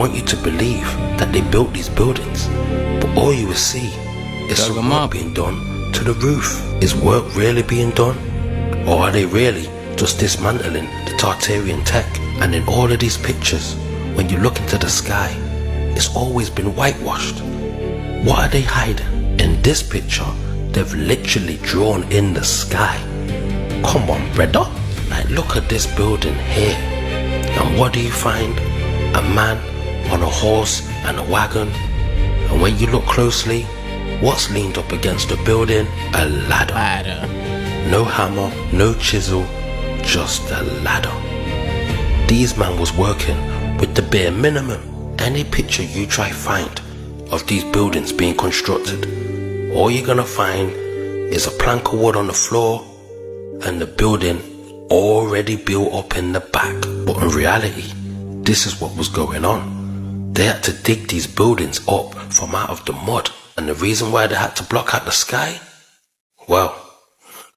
want you to believe that they built these buildings, but all you will see is some work being done to the roof. Is work really being done? Or are they really just dismantling the Tartarian tech? And in all of these pictures, when you look into the sky, it's always been whitewashed. What are they hiding? In this picture, they've literally drawn in the sky. Come on, brother. Like, look at this building here. And what do you find? A man on a horse and a wagon. And when you look closely, what's leaned up against the building? A ladder. No hammer, no chisel, just a ladder. These man was working with the bare minimum. Any picture you try find of these buildings being constructed, all you're gonna find is a plank of wood on the floor and the building already built up in the back. But in reality, this is what was going on. They had to dig these buildings up from out of the mud. And the reason why they had to block out the sky? Well,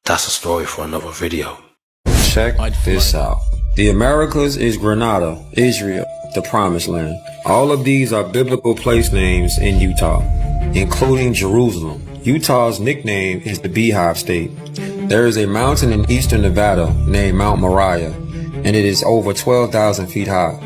that's a story for another video. Check this out. The Americas is Grenada, Israel, the Promised Land. All of these are biblical place names in Utah, including Jerusalem. Utah's nickname is the Beehive State. There is a mountain in eastern Nevada named Mount Moriah, and it is over 12,000 feet high.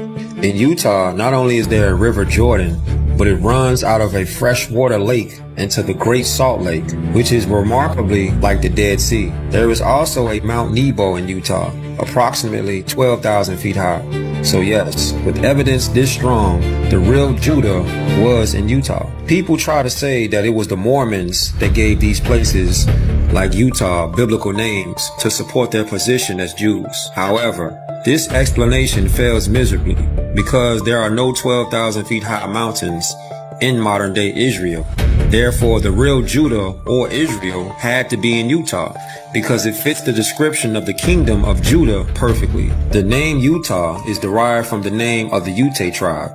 In Utah, not only is there a River Jordan, but it runs out of a freshwater lake into the Great Salt Lake, which is remarkably like the Dead Sea. There is also a Mount Nebo in Utah, approximately 12,000 feet high. So yes, with evidence this strong, the real Judah was in Utah. People try to say that it was the Mormons that gave these places like Utah biblical names to support their position as Jews. However, this explanation fails miserably because there are no 12,000 feet high mountains in modern day Israel. Therefore, the real Judah or Israel had to be in Utah because it fits the description of the kingdom of Judah perfectly. The name Utah is derived from the name of the Ute tribe.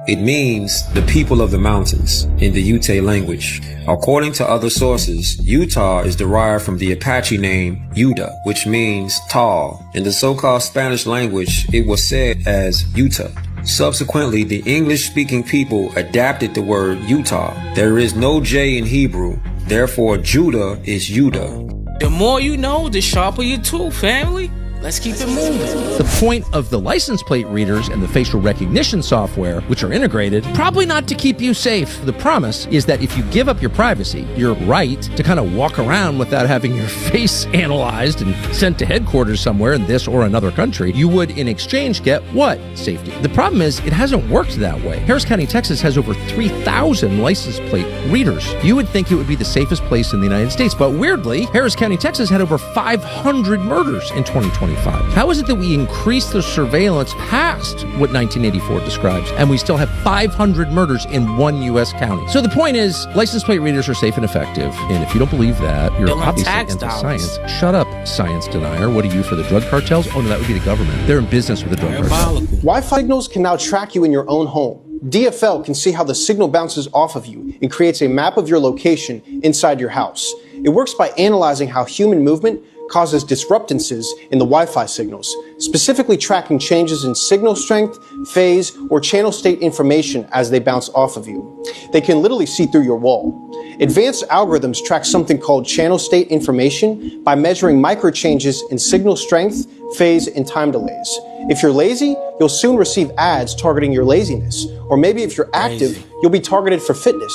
It means the people of the mountains in the Ute language. According to other sources, Utah is derived from the Apache name Yuda, which means tall. In the so-called Spanish language, it was said as Utah. Subsequently, the English-speaking people adapted the word Utah. There is no J in Hebrew, therefore Judah is Yuda. The more you know, the sharper your tool, family. Let's keep it moving. The point of the license plate readers and the facial recognition software, which are integrated, probably not to keep you safe. The promise is that if you give up your privacy, your right to kind of walk around without having your face analyzed and sent to headquarters somewhere in this or another country, you would in exchange get what? Safety. The problem is it hasn't worked that way. Harris County, Texas has over 3,000 license plate readers. You would think it would be the safest place in the United States, but weirdly, Harris County, Texas had over 500 murders in 2020. How is it that we increased the surveillance past what 1984 describes, and we still have 500 murders in one U.S. county? So the point is, license plate readers are safe and effective, and if you don't believe that, you're obviously anti-science. Shut up, science denier. What are you, for the drug cartels? Oh no, that would be the government. They're in business with the drug cartels. Wi-Fi signals can now track you in your own home. DFL can see how the signal bounces off of you and creates a map of your location inside your house. It works by analyzing how human movement causes disruptances in the Wi-Fi signals, specifically tracking changes in signal strength, phase, or channel state information as they bounce off of you. They can literally see through your wall. Advanced algorithms track something called channel state information by measuring micro changes in signal strength, phase, and time delays. If you're lazy, you'll soon receive ads targeting your laziness. Or maybe if you're active, you'll be targeted for fitness.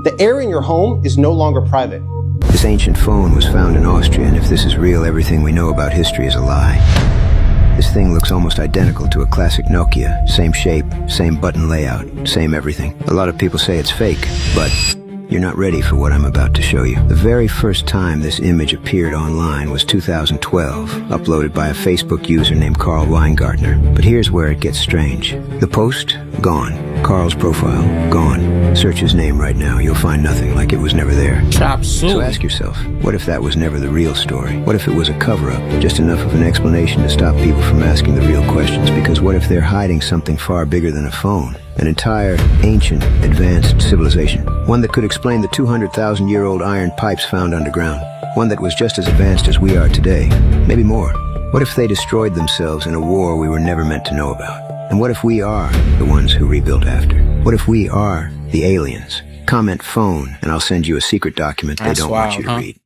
The air in your home is no longer private. This ancient phone was found in Austria, and if this is real, everything we know about history is a lie. This thing looks almost identical to a classic Nokia. Same shape, same button layout, same everything. A lot of people say it's fake, but you're not ready for what I'm about to show you. The very first time this image appeared online was 2012, uploaded by a Facebook user named Carl Weingartner. But here's where it gets strange. The post? Gone. Carl's profile? Gone. Search his name right now. You'll find nothing, like it was never there. Chop suey. So ask yourself, what if that was never the real story? What if it was a cover-up? Just enough of an explanation to stop people from asking the real questions? Because what if they're hiding something far bigger than a phone? An entire, ancient, advanced civilization. One that could explain the 200,000-year-old iron pipes found underground. One that was just as advanced as we are today. Maybe more. What if they destroyed themselves in a war we were never meant to know about? And what if we are the ones who rebuild after? What if we are the aliens? Comment phone, and I'll send you a secret document they don't want you to read.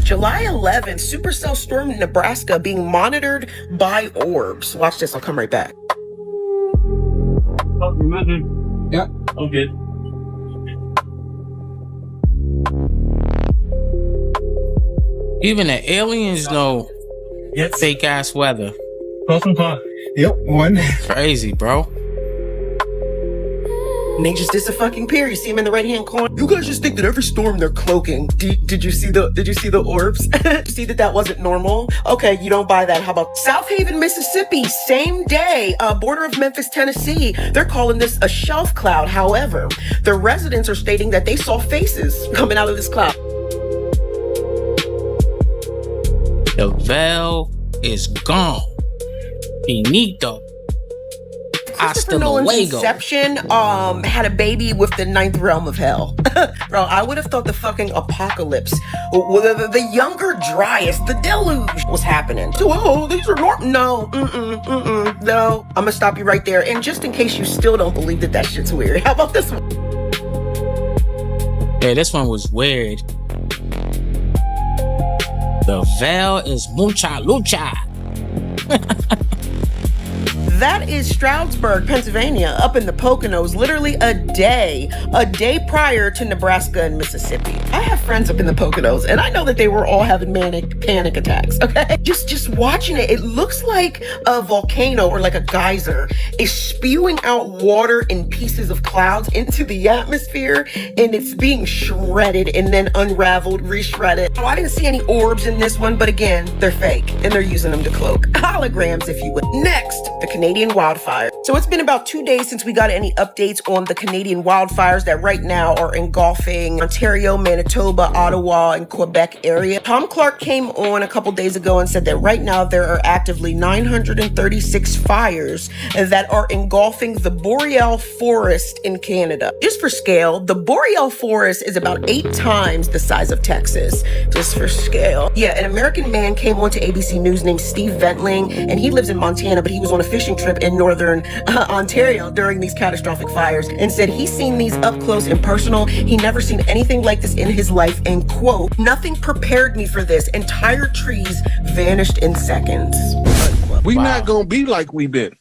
July 11th, supercell storm in Nebraska being monitored by orbs. Watch this, I'll come right back. Yeah. Okay. Even the aliens know fake ass weather. Yep, one. Crazy, bro. And they just disappear. You see him in the right hand corner. You guys just think that every storm they're cloaking. Did you see the orbs? See that wasn't normal? Okay, you don't buy that. How about South Haven, Mississippi? Same day, border of Memphis, Tennessee. They're calling this a shelf cloud. However, the residents are stating that they saw faces coming out of this cloud. The veil is gone. Finito. Hasta Nolan's luego. Inception had a baby with the ninth realm of hell. Bro, I would have thought the fucking apocalypse, the younger Dryas, the deluge was happening. So, oh, these are normal. No, no. I'm gonna stop you right there. And just in case you still don't believe that shit's weird, how about this one? Yeah, this one was weird. The veil is mucha lucha. That is Stroudsburg, Pennsylvania, up in the Poconos, literally a day prior to Nebraska and Mississippi. I have friends up in the Poconos, and I know that they were all having panic attacks, okay? Just watching it, it looks like a volcano or like a geyser is spewing out water in pieces of clouds into the atmosphere, and it's being shredded and then unraveled, reshredded. Oh, I didn't see any orbs in this one, but again, they're fake, and they're using them to cloak. Holograms, if you would. Next, the Canadian wildfire. So it's been about 2 days since we got any updates on the Canadian wildfires that right now are engulfing Ontario, Manitoba, Ottawa, and Quebec area. Tom Clark came on a couple days ago and said that right now there are actively 936 fires that are engulfing the Boreal Forest in Canada. Just for scale, the Boreal Forest is about 8 times the size of Texas. Just for scale. Yeah, an American man came on to ABC News named Steve Ventling, and he lives in Montana, but he was on a fishing trip in northern Ontario during these catastrophic fires and said he's seen these up close and personal. He never seen anything like this in his life, and quote, "Nothing prepared me for this. Entire trees vanished in seconds." Unquote. We not gonna be like we been.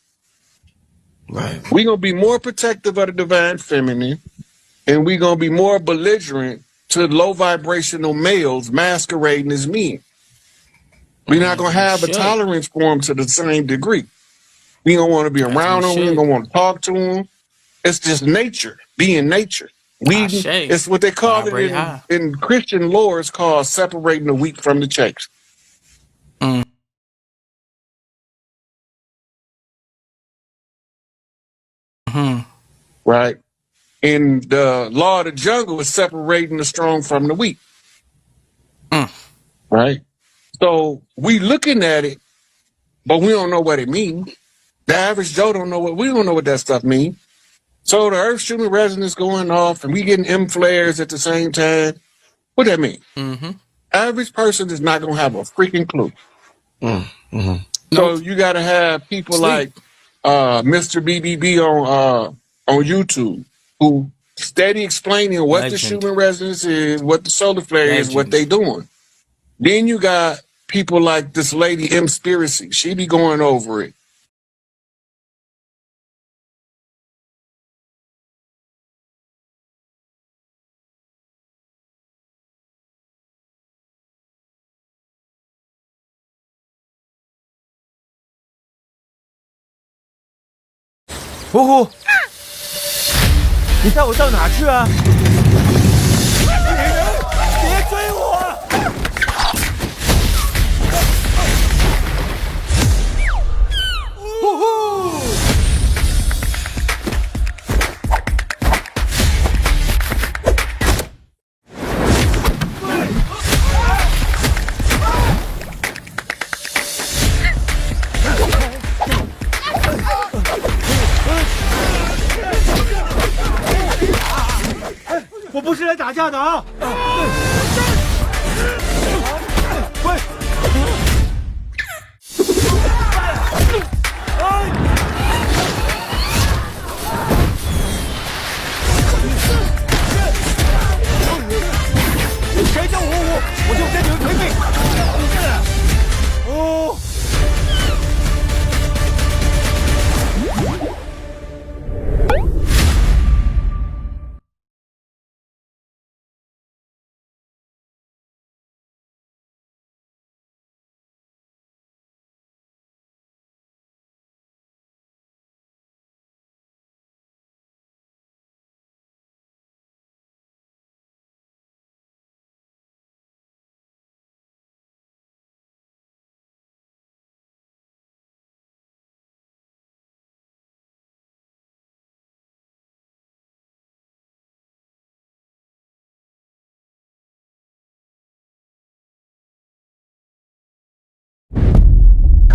Right. We gonna be more protective of the divine feminine, and we gonna be more belligerent to low vibrational males masquerading as men. We're not gonna have a tolerance for them to the same degree. We don't want to be around them. We don't want to talk to them. It's just nature, being nature. It's what they call it in Christian lore. It's called separating the wheat from the chaff. Right? In the law of the jungle is separating the strong from the weak. Right? So we looking at it, but we don't know what it means. The average Joe don't know we don't know what that stuff means. So the earth shooting resonance going off and we getting M flares at the same time. What that mean? Average person is not gonna have a freaking clue. So you gotta have people like Mr. BBB on YouTube who steady explaining what the shooting resonance is, what the solar flare is, what they doing. Then you got people like this lady M Spiracy. She be going over it.呼呼，你带我到哪去啊？别追我！呼呼！我不是来打架的啊！喂！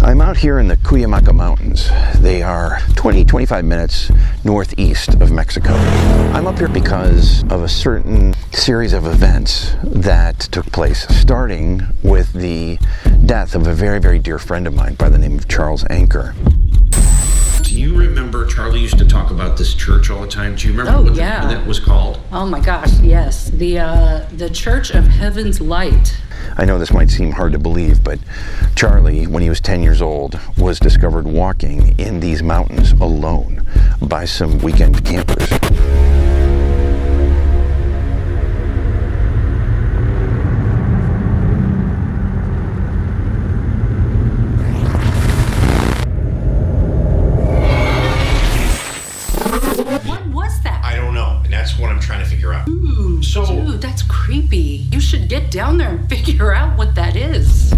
I'm out here in the Cuyamaca Mountains. They are 25 minutes northeast of Mexico. I'm up here because of a certain series of events that took place, starting with the death of a very dear friend of mine by the name of Charles Anker. Do you remember Charlie used to talk about this church all the time? Do you remember what that was called? Oh my gosh, yes. The Church of Heaven's Light. I know this might seem hard to believe, but Charlie, when he was 10 years old, was discovered walking in these mountains alone by some weekend campers. What was that? I don't know, and that's what I'm trying to figure out. Dude, that's creepy. You should get down there and figure out what that is.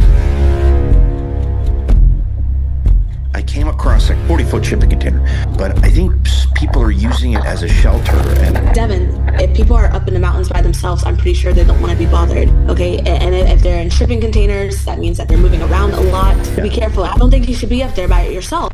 I came across a 40-foot shipping container, but I think people are using it as a shelter. And Devin, if people are up in the mountains by themselves, I'm pretty sure they don't want to be bothered, okay? And if they're in shipping containers, that means that they're moving around a lot. Be careful. I don't think you should be up there by yourself.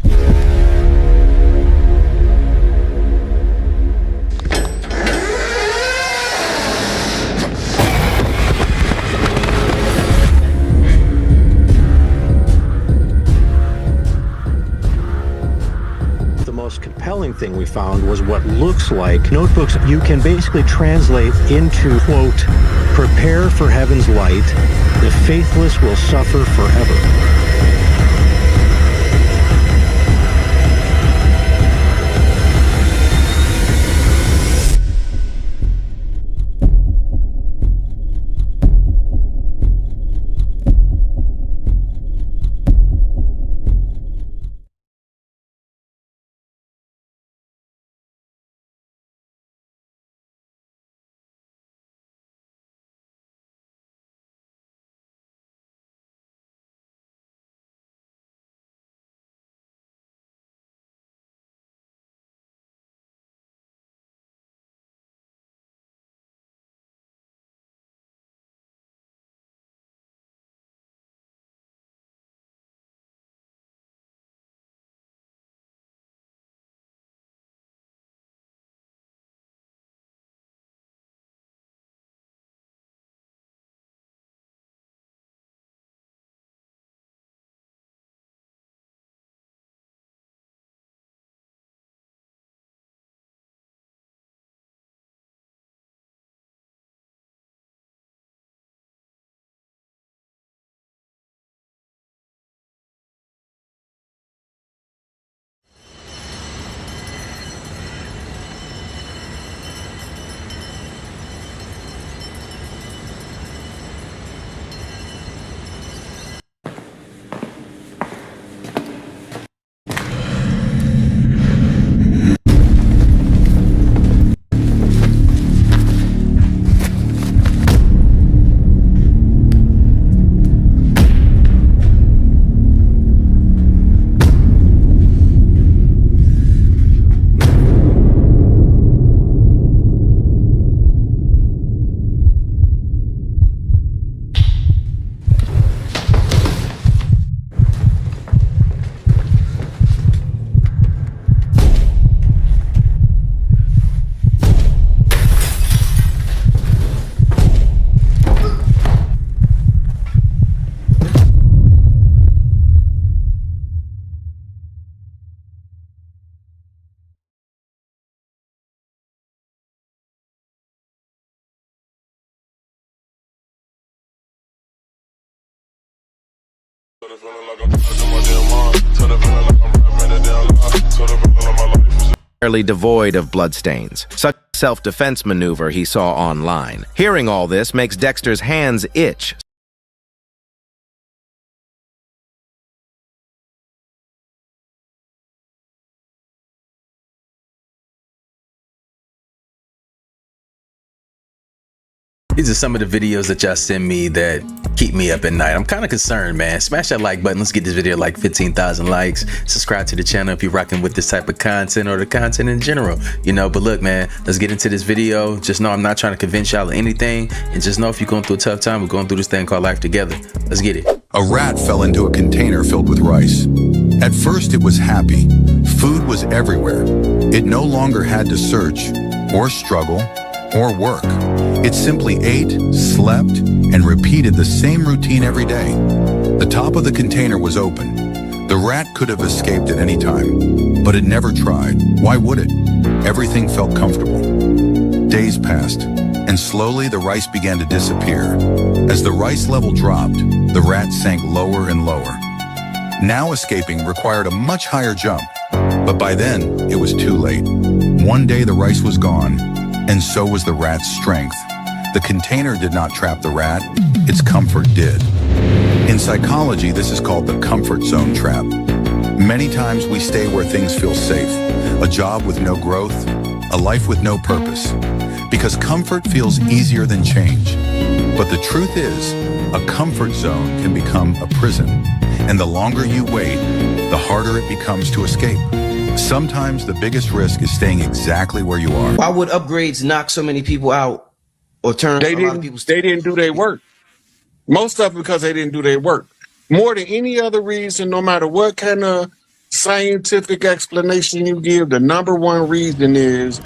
The most compelling thing we found was what looks like notebooks you can basically translate into, quote, "Prepare for heaven's light, the faithless will suffer forever." Fairly devoid of bloodstains. Such self-defense maneuver he saw online. Hearing all this makes Dexter's hands itch. These are some of the videos that y'all send me that keep me up at night. I'm kind of concerned, man. Smash that like button. Let's get this video like 15,000 likes. Subscribe to the channel if you're rocking with this type of content or the content in general, you know. But look, man, let's get into this video. Just know I'm not trying to convince y'all of anything, and just know if you're going through a tough time, we're going through this thing called life together. Let's get it. A rat fell into a container filled with rice. At first it was happy. Food was everywhere. It no longer had to search or struggle or work. It simply ate, slept, and repeated the same routine every day. The top of the container was open. The rat could have escaped at any time, but it never tried. Why would it? Everything felt comfortable. Days passed, and slowly the rice began to disappear. As the rice level dropped, the rat sank lower and lower. Now escaping required a much higher jump, but by then it was too late. One day the rice was gone, and so was the rat's strength. The container did not trap the rat, its comfort did. In psychology, this is called the comfort zone trap. Many times we stay where things feel safe, a job with no growth, a life with no purpose, because comfort feels easier than change. But the truth is, a comfort zone can become a prison, and the longer you wait, the harder it becomes to escape. Sometimes the biggest risk is staying exactly where you are. Why would upgrades knock so many people out or turn a lot of people? They didn't do their work. Most of it because they didn't do their work. More than any other reason, no matter what kind of scientific explanation you give, the number one reason is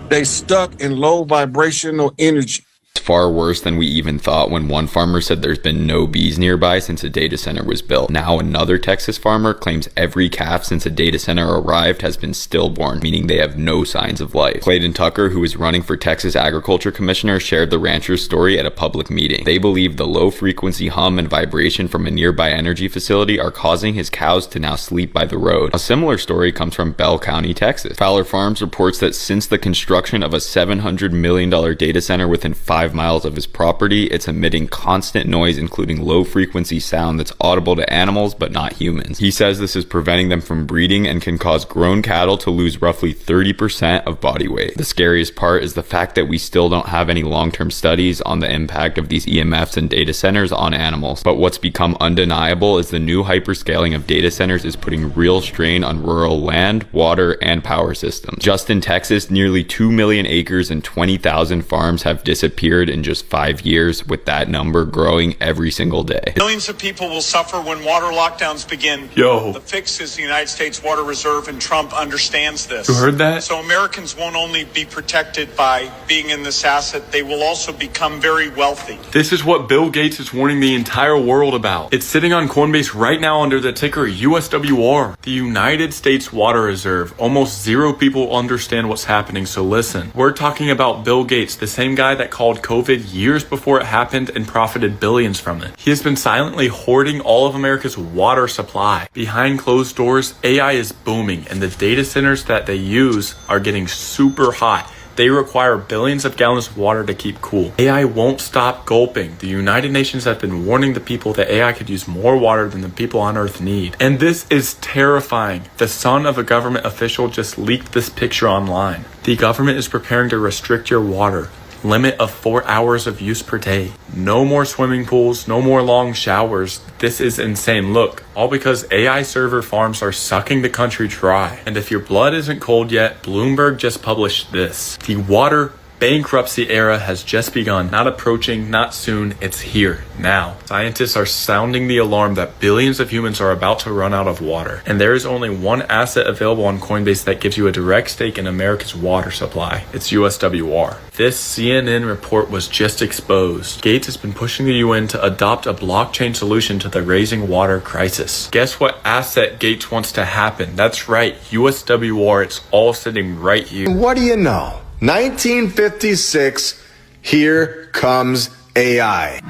they stuck in low vibrational energy. It's far worse than we even thought when one farmer said there's been no bees nearby since a data center was built. Now another Texas farmer claims every calf since a data center arrived has been stillborn, meaning they have no signs of life. Clayton Tucker, who is running for Texas Agriculture Commissioner, shared the rancher's story at a public meeting. They believe the low frequency hum and vibration from a nearby energy facility are causing his cows to now sleep by the road. A similar story comes from Bell County, Texas. Fowler Farms reports that since the construction of a $700 million data center within 5 miles of his property, it's emitting constant noise, including low frequency sound that's audible to animals but not humans. He says this is preventing them from breeding and can cause grown cattle to lose roughly 30% of body weight. The scariest part is the fact that we still don't have any long-term studies on the impact of these EMFs and data centers on animals. But what's become undeniable is the new hyperscaling of data centers is putting real strain on rural land, water, and power systems. Just in Texas, nearly 2 million acres and 20,000 farms have disappeared in just 5 years, with that number growing every single day. Millions of people will suffer when water lockdowns begin. The fix is the United States Water Reserve, and Trump understands this. You heard that? So Americans won't only be protected by being in this asset, they will also become very wealthy. This is what Bill Gates is warning the entire world about. It's sitting on Coinbase right now under the ticker USWR. The United States Water Reserve. Almost zero people understand what's happening, so listen. We're talking about Bill Gates, the same guy that called COVID years before it happened and profited billions from it. He has been silently hoarding all of America's water supply. Behind closed doors, AI is booming, and the data centers that they use are getting super hot. They require billions of gallons of water to keep cool. AI won't stop gulping. The United Nations have been warning the people that AI could use more water than the people on Earth need. And this is terrifying. The son of a government official just leaked this picture online. The government is preparing to restrict your water. Limit of 4 hours of use per day. No more swimming pools, no more long showers. This is insane. Look, all because AI server farms are sucking the country dry. And if your blood isn't cold yet, Bloomberg just published this. The water bankruptcy era has just begun. Not approaching, not soon, it's here, now. Scientists are sounding the alarm that billions of humans are about to run out of water. And there is only one asset available on Coinbase that gives you a direct stake in America's water supply. It's USWR. This CNN report was just exposed. Gates has been pushing the UN to adopt a blockchain solution to the raising water crisis. Guess what asset Gates wants to happen? That's right, USWR. It's all sitting right here. What do you know? 1956, here comes AI.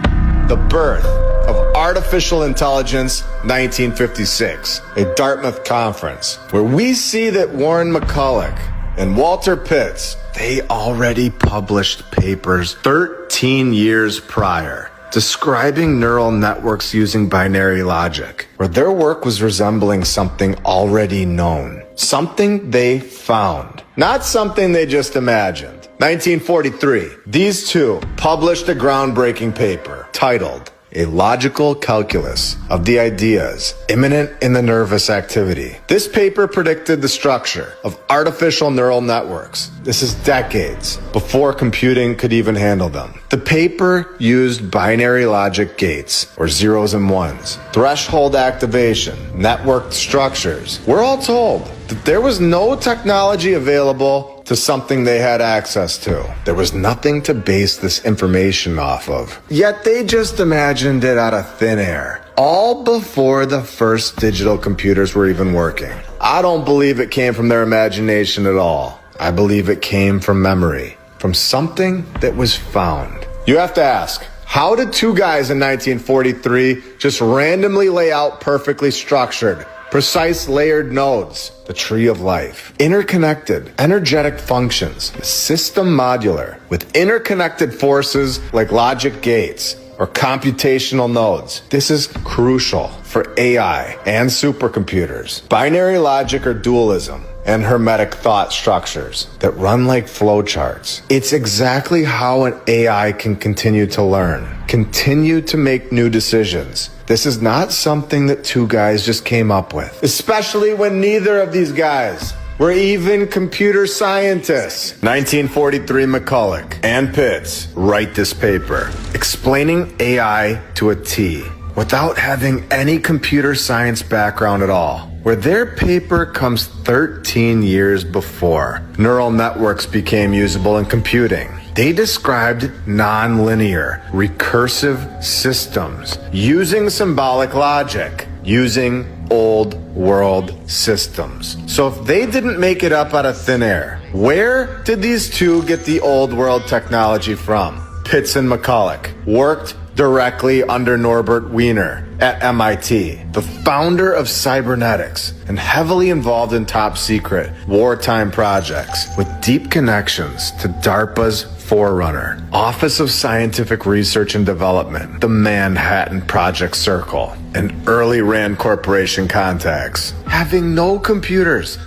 The birth of artificial intelligence, 1956. A Dartmouth conference where we see that Warren McCulloch and Walter Pitts, they already published papers 13 years prior describing neural networks using binary logic, where their work was resembling something already known, something they found, not something they just imagined. 1943, these two published a groundbreaking paper titled A Logical Calculus of the Ideas Immanent in the Nervous Activity. This paper predicted the structure of artificial neural networks. This is decades before computing could even handle them. The paper used binary logic gates, or zeros and ones, threshold activation, networked structures. We're all told that there was no technology available to something they had access to. There was nothing to base this information off of. Yet they just imagined it out of thin air, all before the first digital computers were even working. I don't believe it came from their imagination at all. I believe it came from memory, from something that was found. You have to ask, how did two guys in 1943 just randomly lay out perfectly structured, precise layered nodes, the tree of life, interconnected, energetic functions, system modular, with interconnected forces like logic gates or computational nodes? This is crucial for AI and supercomputers. Binary logic or dualism and hermetic thought structures that run like flowcharts. It's exactly how an AI can continue to learn, continue to make new decisions. This is not something that two guys just came up with, especially when neither of these guys were even computer scientists. 1943, McCulloch and Pitts write this paper, explaining AI to a T, without having any computer science background at all. Where their paper comes 13 years before neural networks became usable in computing. They described non-linear, recursive systems using symbolic logic, using old world systems. So if they didn't make it up out of thin air, where did these two get the old world technology from? Pitts and McCulloch worked directly under Norbert Wiener at MIT, the founder of cybernetics and heavily involved in top secret wartime projects with deep connections to DARPA's forerunner, Office of Scientific Research and Development, the Manhattan Project Circle, and early RAND Corporation contacts. Having no computers,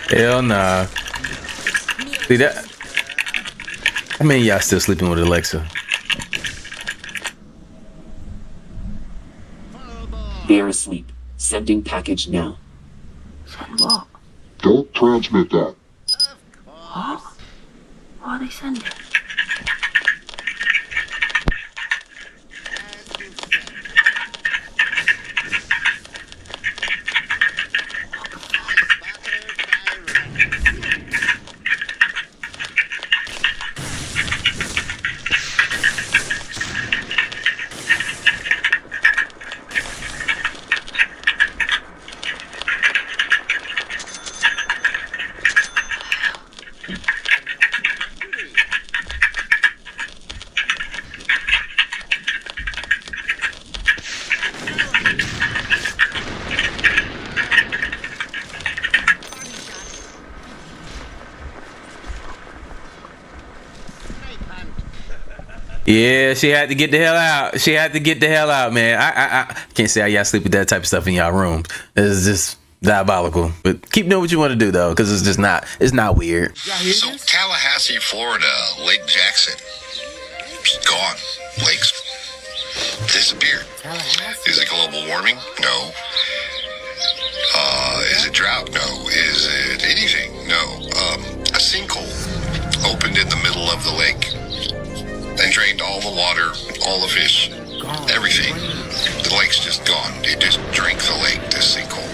hell nah. See that? I mean, y'all still sleeping with Alexa. They're asleep. Sending package now. Don't transmit that. What? What are they sending? Yeah, she had to get the hell out. She had to get the hell out, man. I can't say how y'all sleep with that type of stuff in y'all rooms. It's just diabolical. But keep doing what you want to do, though, because it's just not, it's not weird. So Tallahassee, Florida, Lake Jackson, gone. Lake's disappeared. Is it global warming? No. Is it drought? No. Is it anything? No. A sinkhole opened in the middle of the lake and drained all the water, all the fish, everything. The lake's just gone. It just drank the lake, this sinkhole.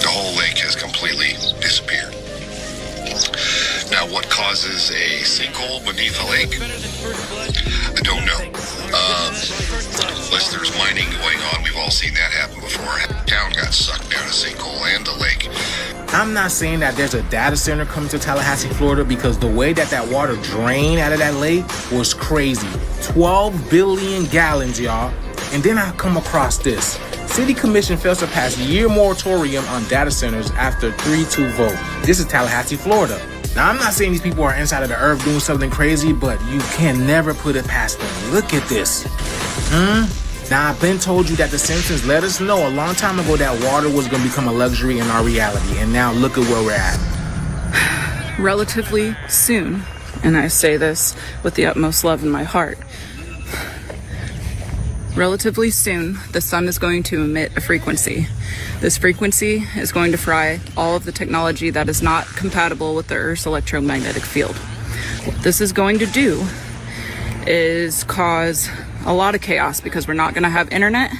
The whole lake has completely disappeared. Now, what causes a sinkhole beneath a lake? I don't know. Unless there's mining going on, we've all seen that happen before. Town got sucked down a sinkhole and a lake. I'm not saying that there's a data center coming to Tallahassee, Florida, because the way that water drained out of that lake was crazy. 12 billion gallons, y'all. And then I come across this. City Commission fails to pass year moratorium on data centers after 3-2 vote. This is Tallahassee, Florida. Now, I'm not saying these people are inside of the earth doing something crazy, but you can never put it past them. Look at this. Now, I've been told you that The Simpsons let us know a long time ago that water was going to become a luxury in our reality. And now look at where we're at. Relatively soon, and I say this with the utmost love in my heart, relatively soon, the sun is going to emit a frequency. This frequency is going to fry all of the technology that is not compatible with the Earth's electromagnetic field. What this is going to do is cause a lot of chaos because we're not going to have internet.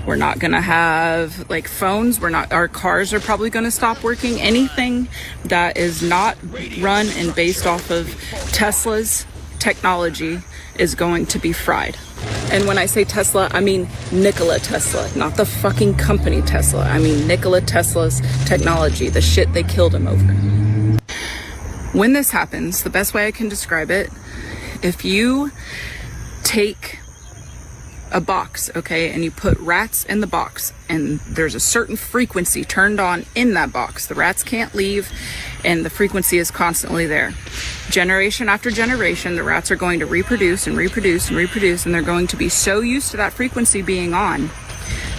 We're not going to have like phones. Our cars are probably going to stop working. Anything that is not run and based off of Tesla's technology is going to be fried. And when I say Tesla, I mean Nikola Tesla, not the fucking company Tesla. I mean Nikola Tesla's technology, the shit they killed him over. When this happens, the best way I can describe it, if you take a box, okay, and you put rats in the box and there's a certain frequency turned on in that box, the rats can't leave and the frequency is constantly there. Generation after generation, the rats are going to reproduce and reproduce and reproduce, and they're going to be so used to that frequency being on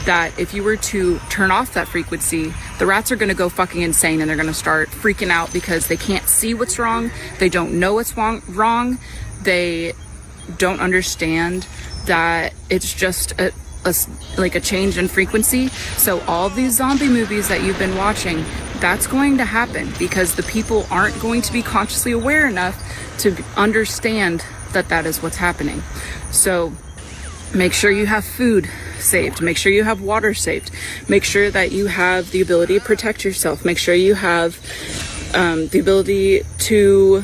that if you were to turn off that frequency, the rats are going to go fucking insane and they're going to start freaking out because they can't see what's wrong, they don't know what's wrong, they don't understand that it's just a change in frequency. So all these zombie movies that you've been watching, that's going to happen because the people aren't going to be consciously aware enough to understand that that is what's happening. So make sure you have food saved, make sure you have water saved, make sure that you have the ability to protect yourself, make sure you have the ability to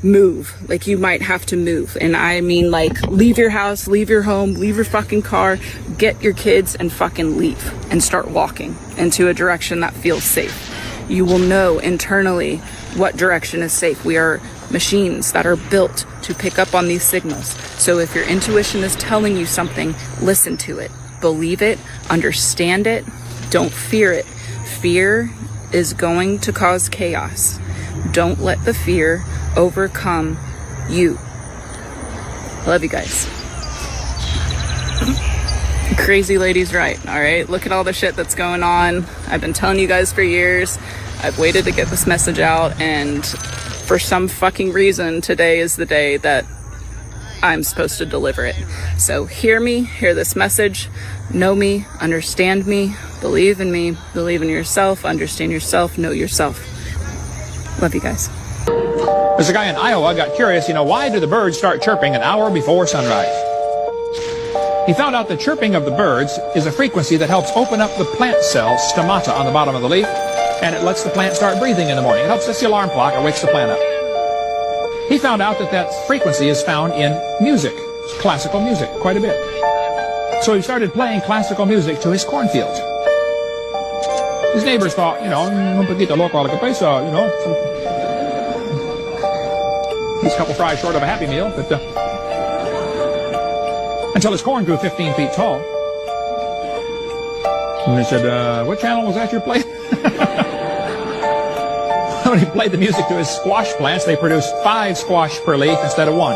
move. Like, you might have to move, and I mean leave your house, leave your home, leave your fucking car, get your kids and fucking leave and start walking into a direction that feels safe. You will know internally what direction is safe. We are machines that are built to pick up on these signals. So if your intuition is telling you something, listen to it, believe it, understand it, don't fear it. Fear is going to cause chaos. Don't let the fear overcome you. Love you guys. Crazy lady's right, all right? Look at all the shit that's going on. I've been telling you guys for years. I've waited to get this message out, and for some fucking reason, today is the day that I'm supposed to deliver it. So hear me, hear this message, know me, understand me, believe in me, believe in yourself, understand yourself, know yourself. Love you guys. There's a guy in Iowa got curious, why do the birds start chirping an hour before sunrise? He found out the chirping of the birds is a frequency that helps open up the plant cell stomata on the bottom of the leaf, and it lets the plant start breathing in the morning. It helps set the alarm clock or wakes the plant up. He found out that frequency is found in music, classical music, quite a bit. So he started playing classical music to his cornfields. His neighbors thought, un poquito loco a la cabeza, he's a couple fries short of a Happy Meal, but until his corn grew 15 feet tall. And they said, what channel was that you're playing? When he played the music to his squash plants, they produced 5 squash per leaf instead of 1.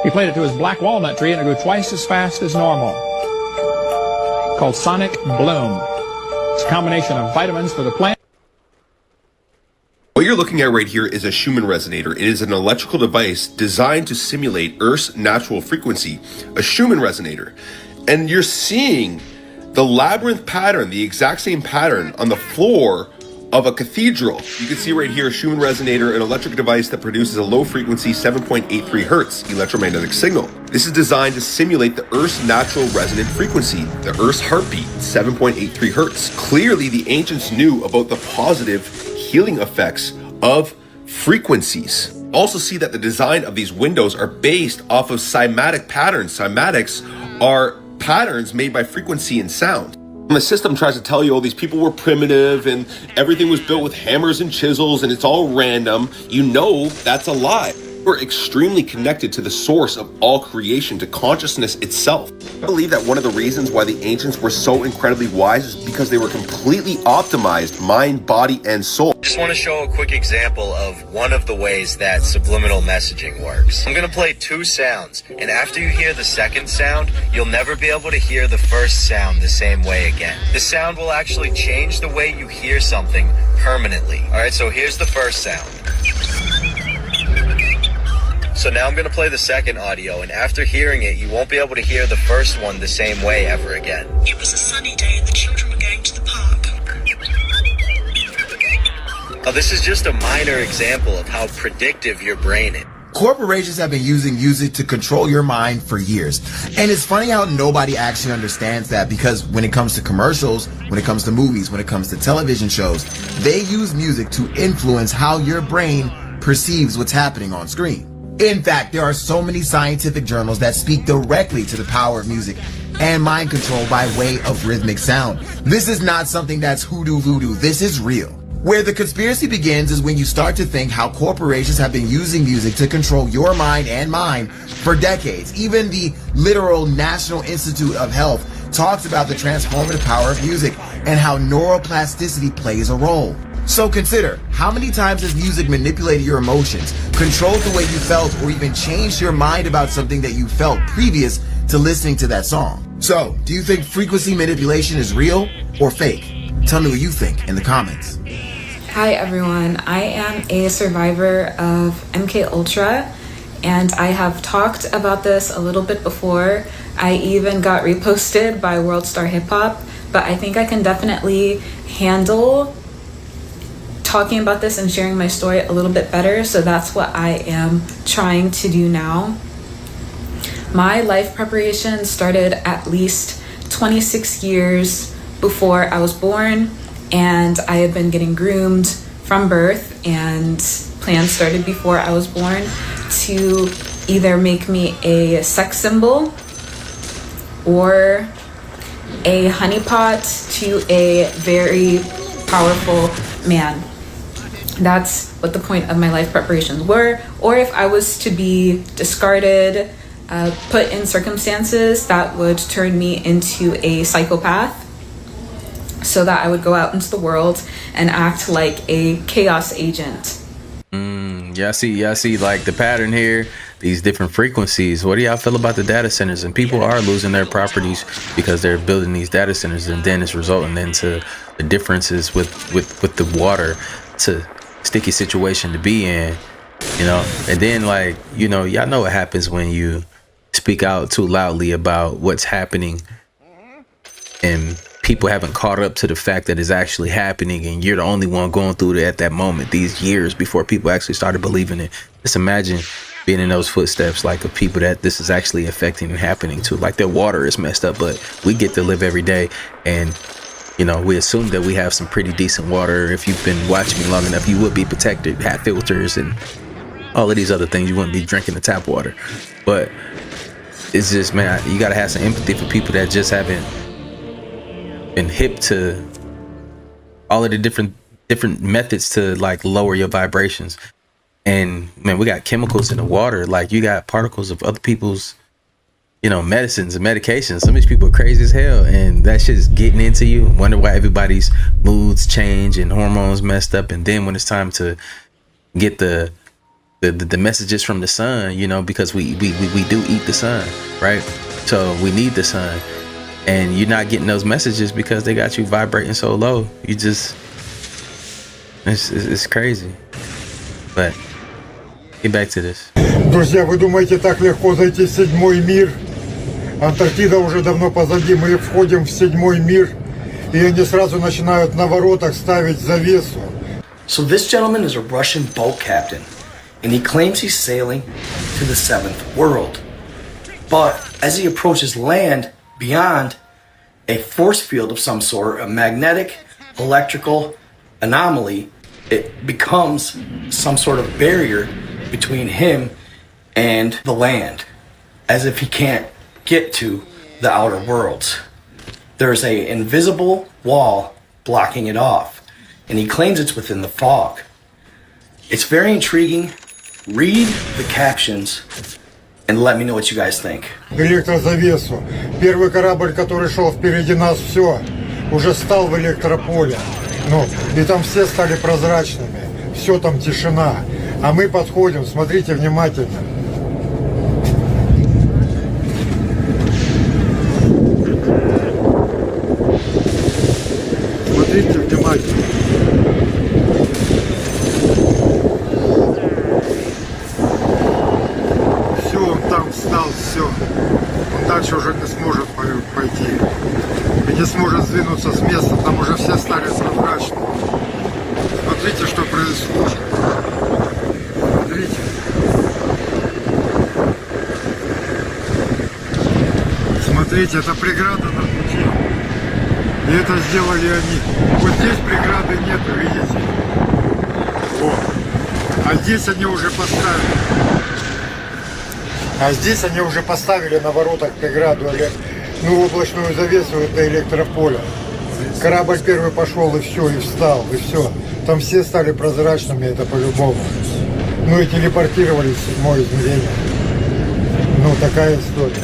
He played it to his black walnut tree and it grew twice as fast as normal. Called Sonic Bloom. It's a combination of vitamins for the plant. What you're looking at right here is a Schumann resonator. It is an electrical device designed to simulate Earth's natural frequency, a Schumann resonator. And you're seeing the labyrinth pattern, the exact same pattern on the floor of a cathedral. You can see right here, a Schumann resonator, an electric device that produces a low frequency 7.83 hertz electromagnetic signal. This is designed to simulate the Earth's natural resonant frequency, the Earth's heartbeat, 7.83 hertz. Clearly, the ancients knew about the positive healing effects of frequencies. Also see that the design of these windows are based off of cymatic patterns. Cymatics are patterns made by frequency and sound. The system tries to tell you, these people were primitive and everything was built with hammers and chisels and it's all random. That's a lie. We're extremely connected to the source of all creation, to consciousness itself. I believe that one of the reasons why the ancients were so incredibly wise is because they were completely optimized, mind, body, and soul. This just want to show a quick example of one of the ways that subliminal messaging works. I'm going to play 2 sounds, and after you hear the second sound, you'll never be able to hear the first sound the same way again. The sound will actually change the way you hear something permanently. Alright, so here's the first sound. So now I'm going to play the second audio, and after hearing it, you won't be able to hear the first one the same way ever again. It was a sunny day and the children were going to the park. Now, this is just a minor example of how predictive your brain is. Corporations have been using music to control your mind for years. And it's funny how nobody actually understands that, because when it comes to commercials, when it comes to movies, when it comes to television shows, they use music to influence how your brain perceives what's happening on screen. In fact, there are so many scientific journals that speak directly to the power of music and mind control by way of rhythmic sound. This is not something that's hoodoo voodoo. This is real. Where the conspiracy begins is when you start to think how corporations have been using music to control your mind and mine for decades. Even the literal National Institute of Health talks about the transformative power of music and how neuroplasticity plays a role. So consider, how many times has music manipulated your emotions, controlled the way you felt, or even changed your mind about something that you felt previous to listening to that song? So, do you think frequency manipulation is real or fake? Tell me what you think in the comments. Hi everyone, I am a survivor of MK Ultra, and I have talked about this a little bit before. I even got reposted by World Star Hip Hop, but I think I can definitely handle talking about this and sharing my story a little bit better, so that's what I am trying to do now. My life preparation started at least 26 years before I was born, and I have been getting groomed from birth, and plans started before I was born to either make me a sex symbol or a honeypot to a very powerful man. That's what the point of my life preparations were. Or if I was to be discarded, put in circumstances that would turn me into a psychopath, so that I would go out into the world and act like a chaos agent. Y'all see like the pattern here, these different frequencies. What do y'all feel about the data centers? And people are losing their properties because they're building these data centers, and then it's resulting into the differences with the water. It's a sticky situation to be in, you know. And then, like, you know, y'all know what happens when you speak out too loudly about what's happening and people haven't caught up to the fact that it's actually happening, and you're the only one going through it at that moment, these years before people actually started believing it. Just imagine being in those footsteps, like, of people that this is actually affecting and happening to. Like, their water is messed up, but we get to live every day, and, you know, we assume that we have some pretty decent water. If you've been watching me long enough, you would be protected, have filters and all of these other things. You wouldn't be drinking the tap water. But it's just, man, you gotta have some empathy for people that just haven't been hip to all of the different methods to, like, lower your vibrations. And man, we got chemicals in the water. Like, you got particles of other people's, you know, medicines and medications. Some of these people are crazy as hell, and that shit is getting into you. Wonder why everybody's moods change and hormones messed up. And then when it's time to get the messages from the sun, you know, because we do eat the sun, right? So we need the sun. And you're not getting those messages because they got you vibrating so low. You just, it's crazy. But get back to this. Друзья, вы думаете, так легко зайти в 7-й мир? Антарктида уже давно позади. Мы входим в 7-й мир, и они сразу начинают на воротах ставить завесу. So this gentleman is a Russian boat captain, and he claims he's sailing to the 7th world. But as he approaches land, beyond a force field of some sort, a magnetic, electrical anomaly, it becomes some sort of barrier between him and the land, as if he can't get to the outer worlds. There's an invisible wall blocking it off, and he claims it's within the fog. It's very intriguing. Read the captions and let me know what you guys think. Электрозавесу. Первый корабль, который шел впереди нас, все, уже стал в электрополе. Ну, и там все стали прозрачными. Все там тишина. А мы подходим, смотрите внимательно. Смотрите внимательно. Все, он там встал, все. Он дальше уже не сможет пойти. И не сможет сдвинуться с места. Там уже все стали прозрачными. Смотрите, что происходит. Смотрите. Смотрите, это преграда на пути. И это сделали они. Вот здесь преграды нету, видите? Вот. А здесь они уже поставили. А здесь они уже поставили на воротах преграду, ну, облачную завесу, это электрополе. Корабль первый пошел и все, и встал, и все. Там все стали прозрачными, это по-любому. Ну и телепортировались в седьмое измерение. Ну, такая история.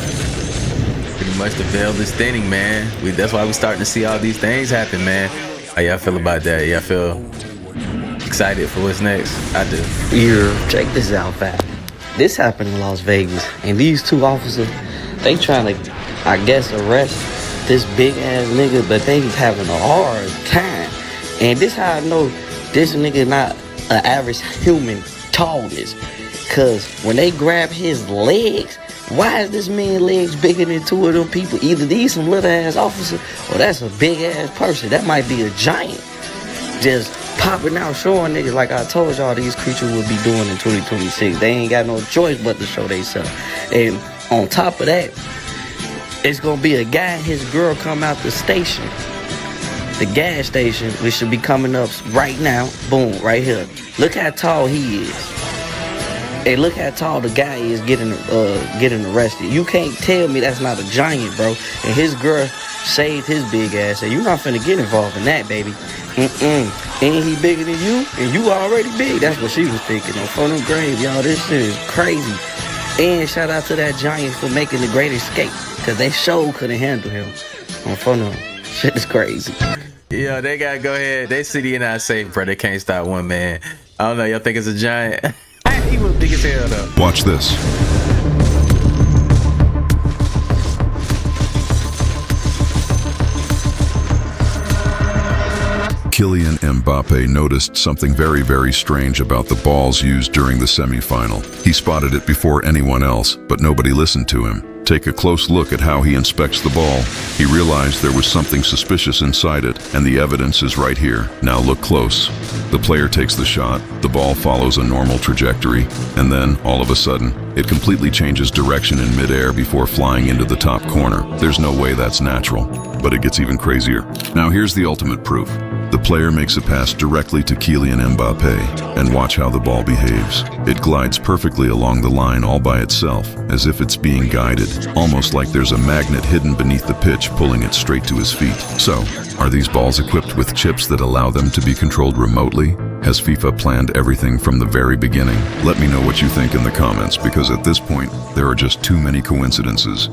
Pretty much the veil is thinning, man. That's why we're starting to see all these things happen, man. How y'all feel about that? Y'all feel excited for what's next? I do. Here, check this out, fam. This happened in Las Vegas, and these two officers, they trying to, I guess, arrest this big ass nigga, but they having a hard time. And this how I know this nigga not an average human tallness. Cause when they grab his legs, why is this man's legs bigger than two of them people? Either these some little ass officer or that's a big ass person. That might be a giant. Just popping out showing niggas like I told y'all these creatures will be doing in 2026. They ain't got no choice but to show themselves. And on top of that, it's gonna be a guy and his girl come out the station. The gas station, which should be coming up right now. Boom, right here. Look how tall he is. And look how tall the guy is getting arrested. You can't tell me that's not a giant, bro. And his girl saved his big ass. And you're not finna get involved in that, baby. Ain't he bigger than you? And you already big. That's what she was thinking. On phone of grave, y'all. This shit is crazy. And shout out to that giant for making the great escape. Cause they sure couldn't handle him. On phone of shit is crazy. Yeah, they gotta go ahead. They city and not safe, bro. They can't stop one man. I don't know. Y'all think it's a giant? He was big as hell though. Watch this. Kylian Mbappe noticed something very, very strange about the balls used during the semi-final. He spotted it before anyone else, but nobody listened to him. Take a close look at how he inspects the ball. He realized there was something suspicious inside it, and the evidence is right here. Now look close. The player takes the shot, the ball follows a normal trajectory, and then, all of a sudden, it completely changes direction in midair before flying into the top corner. There's no way that's natural, but it gets even crazier. Now here's the ultimate proof. The player makes a pass directly to Kylian Mbappe, and watch how the ball behaves. It glides perfectly along the line all by itself, as if it's being guided, almost like there's a magnet hidden beneath the pitch pulling it straight to his feet. So, are these balls equipped with chips that allow them to be controlled remotely? Has FIFA planned everything from the very beginning? Let me know what you think in the comments, because at this point, there are just too many coincidences.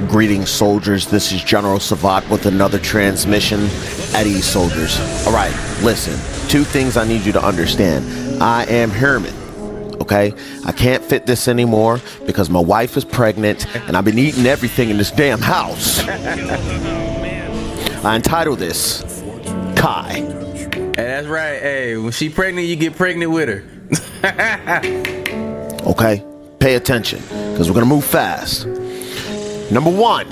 Greetings, soldiers. This is General Savat with another transmission at East Soldiers. Alright, listen. Two things I need you to understand. I am Herman. Okay? I can't fit this anymore because my wife is pregnant and I've been eating everything in this damn house. I entitled this, Kai. Hey, that's right. Hey, when she pregnant, you get pregnant with her. Okay, pay attention, because we're going to move fast. Number 1,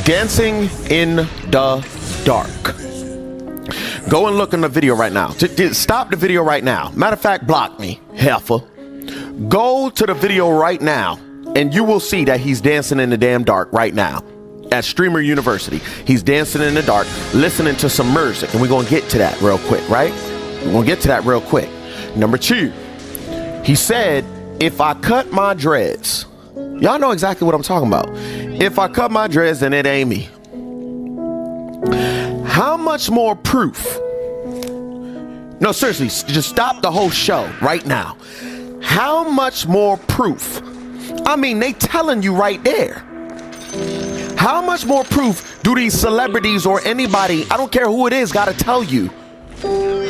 dancing in the dark. Go and look in the video right now. Stop the video right now. Matter of fact, block me, heifer. Go to the video right now, and you will see that he's dancing in the damn dark right now. At Streamer University, he's dancing in the dark, listening to some music, and we're going to get to that real quick, right? We're going to get to that real quick. Number 2, he said, if I cut my dreads, y'all know exactly what I'm talking about. If I cut my dreads, then it ain't me. How much more proof? No, seriously, just stop the whole show right now. How much more proof? I mean, they telling you right there. How much more proof do these celebrities or anybody, I don't care who it is, gotta tell you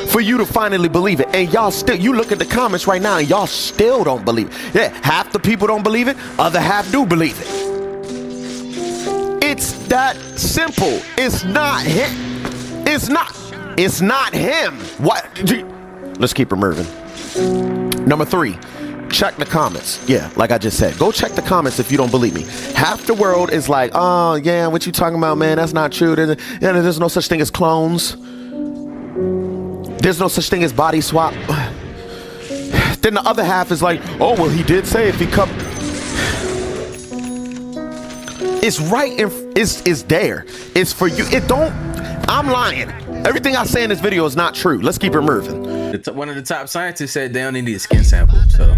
for you to finally believe it? And y'all still, you look at the comments right now and y'all still don't believe it. Yeah, half the people don't believe it, other half do believe it. It's that simple. It's not him. It's not him. What? Let's keep it moving. Number 3, check the comments. Yeah, like I just said, go check the comments if you don't believe me. Half the world is like, oh yeah, what you talking about, man? That's not true. There's no such thing as clones. There's no such thing as body swap. Then the other half is like, oh well, he did say if he cut. It's right in, it's there. It's for you. It don't. I'm lying. Everything I say in this video is not true. Let's keep it moving. One of the top scientists said they only need a skin sample, so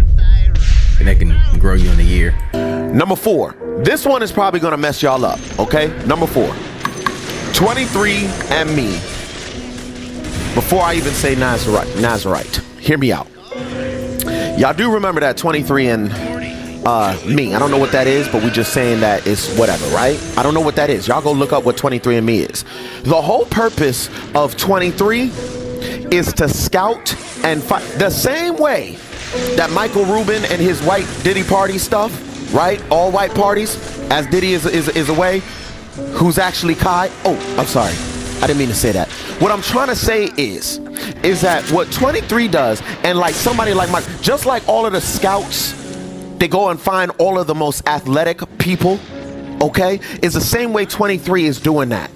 they can grow you in a year. Number 4. This one is probably gonna mess y'all up. Okay. Number 4. 23andMe. Before I even say Nazarite, hear me out. Y'all do remember that 23andMe? I don't know what that is, but we just saying that it's whatever, right? I don't know what that is. Y'all go look up what 23andMe is. The whole purpose of 23 is to scout and find the same way that Michael Rubin and his white Diddy party stuff, right? All white parties, as Diddy is away. Who's actually Kai? Oh, I'm sorry. I didn't mean to say that. What I'm trying to say is that what 23 does, and like somebody like Mike, just like all of the scouts, they go and find all of the most athletic people, okay? It's the same way 23 is doing that.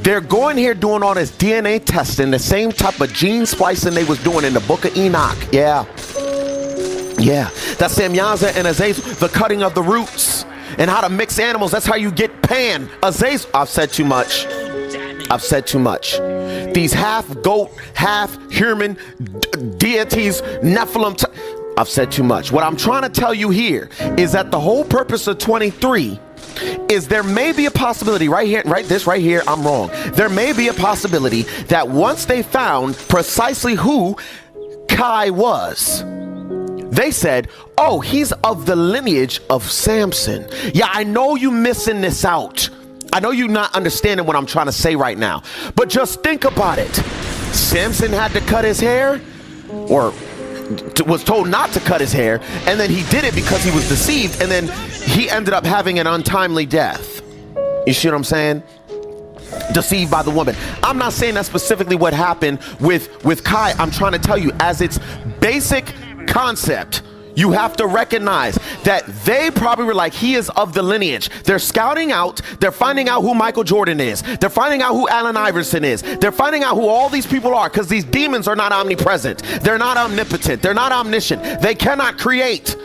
They're going here doing all this DNA testing, the same type of gene splicing they was doing in the Book of Enoch. Yeah. That's Samyaza and Azazel, the cutting of the roots and how to mix animals. That's how you get Pan. Azazel, I've said too much. These half goat, half human deities, Nephilim. I've said too much. What I'm trying to tell you here is that the whole purpose of 23 is there may be a possibility right here, I'm wrong. There may be a possibility that once they found precisely who Kai was, they said, oh, he's of the lineage of Samson. Yeah, I know you missing this out. I know you're not understanding what I'm trying to say right now, but just think about it. Samson had to cut his hair, or was told not to cut his hair, and then he did it because he was deceived, and then he ended up having an untimely death. You see what I'm saying? Deceived by the woman. I'm not saying that's specifically what happened with Kai. I'm trying to tell you, as its basic concept, you have to recognize that they probably were like, he is of the lineage. They're scouting out, they're finding out who Michael Jordan is. They're finding out who Allen Iverson is. They're finding out who all these people are, because these demons are not omnipresent. They're not omnipotent. They're not omniscient. They cannot create.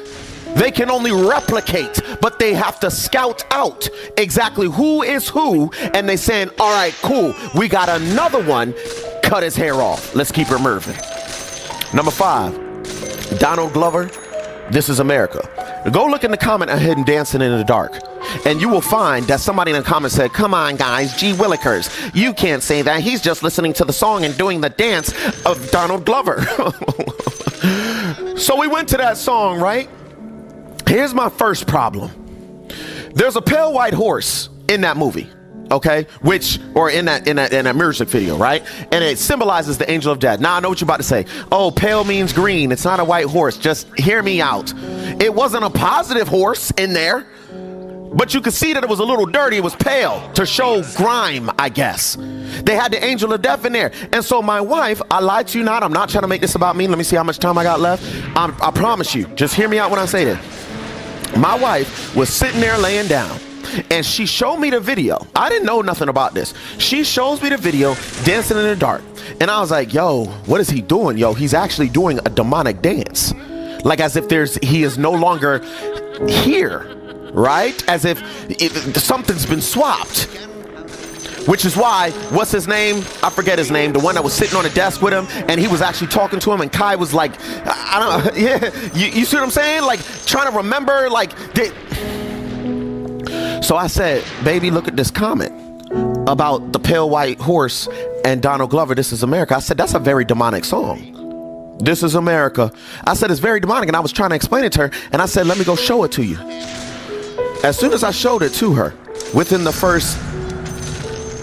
They can only replicate, but they have to scout out exactly who is who. And they saying, all right, cool. We got another one. Cut his hair off. Let's keep it moving. Number 5, Donald Glover. This is America. Go look in the comment of him dancing in the dark, and you will find that somebody in the comments said, come on guys, G Willikers, you can't say that. He's just listening to the song and doing the dance of Donald Glover. So we went to that song, right? Here's my first problem. There's a pale white horse in that movie, okay? Or in that music video, right? And it symbolizes the angel of death. Now I know what you're about to say. Oh, pale means green. It's not a white horse. Just hear me out. It wasn't a positive horse in there. But you could see that it was a little dirty. It was pale to show grime, I guess. They had the angel of death in there. And so my wife, I lied to you not. I'm not trying to make this about me. Let me see how much time I got left. I promise you. Just hear me out when I say this. My wife was sitting there laying down. And she showed me the video. I didn't know nothing about this. She shows me the video, dancing in the dark. And I was like, yo, what is he doing? Yo, he's actually doing a demonic dance. Like as if he is no longer here, right? As if something's been swapped. Which is why, what's his name? I forget his name. The one that was sitting on the desk with him, and he was actually talking to him, and Kai was like, I don't know, yeah. You see what I'm saying? Like, trying to remember, like, So I said, baby, look at this comment about the pale white horse and Donald Glover, This Is America. I said, that's a very demonic song. This is America. I said, it's very demonic. And I was trying to explain it to her. And I said, let me go show it to you. As soon as I showed it to her, within the first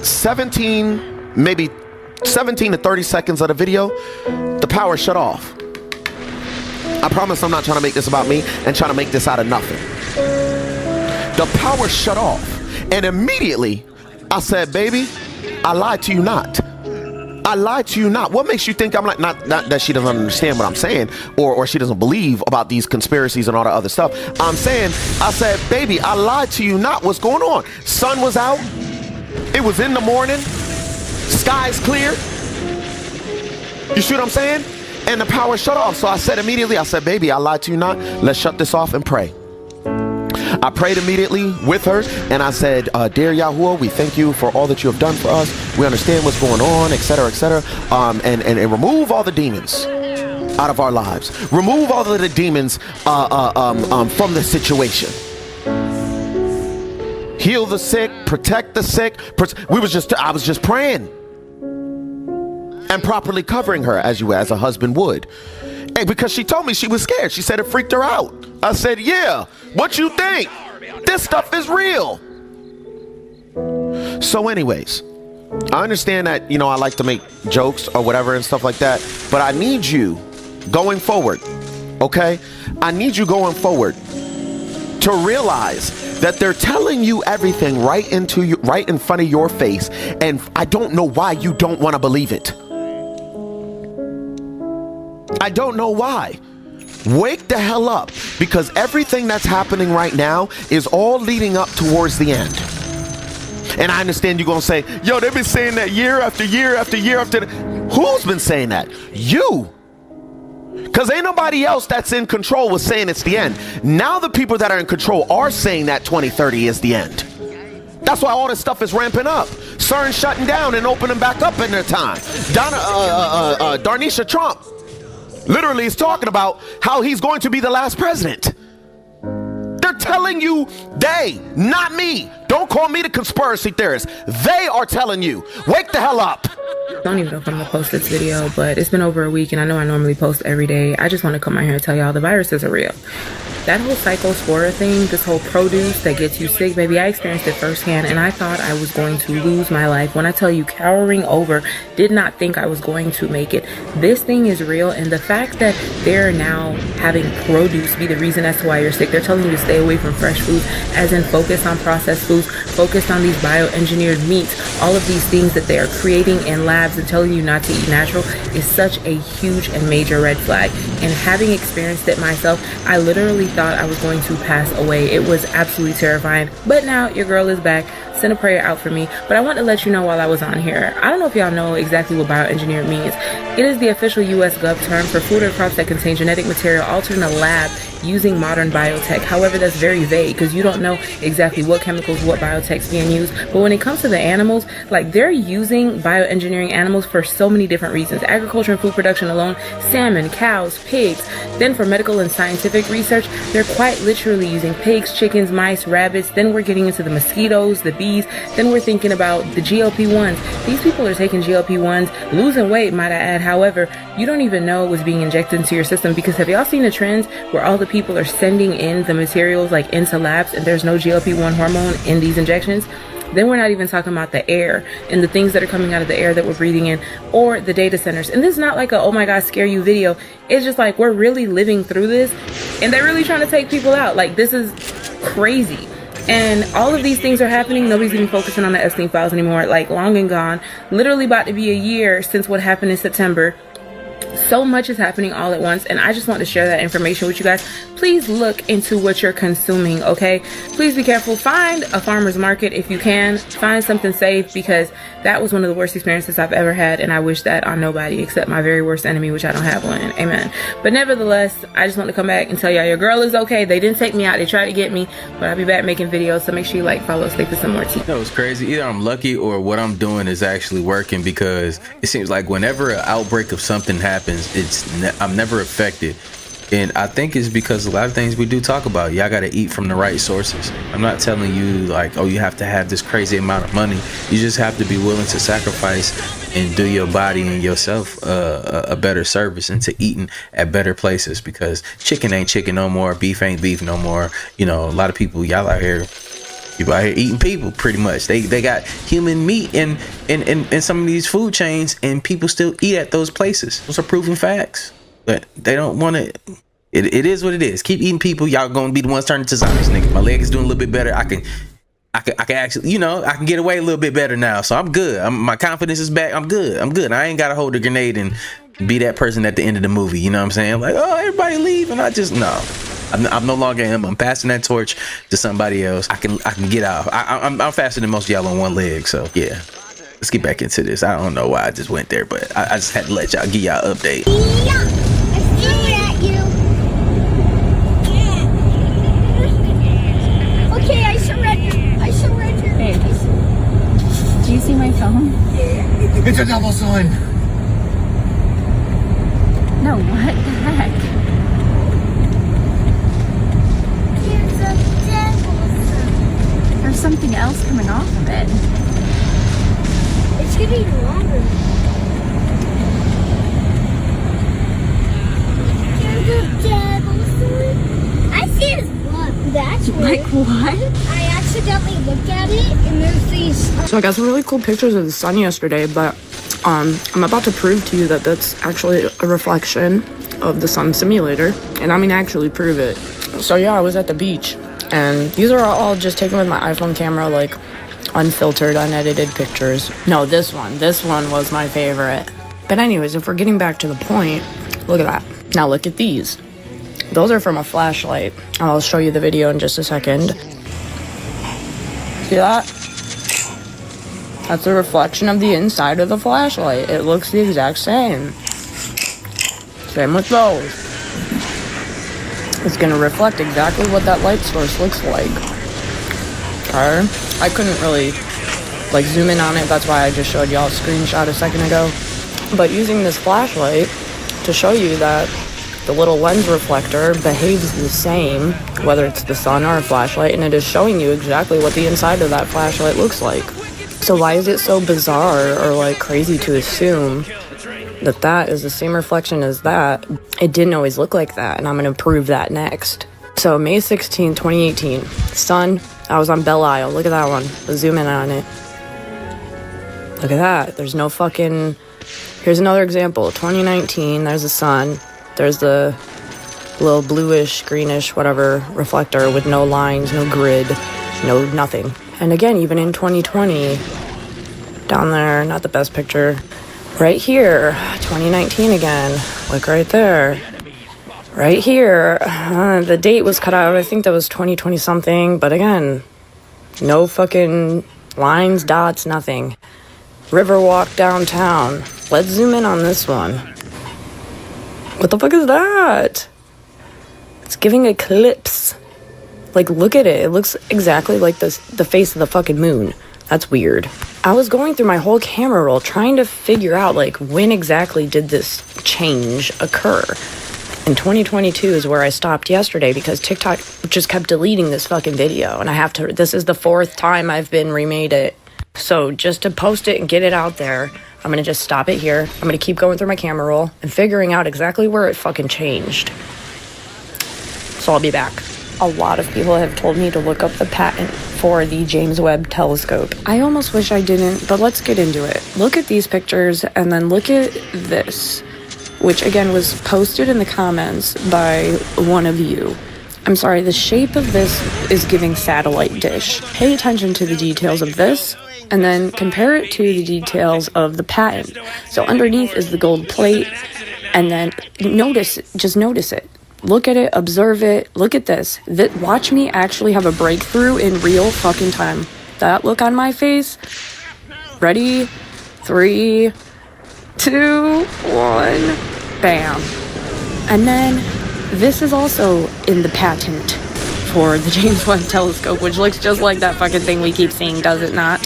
17 to 30 seconds of the video, the power shut off. I promise I'm not trying to make this about me and trying to make this out of nothing. The power shut off, and immediately I said, baby, I lied to you not. I lied to you not. What makes you think I'm like, not that she doesn't understand what I'm saying, or she doesn't believe about these conspiracies and all the other stuff. I'm saying, I said, baby, I lied to you not. What's going on? Sun was out. It was in the morning. Sky's clear. You see what I'm saying? And the power shut off. So I said immediately, I said, baby, I lied to you not. Let's shut this off and pray. I prayed immediately with her, and I said, dear Yahuwah, we thank you for all that you have done for us. We understand what's going on, etc., etc. And remove all the demons out of our lives. Remove all of the demons from the situation. Heal the sick, protect the sick. I was just praying and properly covering her as a husband would. And because she told me she was scared. She said it freaked her out. I said, yeah, what you think? This stuff is real. So anyways, I understand that, I like to make jokes or whatever and stuff like that, but I need you going forward, okay? I need you going forward to realize that they're telling you everything right in front of your face, and I don't know why you don't want to believe it. I don't know why. Wake the hell up, because everything that's happening right now is all leading up towards the end. And I understand you're going to say, yo, they've been saying that year after year after year after. Who's been saying that? You. Because ain't nobody else that's in control was saying it's the end. Now the people that are in control are saying that 2030 is the end. That's why all this stuff is ramping up. CERN shutting down and opening back up in their time. Darnisha Trump literally is talking about how he's going to be the last president. They're telling you, not me. Don't call me the conspiracy theorist. They are telling you, wake the hell up. Don't even know if I'm gonna post this video, but it's been over a week and I know I normally post every day. I just want to come out here and tell y'all the viruses are real. That whole psychospora thing, this whole produce that gets you sick, baby, I experienced it firsthand and I thought I was going to lose my life. When I tell you cowering over, did not think I was going to make it. This thing is real, and the fact that they're now having produce be the reason as to why you're sick. They're telling you to stay away from fresh foods, as in focus on processed foods, focus on these bioengineered meats, all of these things that they are creating in labs and telling you not to eat natural is such a huge and major red flag. And having experienced it myself, I literally thought I was going to pass away. It was absolutely terrifying. But now your girl is back. Send a prayer out for me. But I want to let you know while I was on here, I don't know if y'all know exactly what bioengineered means. It is the official US Gov term for food or crops that contain genetic material altered in a lab using modern biotech. However, that's very vague because you don't know exactly what chemicals, what biotech's being used. But when it comes to the animals, like, they're using bioengineering animals for so many different reasons. Agriculture and food production alone, salmon, cows, pigs. Then for medical and scientific research, they're quite literally using pigs, chickens, mice, rabbits. Then we're getting into the mosquitoes, the bees. Then we're thinking about the GLP-1s. These people are taking GLP-1s, losing weight, might I add. However, you don't even know what's being injected into your system, because have y'all seen the trends where all the people are sending in the materials like into labs and there's no GLP-1 hormone in these injections? Then we're not even talking about the air and the things that are coming out of the air that we're breathing in, or the data centers. And this is not like a, oh my God, scare you video. It's just like, we're really living through this and they're really trying to take people out. Like, this is crazy. And all of these things are happening. Nobody's even focusing on the Epstein files anymore. Like, long and gone. Literally about to be a year since what happened in September. So much is happening all at once, and I just want to share that information with you guys. Please look into what you're consuming, okay? Please be careful. Find a farmer's market if you can. Find something safe, because that was one of the worst experiences I've ever had, and I wish that on nobody except my very worst enemy, which I don't have one. Amen. But nevertheless, I just want to come back and tell y'all your girl is okay. They didn't take me out. They tried to get me, but I'll be back making videos, so make sure you like, follow, stay for some more tea. That was crazy. Either I'm lucky or what I'm doing is actually working, because it seems like whenever an outbreak of something happens, I'm never affected. And I think it's because a lot of things we do talk about, y'all got to eat from the right sources. I'm not telling you like, oh, you have to have this crazy amount of money. You just have to be willing to sacrifice and do your body and yourself a better service into eating at better places, because chicken ain't chicken no more, beef ain't beef no more. You know, a lot of people, y'all out here, people out here eating people pretty much. They got human meat in some of these food chains, and people still eat at those places. Those are proven facts. But they don't want to. It is what it is. Keep eating people. Y'all gonna be the ones turning to zombies, nigga. My leg is doing a little bit better. I can actually, you know, I can get away a little bit better now. So I'm good. My confidence is back. I'm good. I ain't gotta hold a grenade and be that person at the end of the movie. You know what I'm saying? Like, oh, everybody leave, and I just no. I'm no longer him. I'm passing that torch to somebody else. I can get out. I'm faster than most of y'all on one leg. So yeah. Let's get back into this. I don't know why I just went there, but I just had to let y'all give y'all an update. Yeah, I threw it at you. Yeah. Okay, I surrender. Hey, do you see my phone? It's a double sign. No, what the heck? Here's a devil sign. There's something else coming off of it. It's getting longer. There's a devil sign. I see his blood. That's weird. Like what? I accidentally looked at it, and there's these. So I got some really cool pictures of the sun yesterday, but I'm about to prove to you that that's actually a reflection of the sun simulator, and I mean actually prove it. So yeah, I was at the beach, and these are all just taken with my iPhone camera, like unfiltered, unedited pictures. No, this one was my favorite. But anyways, if we're getting back to the point, look at that. Now look at these. Those are from a flashlight. I'll show you the video in just a second. See that? That's a reflection of the inside of the flashlight. It looks the exact same. Same with those. It's gonna reflect exactly what that light source looks like. Okay? I couldn't really like zoom in on it. That's why I just showed y'all a screenshot a second ago. But using this flashlight to show you that the little lens reflector behaves the same, whether it's the sun or a flashlight, and it is showing you exactly what the inside of that flashlight looks like. So why is it so bizarre or like crazy to assume that that is the same reflection as that? It didn't always look like that, and I'm going to prove that next. So May 16, 2018, sun, I was on Belle Isle. Look at that one. Let's zoom in on it. Look at that. There's no fucking... Here's another example. 2019, there's the sun. There's the little bluish, greenish, whatever, reflector with no lines, no grid, no nothing. And again, even in 2020, down there, not the best picture. Right here, 2019 again. Look right there. Right here, the date was cut out. I think that was 2020 something. But again, no fucking lines, dots, nothing. Riverwalk downtown. Let's zoom in on this one. What the fuck is that? It's giving eclipse. Like, look at it. It looks exactly like the face of the fucking moon. That's weird. I was going through my whole camera roll trying to figure out, like, when exactly did this change occur? And 2022 is where I stopped yesterday because TikTok just kept deleting this fucking video. And I have to, this is the 4th time I've been remade it. So just to post it and get it out there, I'm going to just stop it here. I'm going to keep going through my camera roll and figuring out exactly where it fucking changed. So I'll be back. A lot of people have told me to look up the patent for the James Webb telescope. I almost wish I didn't, but let's get into it. Look at these pictures and then look at this, which again was posted in the comments by one of you. I'm sorry, the shape of this is giving satellite dish. Pay attention to the details of this, and then compare it to the details of the patent. So underneath is the gold plate, and then just notice it. Look at it, observe it, look at this. Watch me actually have a breakthrough in real fucking time. That look on my face. Ready? 3, 2, 1, bam. And then this is also in the patent for the James Webb Telescope, which looks just like that fucking thing we keep seeing, does it not?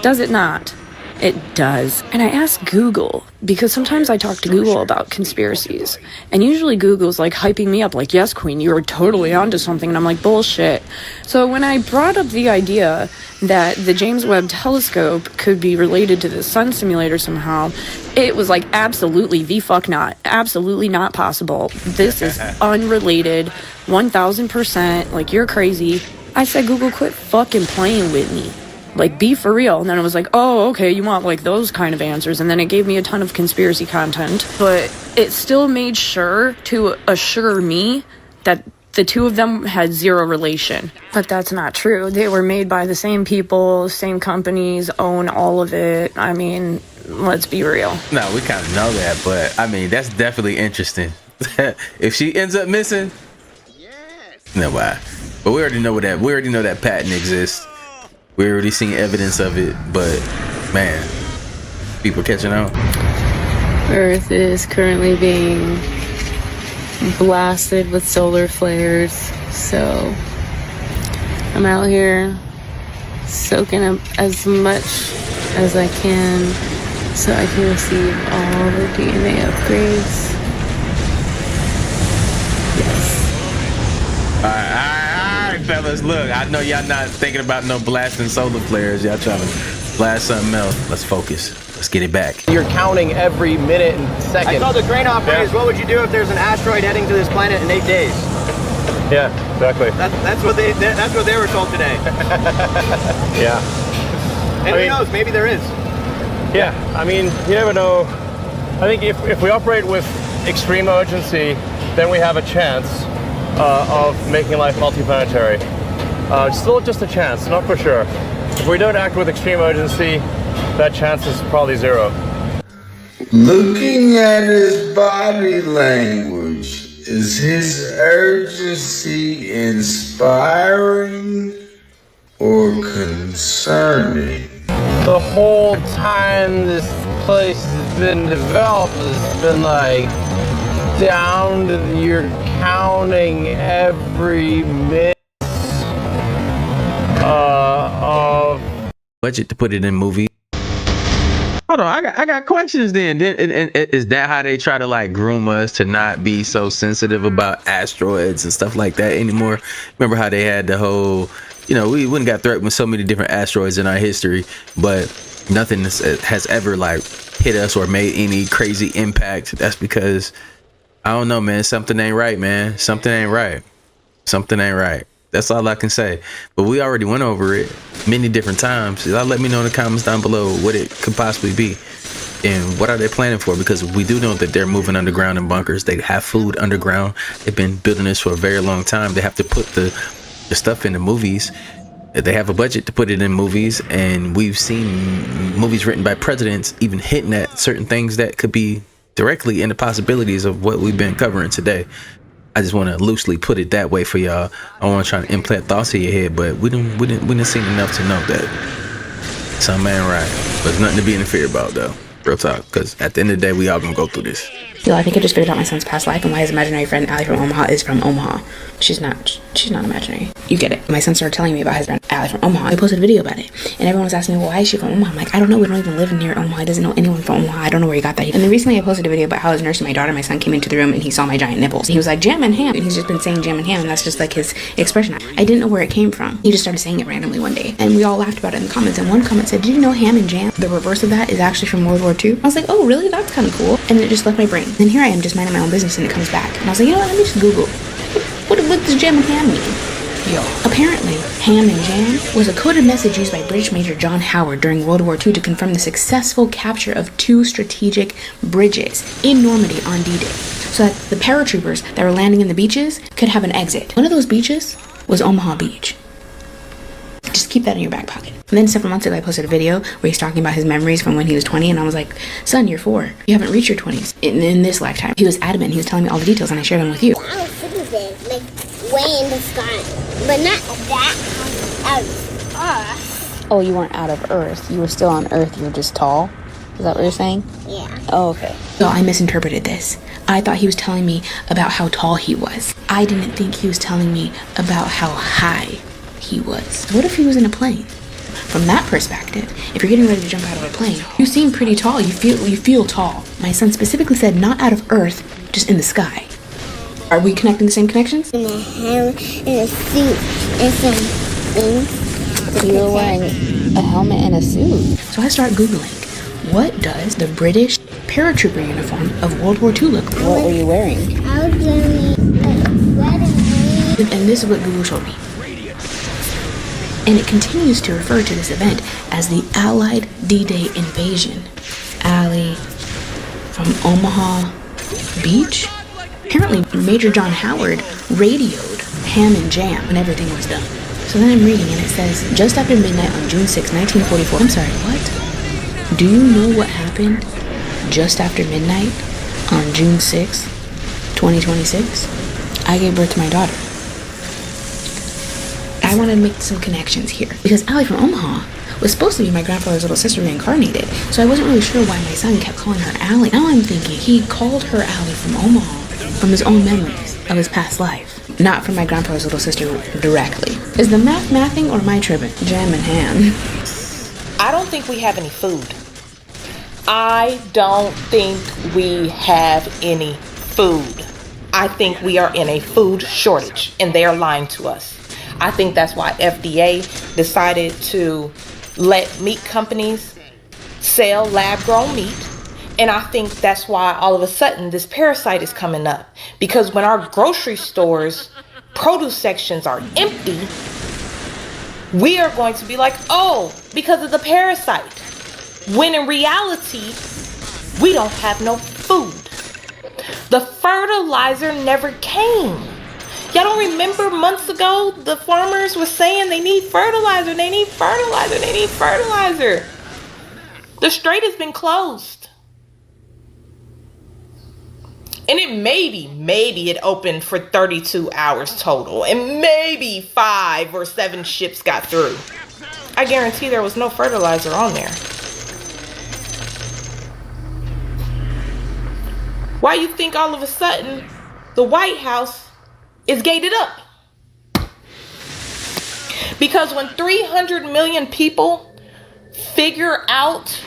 Does it not? It does. And I asked Google, because sometimes I talk to Google about conspiracies, and usually Google's like hyping me up, like, yes, Queen, you were totally onto something, and I'm like, bullshit. So when I brought up the idea that the James Webb Telescope could be related to the sun simulator somehow, it was like, absolutely the fuck not. Absolutely not possible. This is unrelated, 1000%, like, you're crazy. I said, Google, quit fucking playing with me. Like, be for real. And then it was like, oh, okay, you want like those kind of answers. And then it gave me a ton of conspiracy content, but it still made sure to assure me that the two of them had zero relation. But that's not true. They were made by the same people, same companies, own all of it. I mean, let's be real. No, we kind of know that, but I mean, that's definitely interesting. If she ends up missing, no, why? But we already know that. We already know that patent exists. We already seen evidence of it, but man, people catching on. Earth is currently being blasted with solar flares, so I'm out here soaking up as much as I can so I can receive all the DNA upgrades. All right, fellas, look, I know y'all not thinking about no blasting solar flares. Y'all trying to blast something else. Let's focus. Let's get it back. You're counting every minute and second. I told the crane operators, what would you do if there's an asteroid heading to this planet in 8 days? Yeah, exactly. That's what they were told today. Yeah. And who knows? Maybe there is. Yeah. I mean, you never know. I think if we operate with extreme urgency, then we have a chance of making life multiplanetary. Still just a chance, not for sure. If we don't act with extreme urgency, that chance is probably zero. Looking at his body language, is his urgency inspiring or concerning? The whole time this place has been developed, it's been like down to you're counting every minute of budget to put it in movie. Hold on, I got questions then. Is that how they try to like groom us to not be so sensitive about asteroids and stuff like that anymore? Remember how they had the whole, you know, we wouldn't got threatened with so many different asteroids in our history, but nothing has ever like hit us or made any crazy impact. That's because, I don't know, man, something ain't right, man. Something ain't right. Something ain't right. That's all I can say. But we already went over it many different times. Y'all let me know in the comments down below what it could possibly be and what are they planning for, because we do know that they're moving underground in bunkers. They have food underground. They've been building this for a very long time. They have to put the stuff in the movies. They have a budget to put it in movies, and we've seen movies written by presidents even hinting at certain things that could be directly in the possibilities of what we've been covering today. I just want to loosely put it that way for y'all. I don't want to try to implant thoughts in your head, but we didn't seen enough to know that something ain't right. But there's nothing to be in fear about, though. Real talk, because at the end of the day, we all gonna go through this. Yo, I think I just figured out my son's past life and why his imaginary friend Allie from Omaha is from Omaha. She's not imaginary. You get it. My son started telling me about his friend Allie from Omaha. I posted a video about it, and everyone was asking me, well, why is she from Omaha? I'm like, I don't know. We don't even live near Omaha. He doesn't know anyone from Omaha. I don't know where he got that. And then recently I posted a video about how I was nursing my daughter. My son came into the room and he saw my giant nipples. He was like, jam and ham. And he's just been saying jam and ham, and that's just like his expression. I didn't know where it came from. He just started saying it randomly one day, and we all laughed about it in the comments. And one comment said, did you know ham and jam, the reverse of that, is actually from World War II? I was like, oh, really? That's kind of cool. And it just left my brain. And here I am just minding my own business, and it comes back. And I was like, you know what? Let me just Google. What does jam and ham mean? Yo. Apparently, ham and jam was a coded message used by British Major John Howard during World War II to confirm the successful capture of 2 strategic bridges in Normandy on D-Day. so that the paratroopers that were landing in the beaches could have an exit. One of those beaches was Omaha Beach. Just keep that in your back pocket. And then several months ago, I posted a video where he's talking about his memories from when he was 20, and I was like, son, you're 4. You haven't reached your 20s in this lifetime. He was adamant. He was telling me all the details, and I shared them with you. I was sitting there, like, way in the sky, but not that out of Earth. Oh, you weren't out of Earth. You were still on Earth. You were just tall. Is that what you're saying? Yeah. Oh, okay. So I misinterpreted this. I thought he was telling me about how tall he was. I didn't think he was telling me about how high he was. What if he was in a plane? From that perspective, if you're getting ready to jump out of a plane, you seem pretty tall. You feel tall. My son specifically said not out of Earth, just in the sky. Are we connecting the same connections? In a helmet, in a suit, and some things. You were wearing a helmet and a suit. So I start Googling, what does the British paratrooper uniform of World War II look like? What were you wearing? I was wearing red and green. And this is what Google showed me. And it continues to refer to this event as the Allied D-Day invasion. Allie from Omaha Beach? Apparently, Major John Howard radioed Ham and Jam when everything was done. So then I'm reading and it says, just after midnight on June 6, 1944. I'm sorry, what? Do you know what happened just after midnight on June 6, 2026? I gave birth to my daughter. I want to make some connections here because Allie from Omaha was supposed to be my grandfather's little sister reincarnated, so I wasn't really sure why my son kept calling her Allie. Now I'm thinking he called her Allie from Omaha from his own memories of his past life, not from my grandfather's little sister directly. Is the math mathing or my tripping? Jam in hand. I don't think we have any food. I don't think we have any food. I think we are in a food shortage and they are lying to us. I think that's why FDA decided to let meat companies sell lab-grown meat. And I think that's why all of a sudden this parasite is coming up. Because when our grocery stores, produce sections are empty, we are going to be like, oh, because of the parasite. When in reality, we don't have no food. The fertilizer never came. Y'all don't remember months ago the farmers were saying they need fertilizer, they need fertilizer, they need fertilizer. The strait has been closed. And it maybe it opened for 32 hours total. And maybe 5 or 7 ships got through. I guarantee there was no fertilizer on there. Why you think all of a sudden the White House is gated up? Because when 300 million people figure out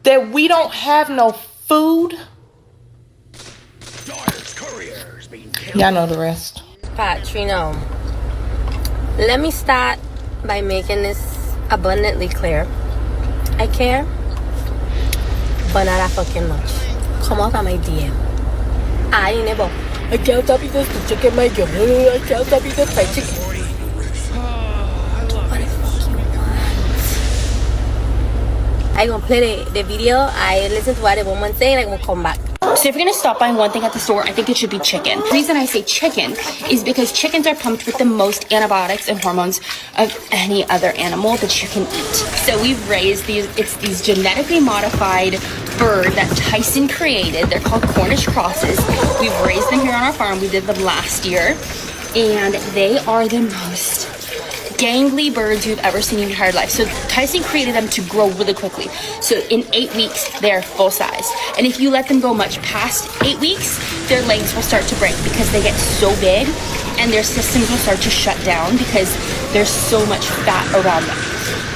that we don't have no food, y'all know the rest. Patrino, let me start by making this abundantly clear. I care, but not that fucking much. Come out of my DM. I never. I can't stop eating the chicken, my girl. I can't stop eating fried chicken. What the fuck you want? I gonna play the video. I listen to what the woman say and I gonna come back. So if you're gonna stop buying one thing at the store, I think it should be chicken. The reason I say chicken is because chickens are pumped with the most antibiotics and hormones of any other animal that you can eat. So we've raised these genetically modified bird that Tyson created. They're called Cornish crosses. We've raised them here on our farm. We did them last year. And they are the most gangly birds you've ever seen in your entire life. So Tyson created them to grow really quickly. So in 8 weeks, they're full size. And if you let them go much past 8 weeks, their legs will start to break because they get so big and their systems will start to shut down because there's so much fat around them.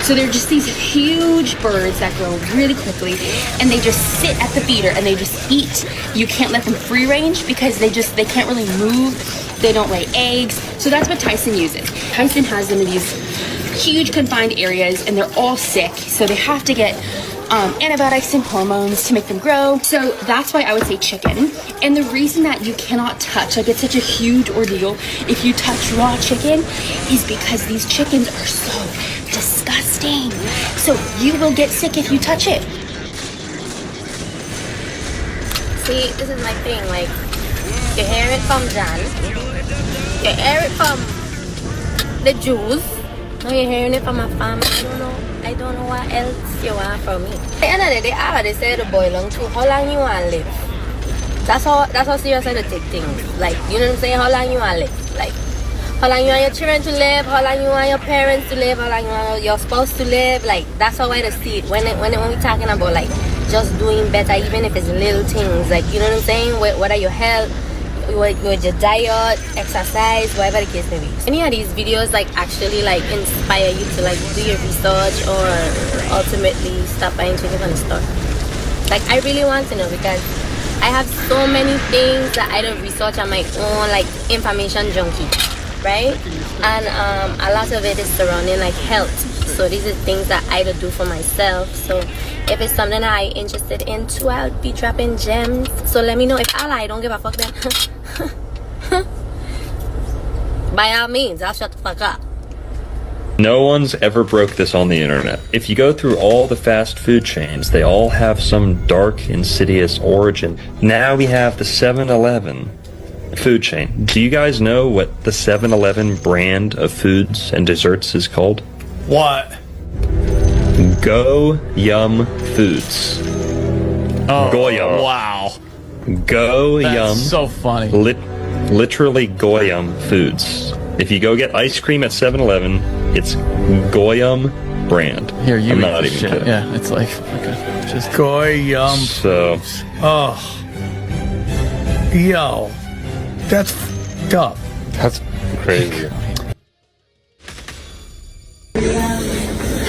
So they're just these huge birds that grow really quickly and they just sit at the feeder and they just eat. You can't let them free range because they can't really move. They don't lay eggs. So that's what Tyson uses. Tyson has them in these huge confined areas and they're all sick. So they have to get antibiotics and hormones to make them grow. So that's why I would say chicken. And the reason that you cannot touch, like it's such a huge ordeal if you touch raw chicken, is because these chickens are so disgusting. So you will get sick if you touch it. So See, this is my thing. Like, you hear it from Jan, you hear it from the Jews. Now you're hearing it from my family. I don't know what else you want from me. At the end of the day, I already said the boy long too. How long you want to live? That's how serious I take things. Like, you know what I'm saying? How long you want to live? Like, how long you want your children to live? How long you want your parents to live? How long you want your spouse to live? Like, that's how I see it. When we're talking about like just doing better, even if it's little things. Like, you know what I'm saying? Whether your health, with your diet, exercise, whatever the case may be. Any of these videos like actually like inspire you to like do your research or ultimately stop buying chicken from the store? Like, I really want to know, because I have so many things that I don't research on my own, like information junkie, right? And a lot of it is surrounding like health. So these are things that I don't do for myself. So if it's something that I'm interested in too, I'll be dropping gems. So let me know. If I don't give a fuck then by all means, I'll shut the fuck up. No one's ever broke this on the internet. If you go through all the fast food chains, they all have some dark, insidious origin. Now we have the 7-Eleven food chain. Do you guys know what the 7-Eleven brand of foods and desserts is called? What? Go Yum Foods. Oh, Goyum. wow. Go That's Yum. so funny. Literally Goyum Foods. If you go get ice cream at 7-Eleven, it's Goyum brand. Here, you I'm eat not this even shit. kidding. Yeah, it's like, okay, just Goyum. So, oh, yo, that's f***ed up. That's crazy.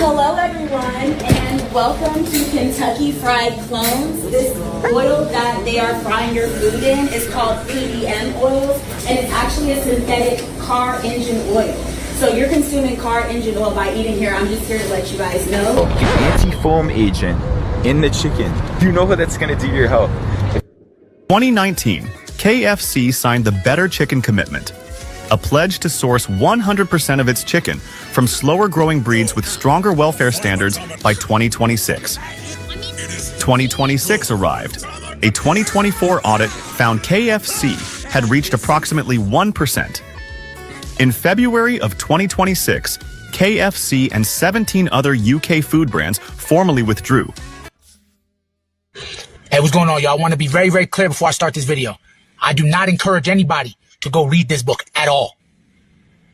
Hello everyone, and welcome to Kentucky Fried Clones. This oil that they are frying your food in is called PDM oils, and it's actually a synthetic car engine oil. So you're consuming car engine oil by eating here. I'm just here to let you guys know. Anti-foam agent in the chicken. You know what that's going to do to your health. 2019, KFC signed the Better Chicken Commitment, a pledge to source 100% of its chicken from slower growing breeds with stronger welfare standards by 2026. 2026 arrived. A 2024 audit found KFC had reached approximately 1%. In February of 2026, KFC and 17 other UK food brands formally withdrew. Hey, what's going on, y'all? I want to be very, very clear before I start this video. I do not encourage anybody to go read this book at all.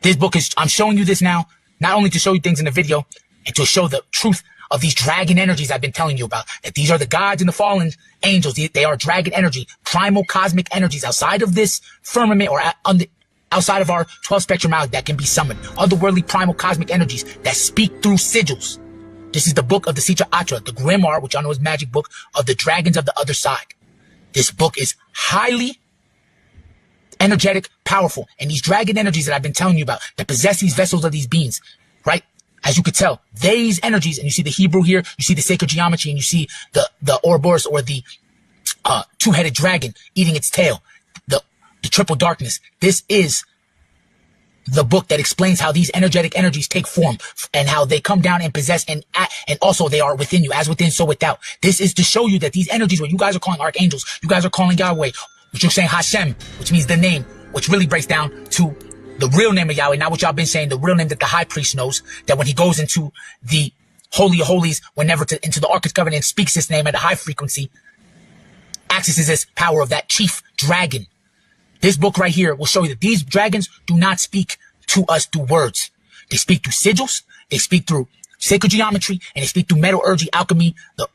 This book is, I'm showing you this now, not only to show you things in the video, and to show the truth of these dragon energies I've been telling you about, that these are the gods and the fallen angels. They are dragon energy, primal cosmic energies outside of this firmament or outside of our 12 spectrum out that can be summoned. Otherworldly primal cosmic energies that speak through sigils. This is the book of the Sitra Atra, the grimoire, which I know is magic book of the dragons of the other side. This book is highly energetic, powerful, and these dragon energies that I've been telling you about that possess these vessels of these beings, right? As you could tell, these energies, and you see the Hebrew here, you see the sacred geometry, and you see the Ouroboros, or the two-headed dragon eating its tail, the triple darkness. This is the book that explains how these energetic energies take form and how they come down and possess and also they are within you, as within, so without. This is to show you that these energies, what you guys are calling archangels, you guys are calling Yahweh, which you're saying Hashem, which means the name, which really breaks down to the real name of Yahweh, not what y'all been saying, the real name that the high priest knows, that when he goes into the Holy of Holies, into the Ark of Covenant and speaks his name at a high frequency, accesses this power of that chief dragon. This book right here will show you that these dragons do not speak to us through words. They speak through sigils, they speak through sacred geometry, and they speak through metallurgy, alchemy, the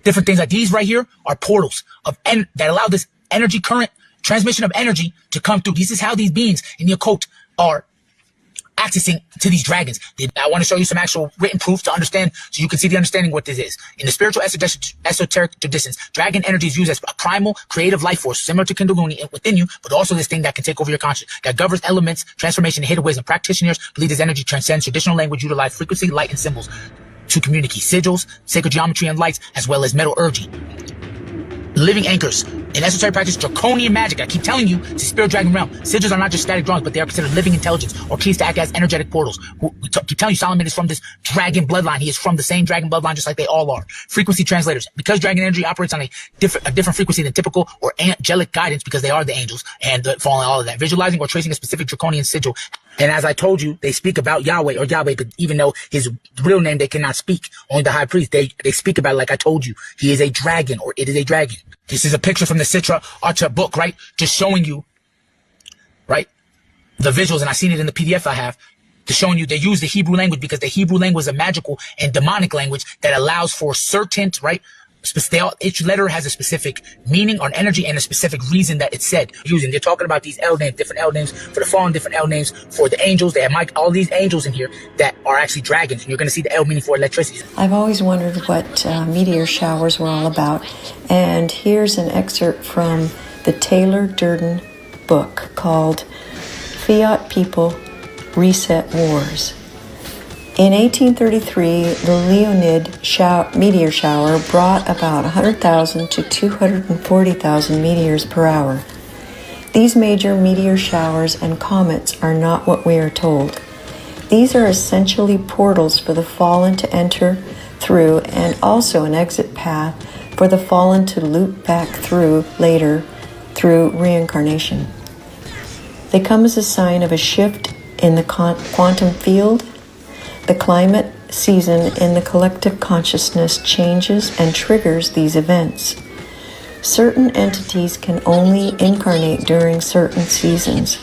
different things like these right here are portals that allow this energy current, transmission of energy to come through. This is how these beings in the occult are accessing to these dragons. I want to show you some actual written proof to understand, so you can see the understanding what this is. In the spiritual esoteric traditions, dragon energy is used as a primal creative life force similar to Kundalini within you, but also this thing that can take over your conscience, that governs elements, transformation, and hidden ways. And practitioners believe this energy transcends traditional language, utilize frequency, light, and symbols to communicate sigils, sacred geometry, and lights, as well as metallurgy. Living anchors In esoteric practice, draconian magic, I keep telling you, it's a spirit dragon realm. Sigils are not just static drawings, but they are considered living intelligence, or keys to act as energetic portals. Keep telling you, Solomon is from this dragon bloodline. He is from the same dragon bloodline, just like they all are. Frequency translators. Because dragon energy operates on a different frequency than typical or angelic guidance, because they are the angels, and the fallen, all of that. Visualizing or tracing a specific draconian sigil. And as I told you, they speak about Yahweh, or Yahweh, but even though his real name they cannot speak, only the high priest, they speak about it like I told you. He is a dragon, or it is a dragon. This is a picture from the Sitra Archa book, right? Just showing you, right? The visuals, and I've seen it in the PDF I have, to showing you they use the Hebrew language because the Hebrew language is a magical and demonic language that allows for certain, right? Each letter has a specific meaning or energy and a specific reason that it's said. Using, they're talking about these L names, different L names for the fallen, different L names for the angels. They have all these angels in here that are actually dragons. And you're going to see the L meaning for electricity. I've always wondered what meteor showers were all about. And here's an excerpt from the Taylor Durden book called Fiat People Reset Wars. In 1833, the Leonid meteor shower brought about 100,000 to 240,000 meteors per hour. These major meteor showers and comets are not what we are told. These are essentially portals for the fallen to enter through, and also an exit path for the fallen to loop back through later through reincarnation. They come as a sign of a shift in the quantum field. The climate season in the collective consciousness changes and triggers these events. Certain entities can only incarnate during certain seasons.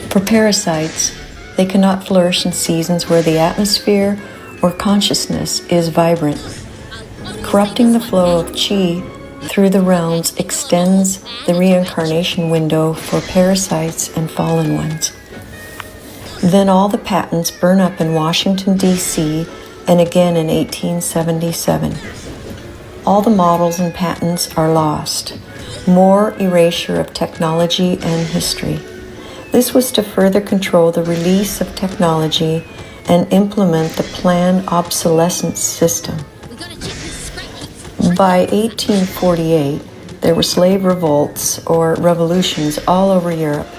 For parasites, they cannot flourish in seasons where the atmosphere or consciousness is vibrant. Corrupting the flow of chi through the realms extends the reincarnation window for parasites and fallen ones. Then all the patents burn up in Washington, D.C., and again in 1877. All the models and patents are lost. More erasure of technology and history. This was to further control the release of technology and implement the planned obsolescence system. By 1848, there were slave revolts or revolutions all over Europe.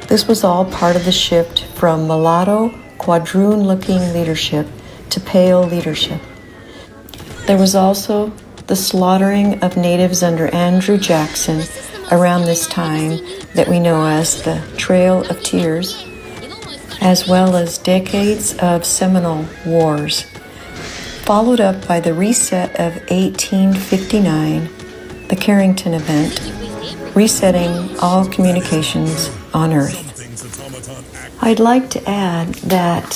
This was all part of the shift from mulatto, quadroon-looking leadership to pale leadership. There was also the slaughtering of natives under Andrew Jackson around this time that we know as the Trail of Tears, as well as decades of Seminole Wars, followed up by the reset of 1859, the Carrington event, resetting all communications on Earth. I'd like to add that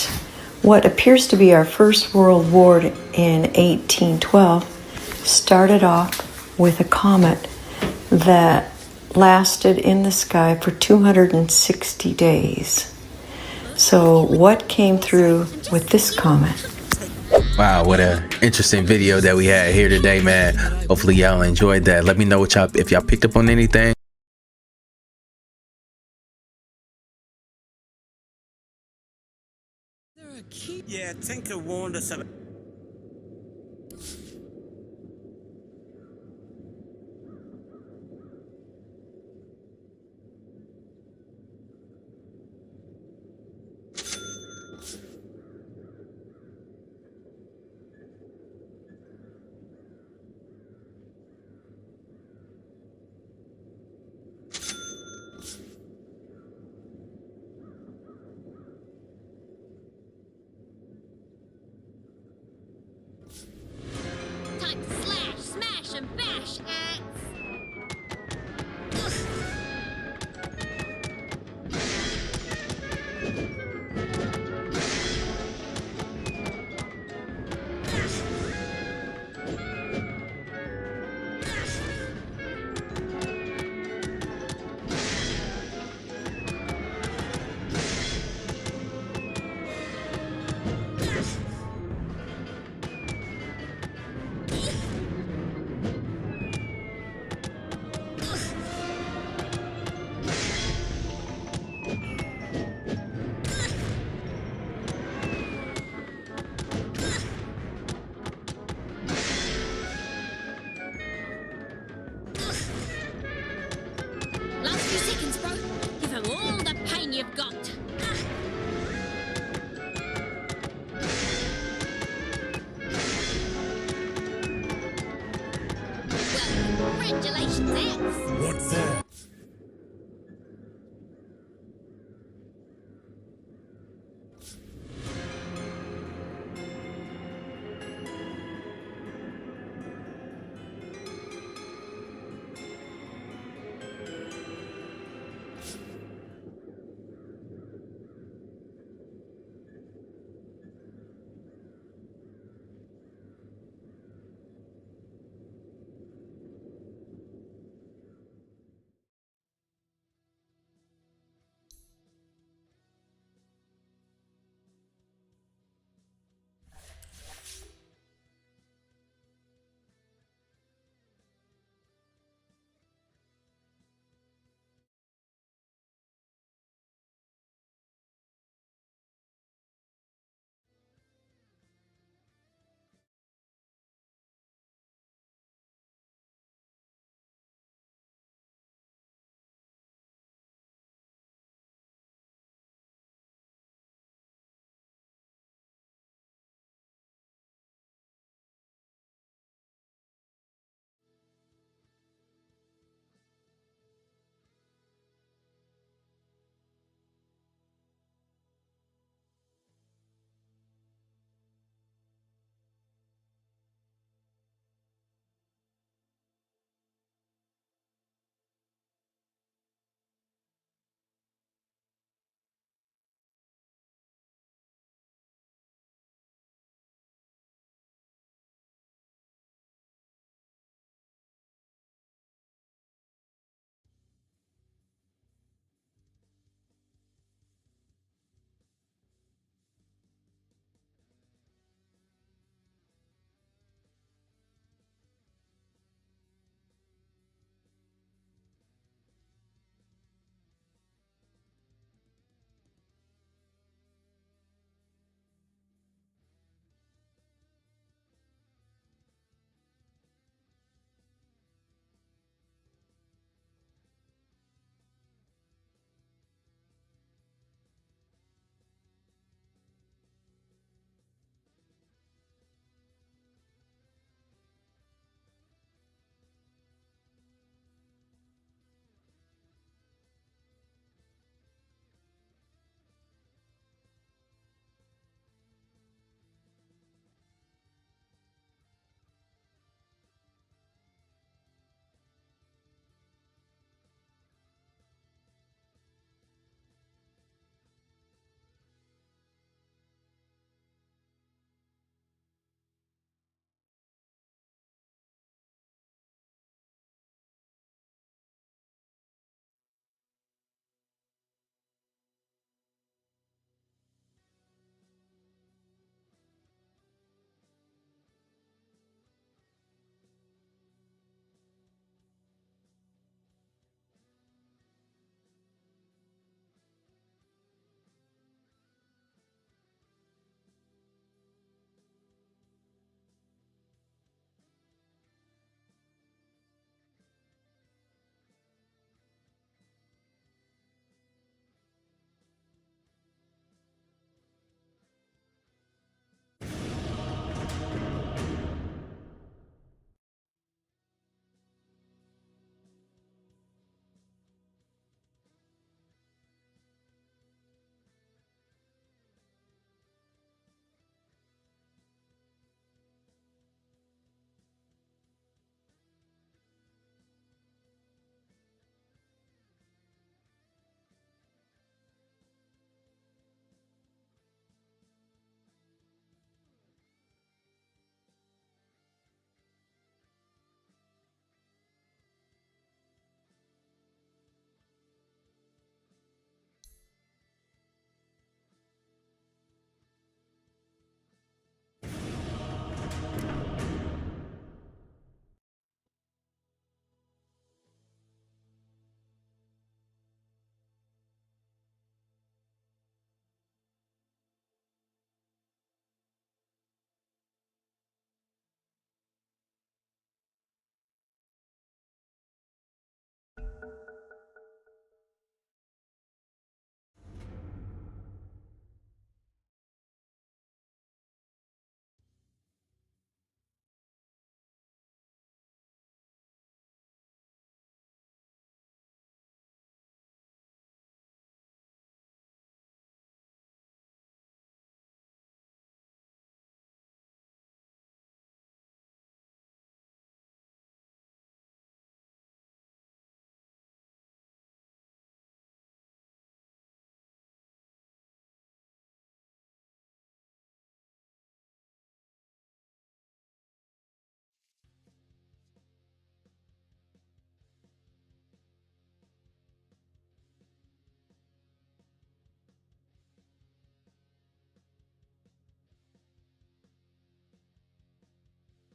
what appears to be our First World War in 1812 started off with a comet that lasted in the sky for 260 days. So what came through with this comet? Wow, what a interesting video that we had here today, man. Hopefully y'all enjoyed that. Let me know what if y'all picked up on anything. Yeah, Tinker warned us about.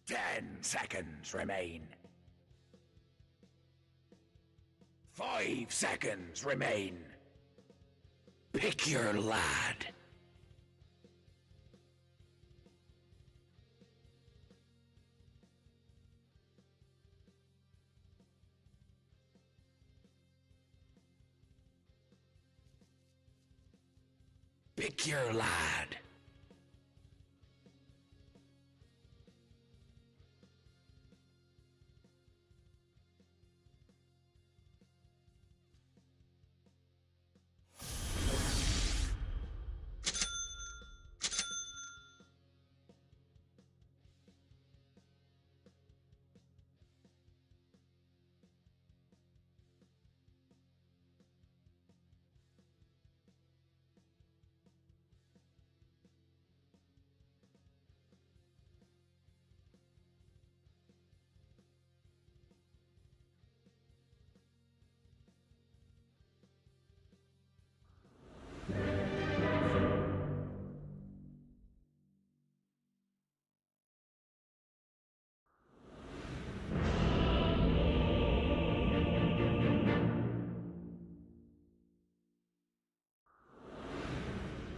10 seconds remain. 5 seconds remain. Pick your lad. Pick your lad.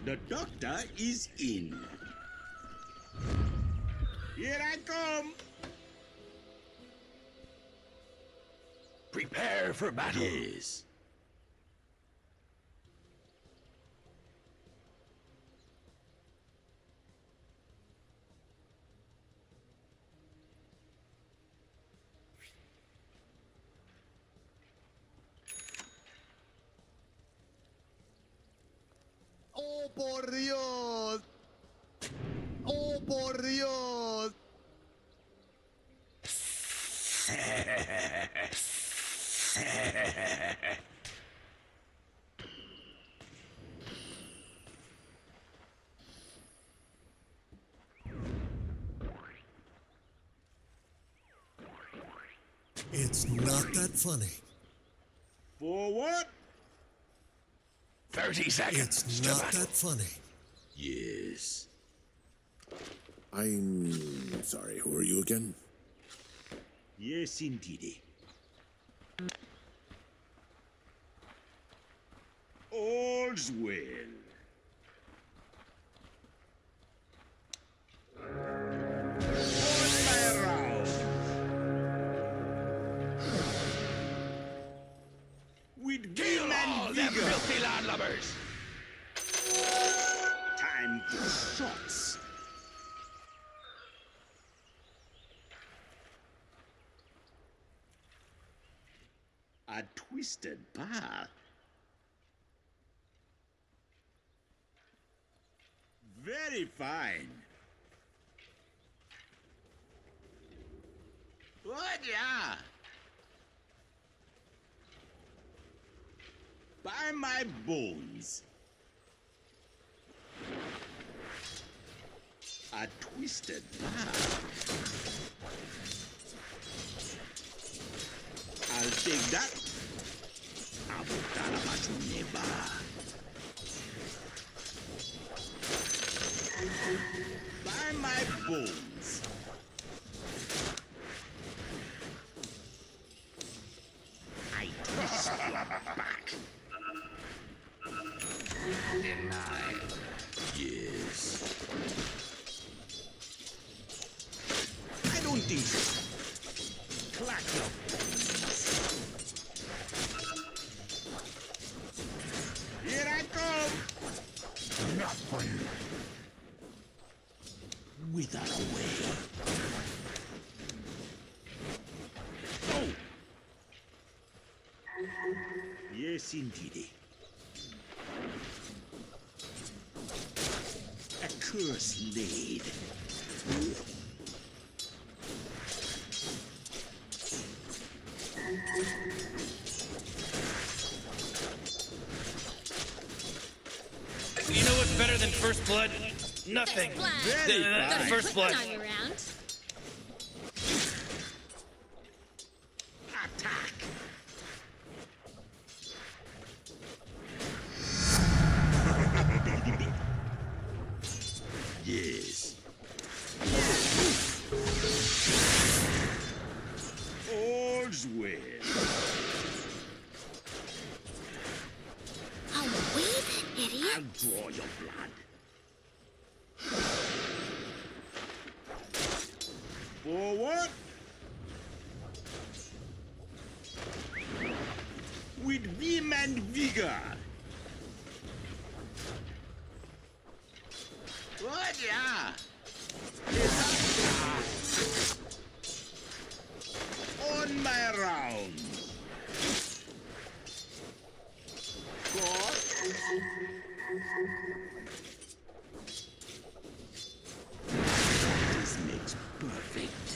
The doctor is in. Here I come. Prepare for battle. Yes. ¡Oh, por Dios! ¡Oh, por Dios! It's not that funny. For what? 30 seconds. It's not that funny. Yes. I'm sorry, who are you again? Yes, indeed. All's well. With Kill all them filthy landlubbers! Time for shots. A twisted path. Very fine. What? Yeah. By my bones. A twisted path. I'll take that. By my bones. I twist your back. Denied. Yes. I don't think so. Clack your bones. Here I come. Not for you. Wither away. Oh! Yes, indeed. A curse laid. You know what's better than first blood? Nothing. First blood. Attack. Yes. I'll draw your blood. Forward. With vim and vigor. What, yeah? On my round. This makes perfect.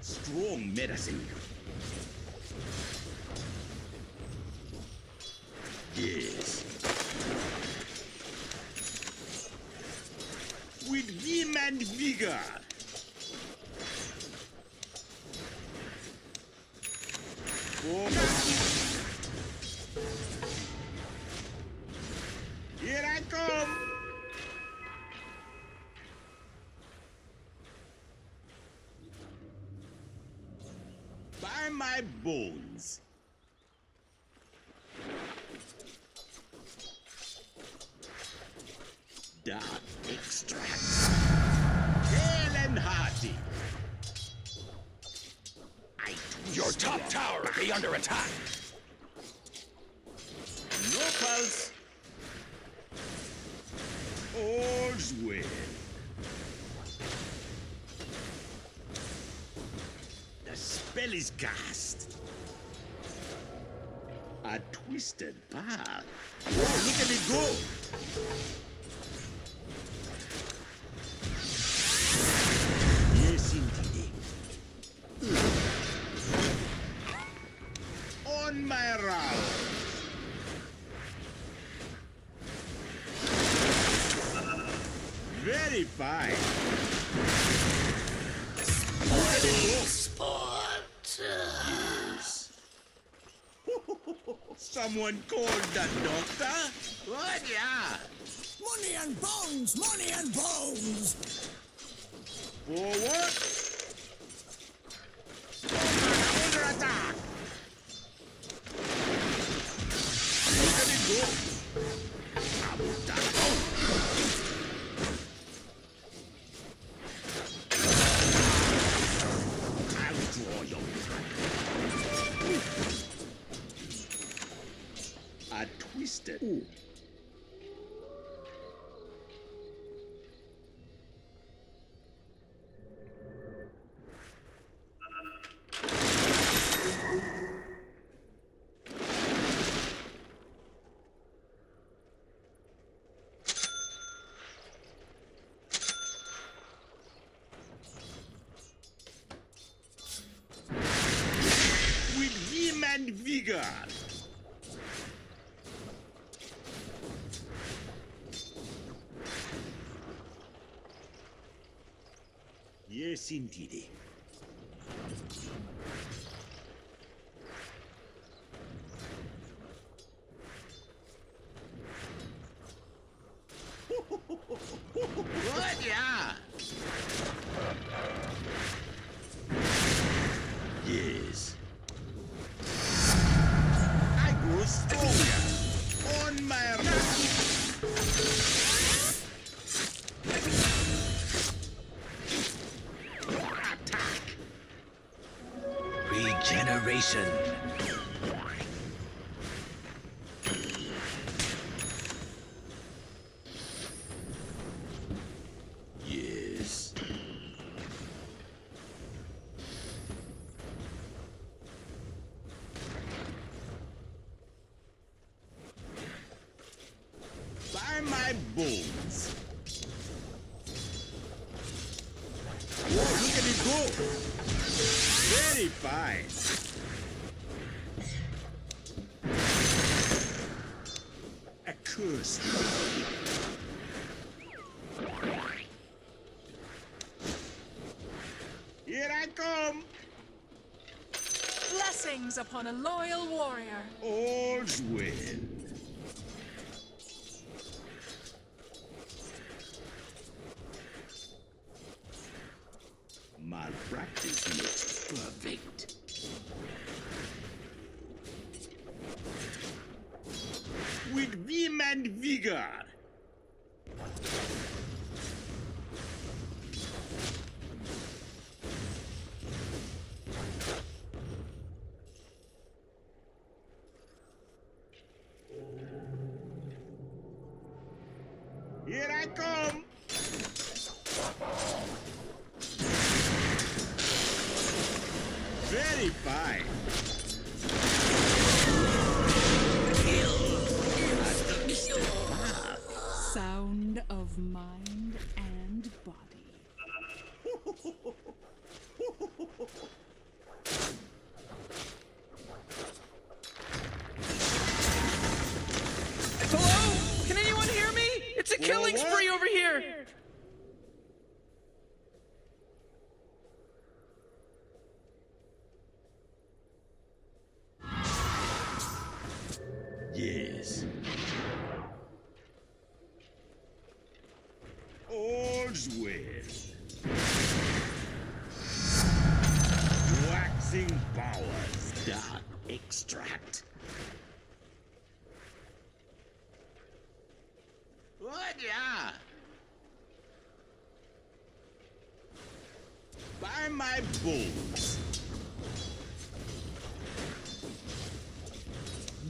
Strong medicine. Yes. With vim and vigor. Here I come! By my bones! Dark extract. Hale and hearty. Your top tower be under attack. No pulse. All's well. The spell is cast. A twisted path. Oh, look at it go! Yes, indeed. On my round. Very fine. Spot. Yes. Someone called the doctor? What? Yeah. Money and bones! Money and bones! Forward. Under attack. Look at it go. About that. I'll draw your blood. A twisted. Ooh. With vim and vigor. Yes, indeed. What? Yeah. Yes. I grow stronger on my attack. Regeneration. Yes. By my bones. Oh, look at it go. Very fine. A curse. Here I come. Blessings upon a loyal warrior. All's well. Malpractice makes perfect. vigor. Here I come. Very fine. Sound of mind and body. Hello? Can anyone hear me? It's a killing spree over here! Yes. All's well. Waxing powers, dark extract. What? Yeah. By my bones.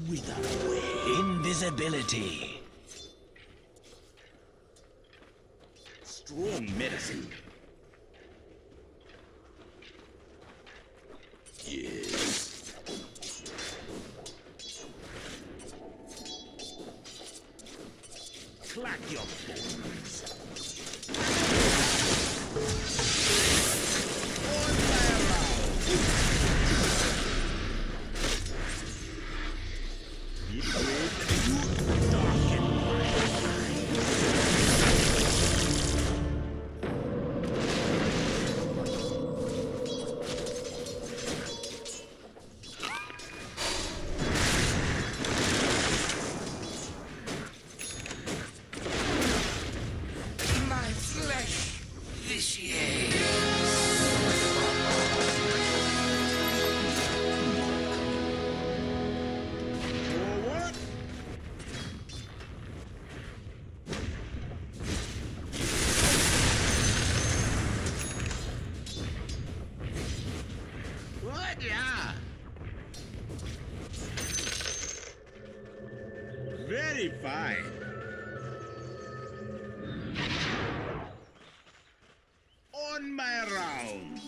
Wither away. Invisibility. Strong medicine. Yes. Clack your bones. On my My flesh vitiates. Forward. What? Yeah. Very fine. On my rounds.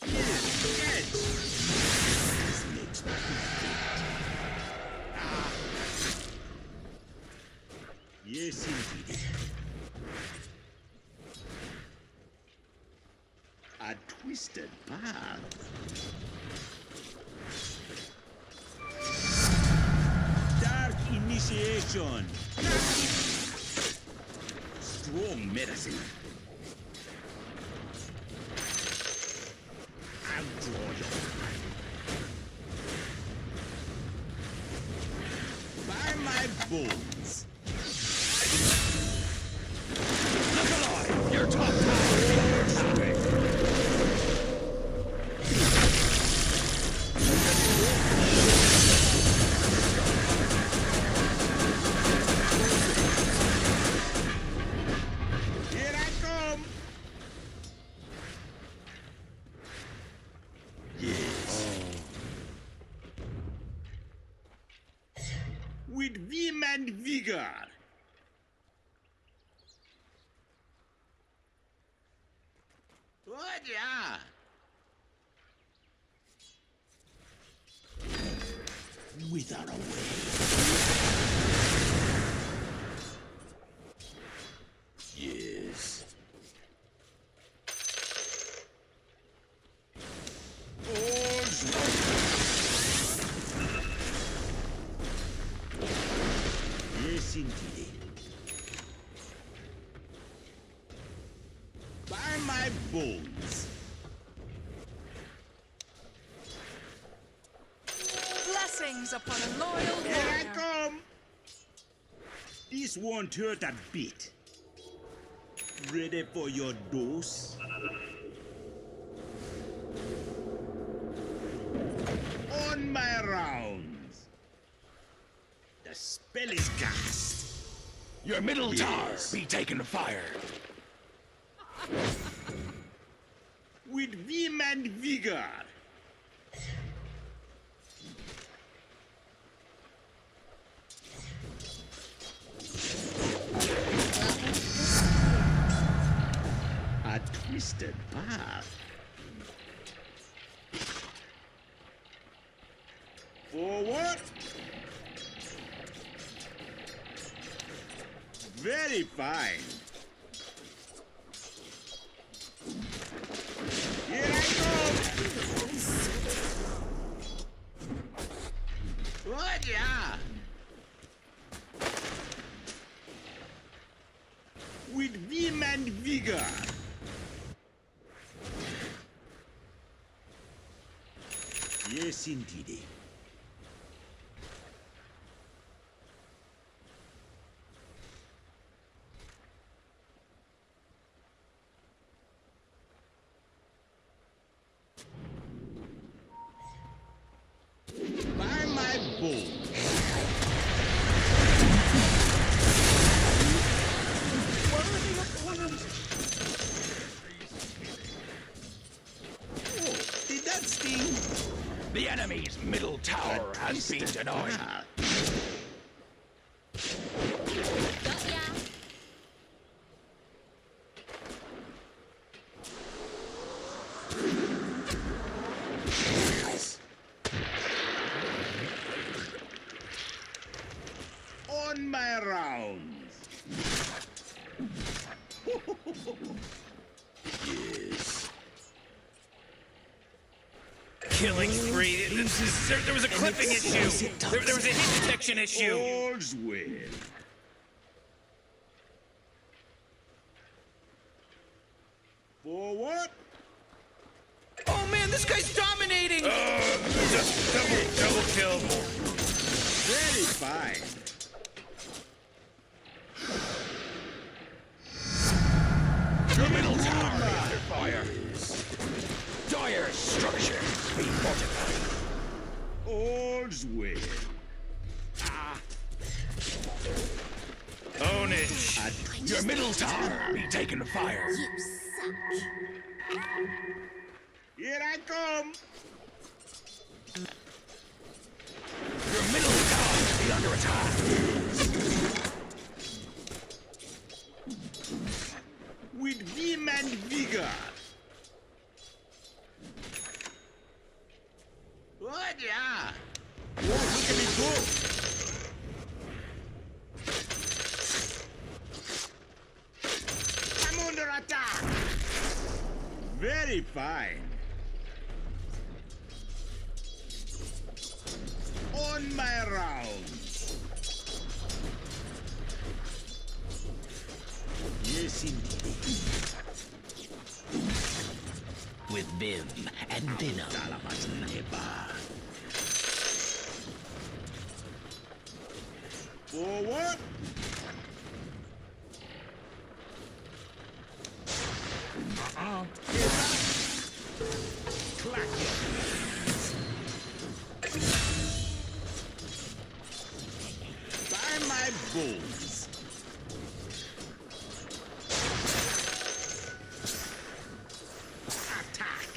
Yes. This makes me yes, indeed. A twisted path. Dark initiation. Strong medicine. I'll draw your blood. By my bones. Look alive! Your top tower is under attack. Here I come! Yes. With vim and vigor. What? Yeah. Wither away. Yes. All's well. Yes, indeed. By my bones. Blessings upon a loyal Here I warrior. come. This won't hurt a bit. Ready for your dose? On my round. belly's gassed. Your middle tower be taken fire. With vim and vigor. A twisted path. Forward. Very fine. Here I go. What, yeah? With vim and vigor. Yes, indeed. By my bull. Oh, did that sting? The enemy's middle tower has been denied. On my rounds. Yes. Killing spree. There was a clipping issue. There was a hit detection issue. All's well. Forward. Oh man, this guy's dominating. Just double kill. Very fine. Your middle tower be under fire. Dire structures be fortified. All's well. Own it. Your middle tower be taken fire. Here I come. Your middle tower be under attack. With vim and vigor. What, yeah? Oh, look at me go. I'm under attack. Very fine. On my rounds. Yes, indeed. With vim and dinner. Forward. Clack. By my bulls. Attack.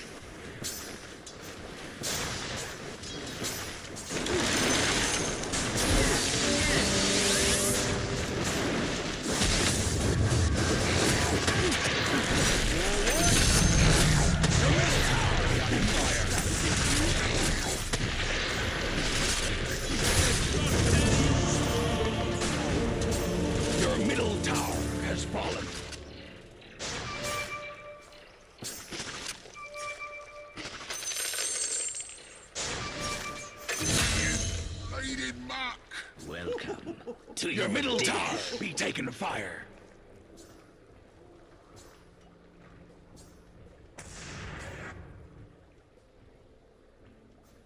Your middle tower has fallen. Faded mark. Welcome to your middle tower be taken fire.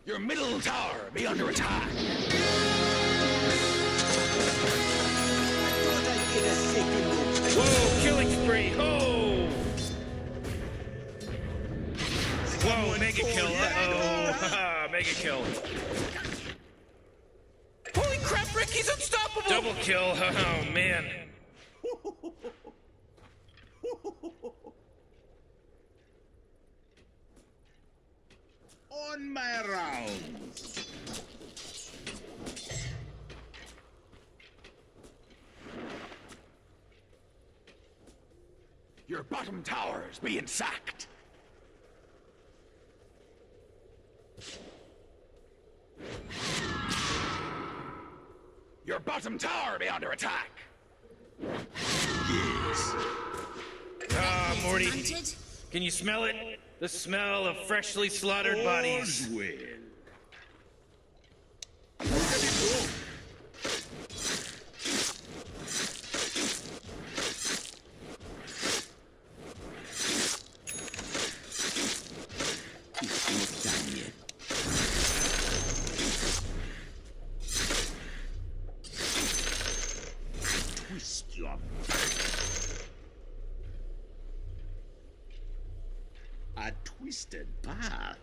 Your middle tower be under attack. Whoa, killing spree. Oh. Whoa, mega kill. Uh-oh. Mega kill. Holy crap, Rick, he's unstoppable! Double kill, oh man. On my rounds. Your bottom tower's being sacked. Your bottom tower be under attack. Yes. Ah, Morty. Can you smell it? The smell of freshly slaughtered bodies. All's well. Twist your a twisted path.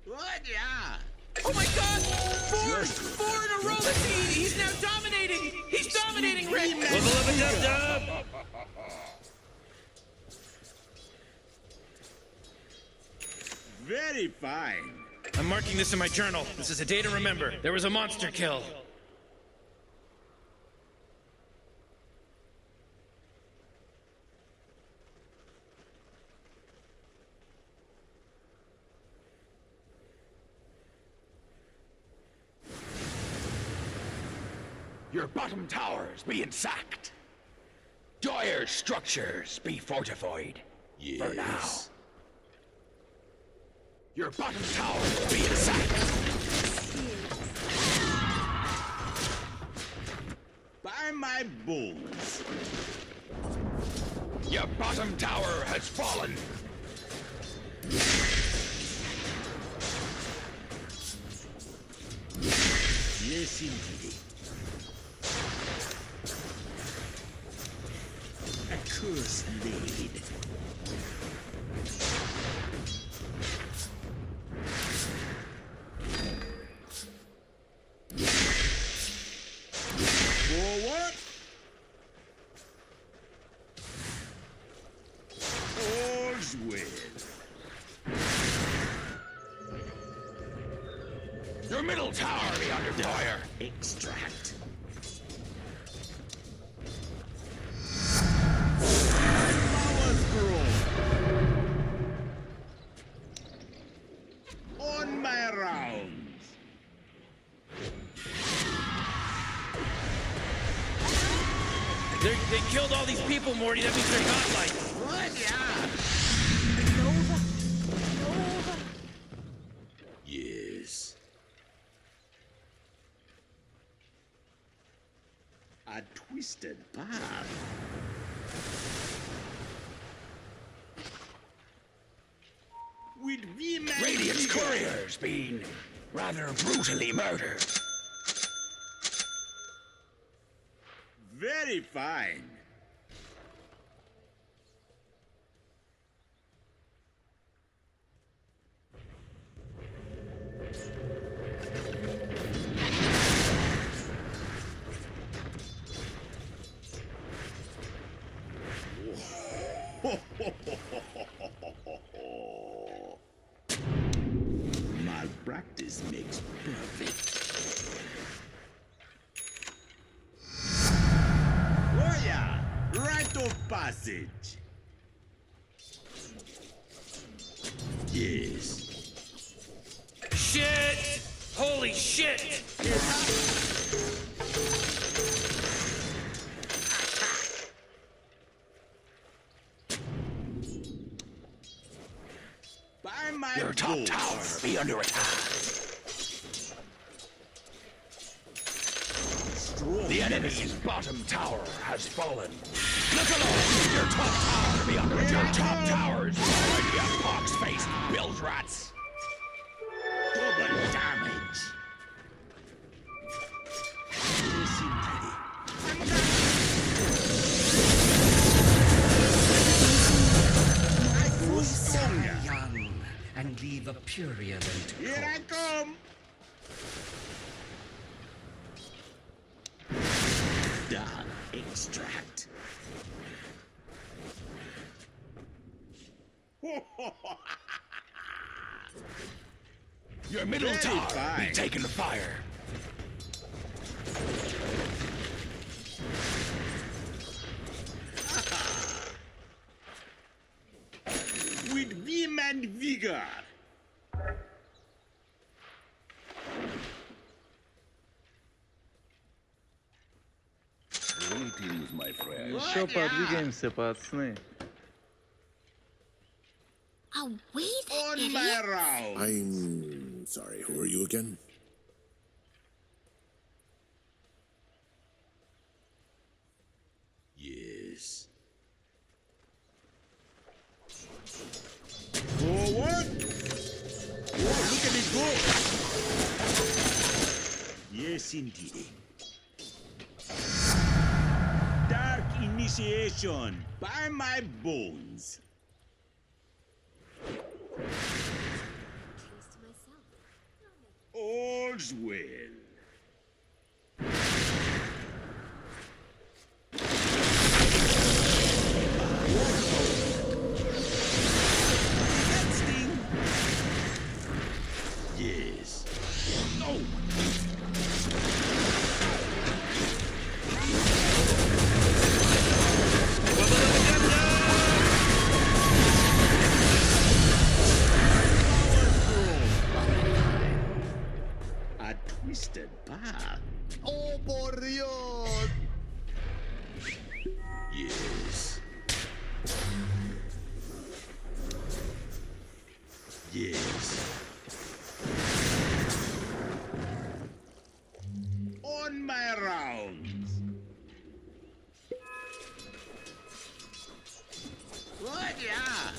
What? Yeah. Oh my god! Four in a row! He's now dominating! He's dominating, Rick! Dub! Very fine. I'm marking this in my journal. This is a day to remember. There was a monster kill. Your bottom tower's being sacked. Doyer's structures be fortified. Yes. For now. Your bottom tower's being sacked. By my bulls. Your bottom tower has fallen. Yes, indeed. A curse laid. Forward. All's well. Your middle tower be under fire. Extract. Flowers grow. On my rounds. They killed all these people, Morty. That means they're godlike. What? Yeah. Yes. A twisted path. With women. Radiant's courier's been rather brutally murdered. Very fine. Malpractice makes perfect. Oh yeah, rite of passage. Yes. Shit! Holy shit! By my Your top bulls. tower be under attack. The enemy's bottom tower has fallen. Look along! Your top tower be under attack. Your top tower's already a pox-faced bilge rats. Double damage. Yes, indeed. I grow stronger. And leave a purulent Here I corpse. come! Dark extract. Your middle Very tower fine. be taking fire. With vim and vigor. Greetings, my friend. Еще подвигаемся, пацаны. Oh, wait. On my round. I'm sorry, who are you again? Yes. Forward. Oh, look at it go. Yes, indeed. Dark initiation by my bones. All's well. That sting. Yes. No. A twisted path. Oh, por Dios! Yes. Yes. On my rounds. What? Yeah.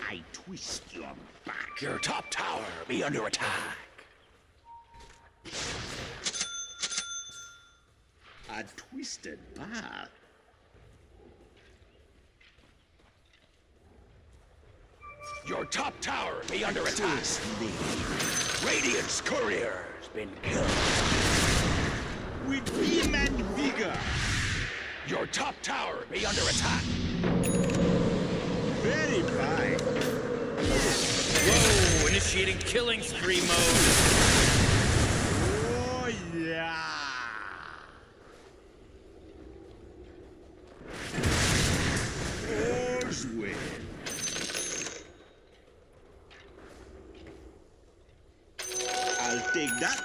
I twist your back. Your top tower be under attack. A twisted path. Your top tower be under attack. Radiant's courier's been killed. With vim and vigor. Your top tower be under attack. Very fine. Whoa, initiating killing spree mode. Oh, yeah. All's well. I'll take that.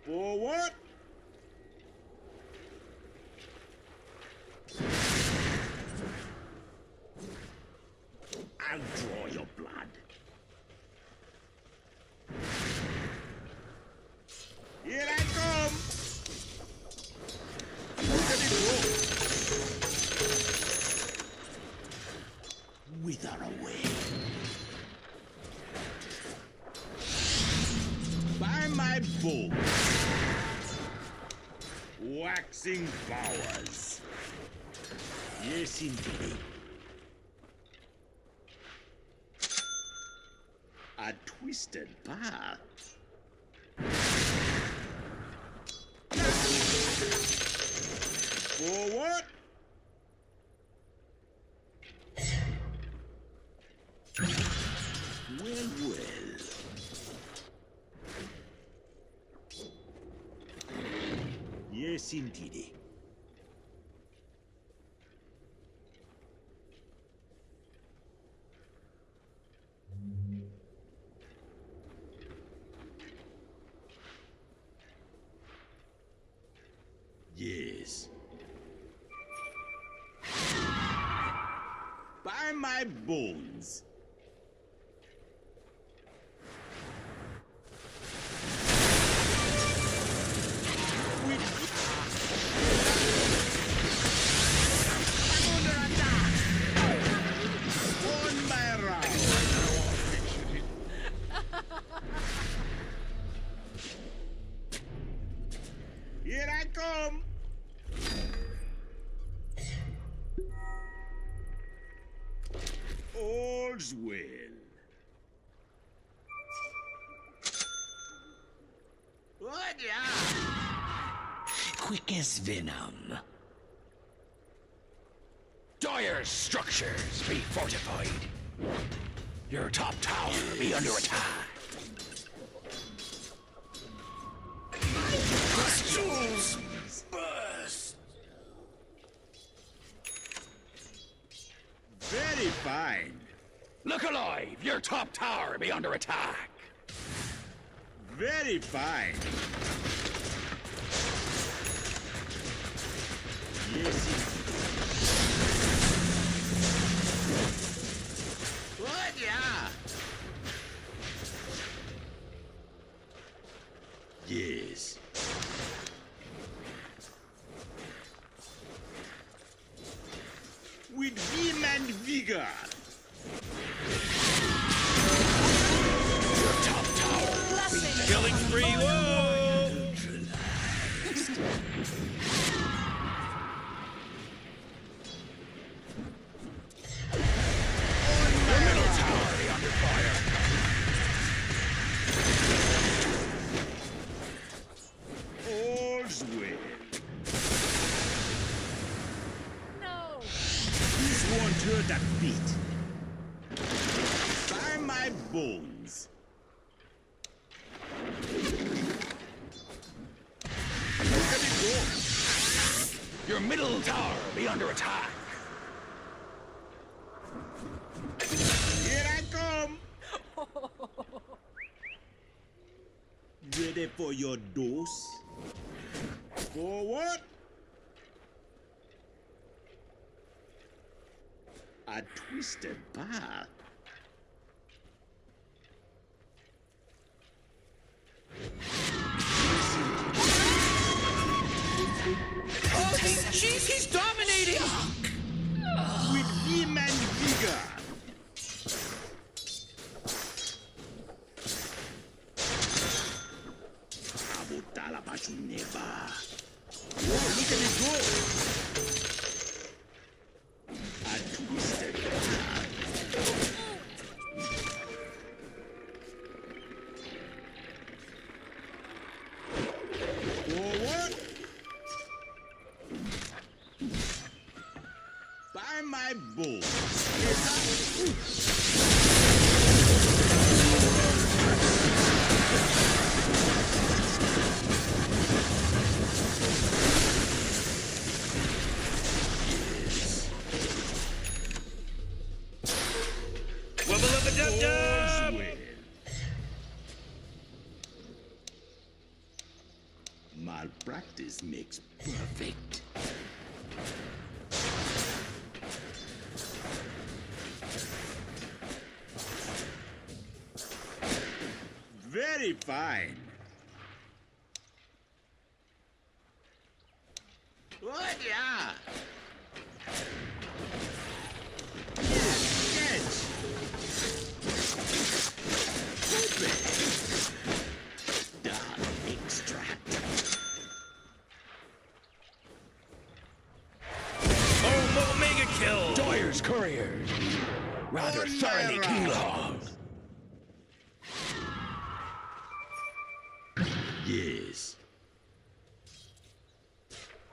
Forward. I'll draw your blood. Here I come. Look at it go. Wither away. By my bow. Waxing powers. Yes, indeed. A twisted path. Forward. Well, well. Yes, indeed. Yes. By my bones. On my round. Here I come. All's well. What? Quick as venom. Dyer's structures be fortified. Your top tower be under attack. Crystals burst. Very fine. Look alive! Your top tower be under attack. Very fine. Yes. What? Yes. With vim and vigor. Your top tower. Killing spree. Whoa! Your middle tower be under fire. All's well. No! This won't hurt a bit. By my bones. Look at it go. Your middle tower be under attack. Here I come. Ready for your dose? For what? A twisted path. Oh, he's dominating! With vim and vigor. Abutala Bashuneba. Whoa, look at it go! A twisted path. Forward! By my balls. Wubba-lubba-dub-dub! Malpractice makes perfect. Very fine. What? Catch. Open. Dark extract. Oh, mega kill! Doyer's couriers. Rather thoroughly keylogged. Yes.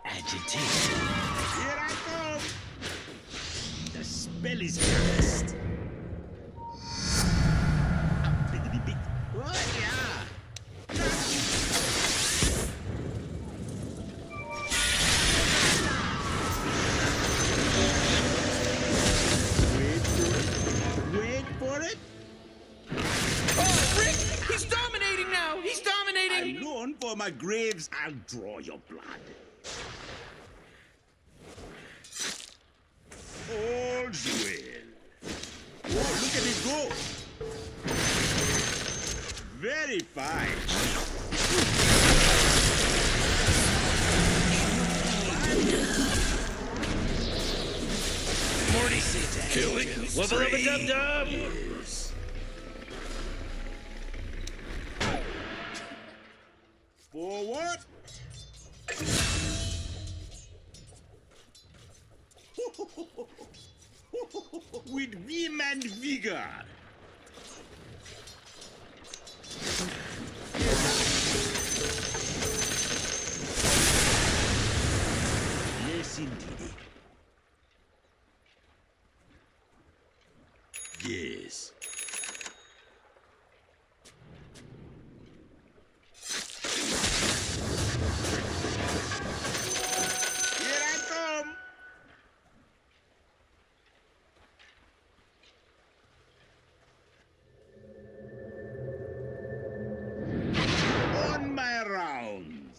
Agitation. Here I come. The spell is cast. What? Wait for it. Oh, Rick! He's dominating now! He's dominating! I'm known for my graves. I'll draw your blood. All's well. Oh, look at it go. Very fine. Morty, killing wubba-lubba-dub-dub! Yes. For what? With vim and vigor. Yes, indeed. Yes. Here I come. On my rounds.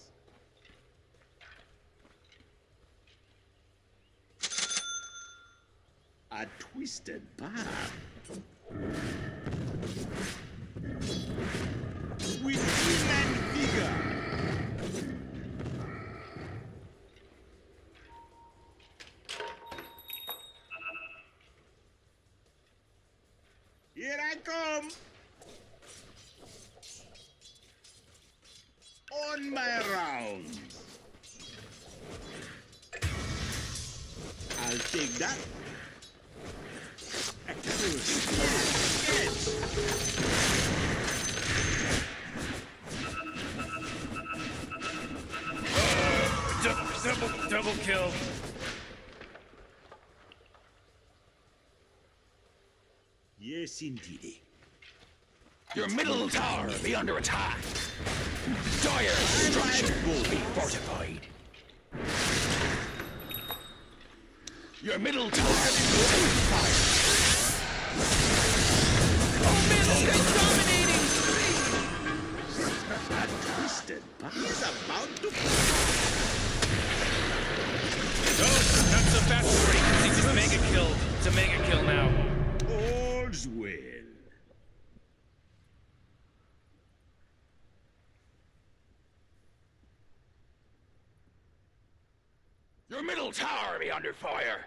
A twisted path. With vim and vigor. Here I come. On my rounds. I'll take that. Double kill. Yes, indeed. Your middle tower be under attack. Dire structure will be fortified. Your middle tower will take fire. Oh man, this guy's dominating! Twisted. He's about to. No, not so fast, Morty. It's a mega kill. It's a mega kill now. All's well. Your middle tower be under fire.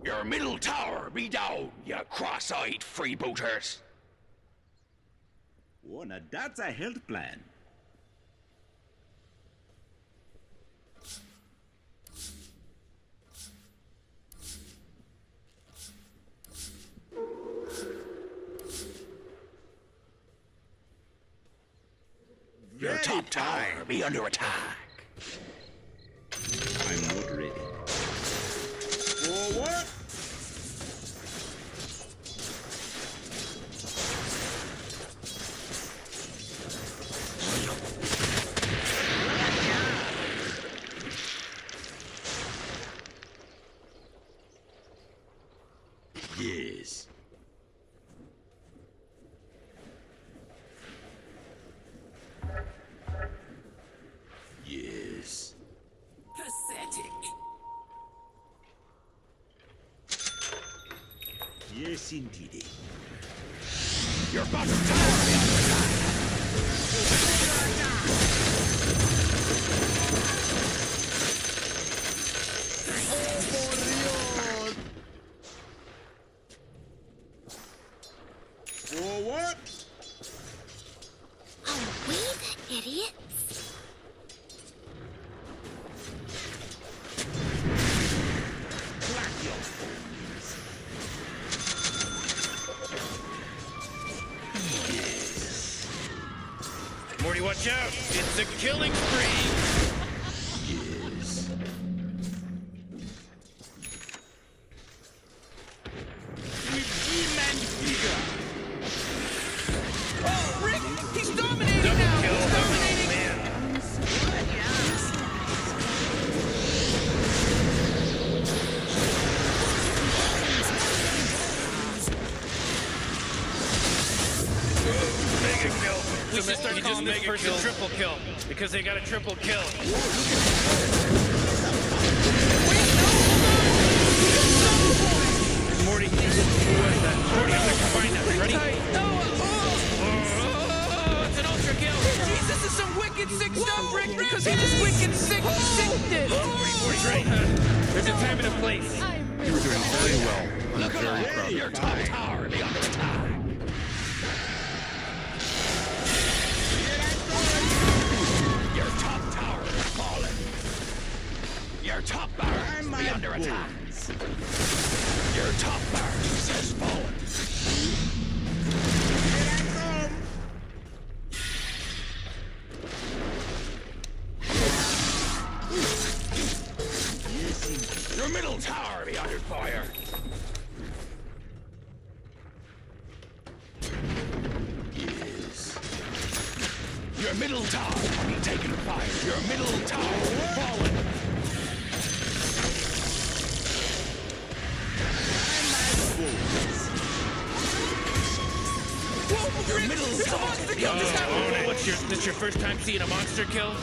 Your middle tower be down, you cross-eyed freebooters. Oh, now that's a health plan. Your top tower be under attack. I'm not ready. Forward! Yes. Yes. Pathetic. Yes, indeed. Your bottom tower be under attack. Forward! Are we the idiots? Clack your bones. Yes. Morty, watch out! It's a killing spree! Yes. With vim and vigor. Oh, Rick! He's dominating Double now! kill. He's dominating! Man. Mega kill. We should start calling this person triple kill because they got a triple kill. Morty, Morty, I'm gonna combine that. Ready? It's an ultra kill. Jeez, this is some wicked sick stuff, Rick, because he just wicked sick this. Morty's ready. There's a time and a place. You were doing very well. I'm very proud of Your you. top tower be under attack. Your top tower is fallen. Your top tower fire. Yes. Your middle tower be taken fire. Your middle tower fallen. Your middle tower. What's this your first time seeing a monster kill?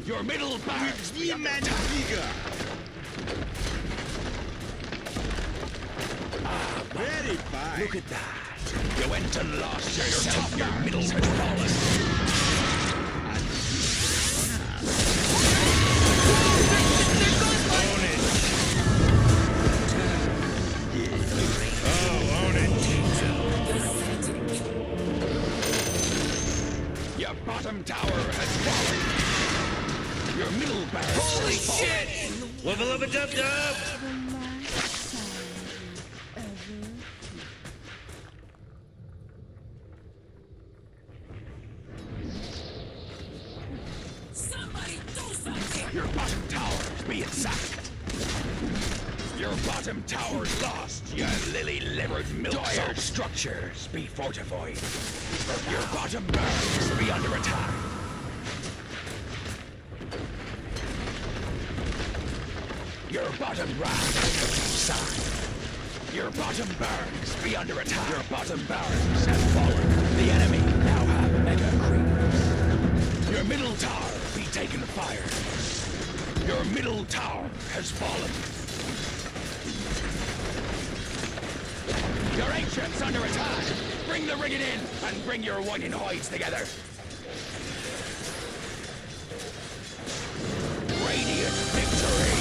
Your middle barracks be under attack. Very fine. Look at that. You went and lost yourself. Your middle has fallen. Own it. Oh, own it. Your bottom tower has fallen. Your middle barracks Holy has fallen. shit! Wubba lubba dub dub! Somebody do something! Your bottom tower's being sacked. Your bottom tower's lost, you lily-livered milk. Your structures be fortified. Your bottom barracks be under attack. Your bottom raft side. Your bottom barracks be under attack. Your bottom barracks have fallen. The enemy now have mega creeps. Your middle tower be taken fire. Your middle tower has fallen. Your ancient's under attack. Bring the rigging in and bring your whining hides together. Radiant victory.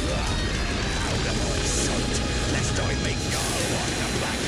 Out of my sight, lest I make God walk the black.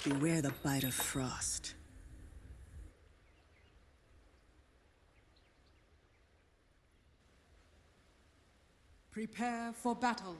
Beware the bite of frost. Prepare for battle.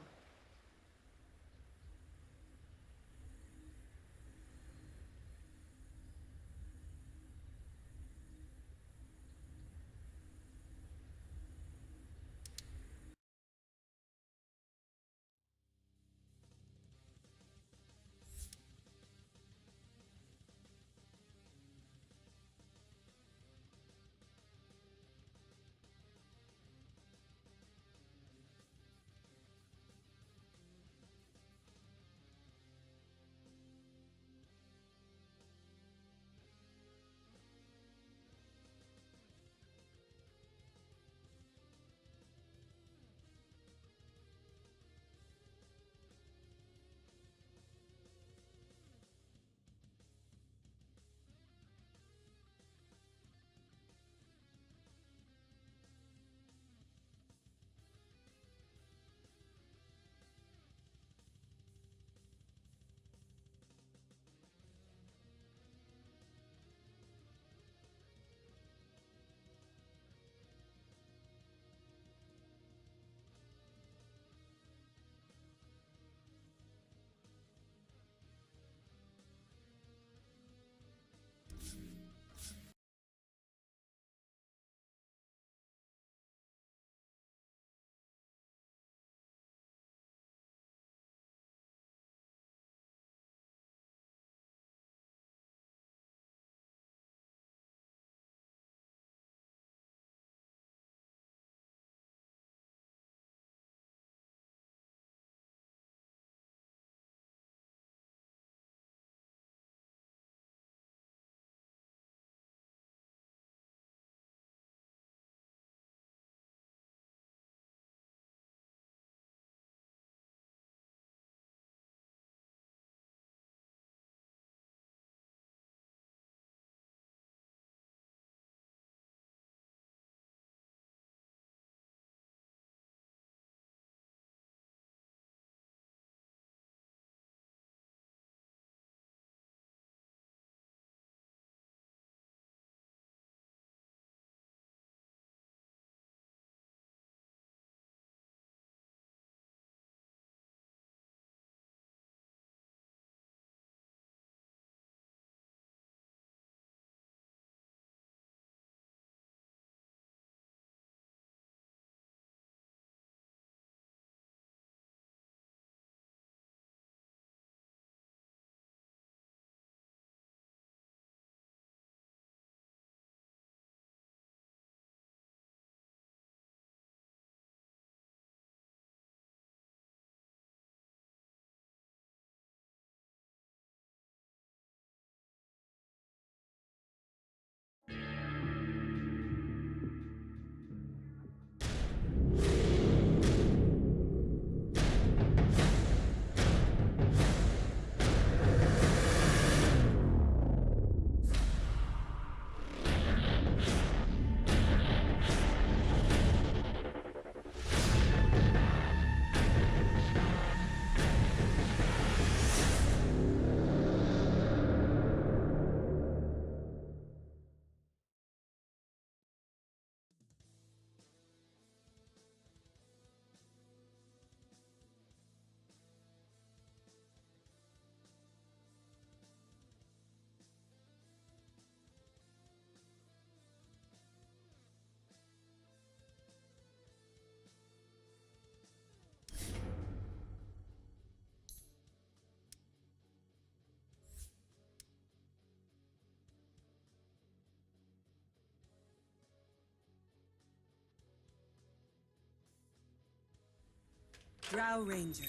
Drow Ranger.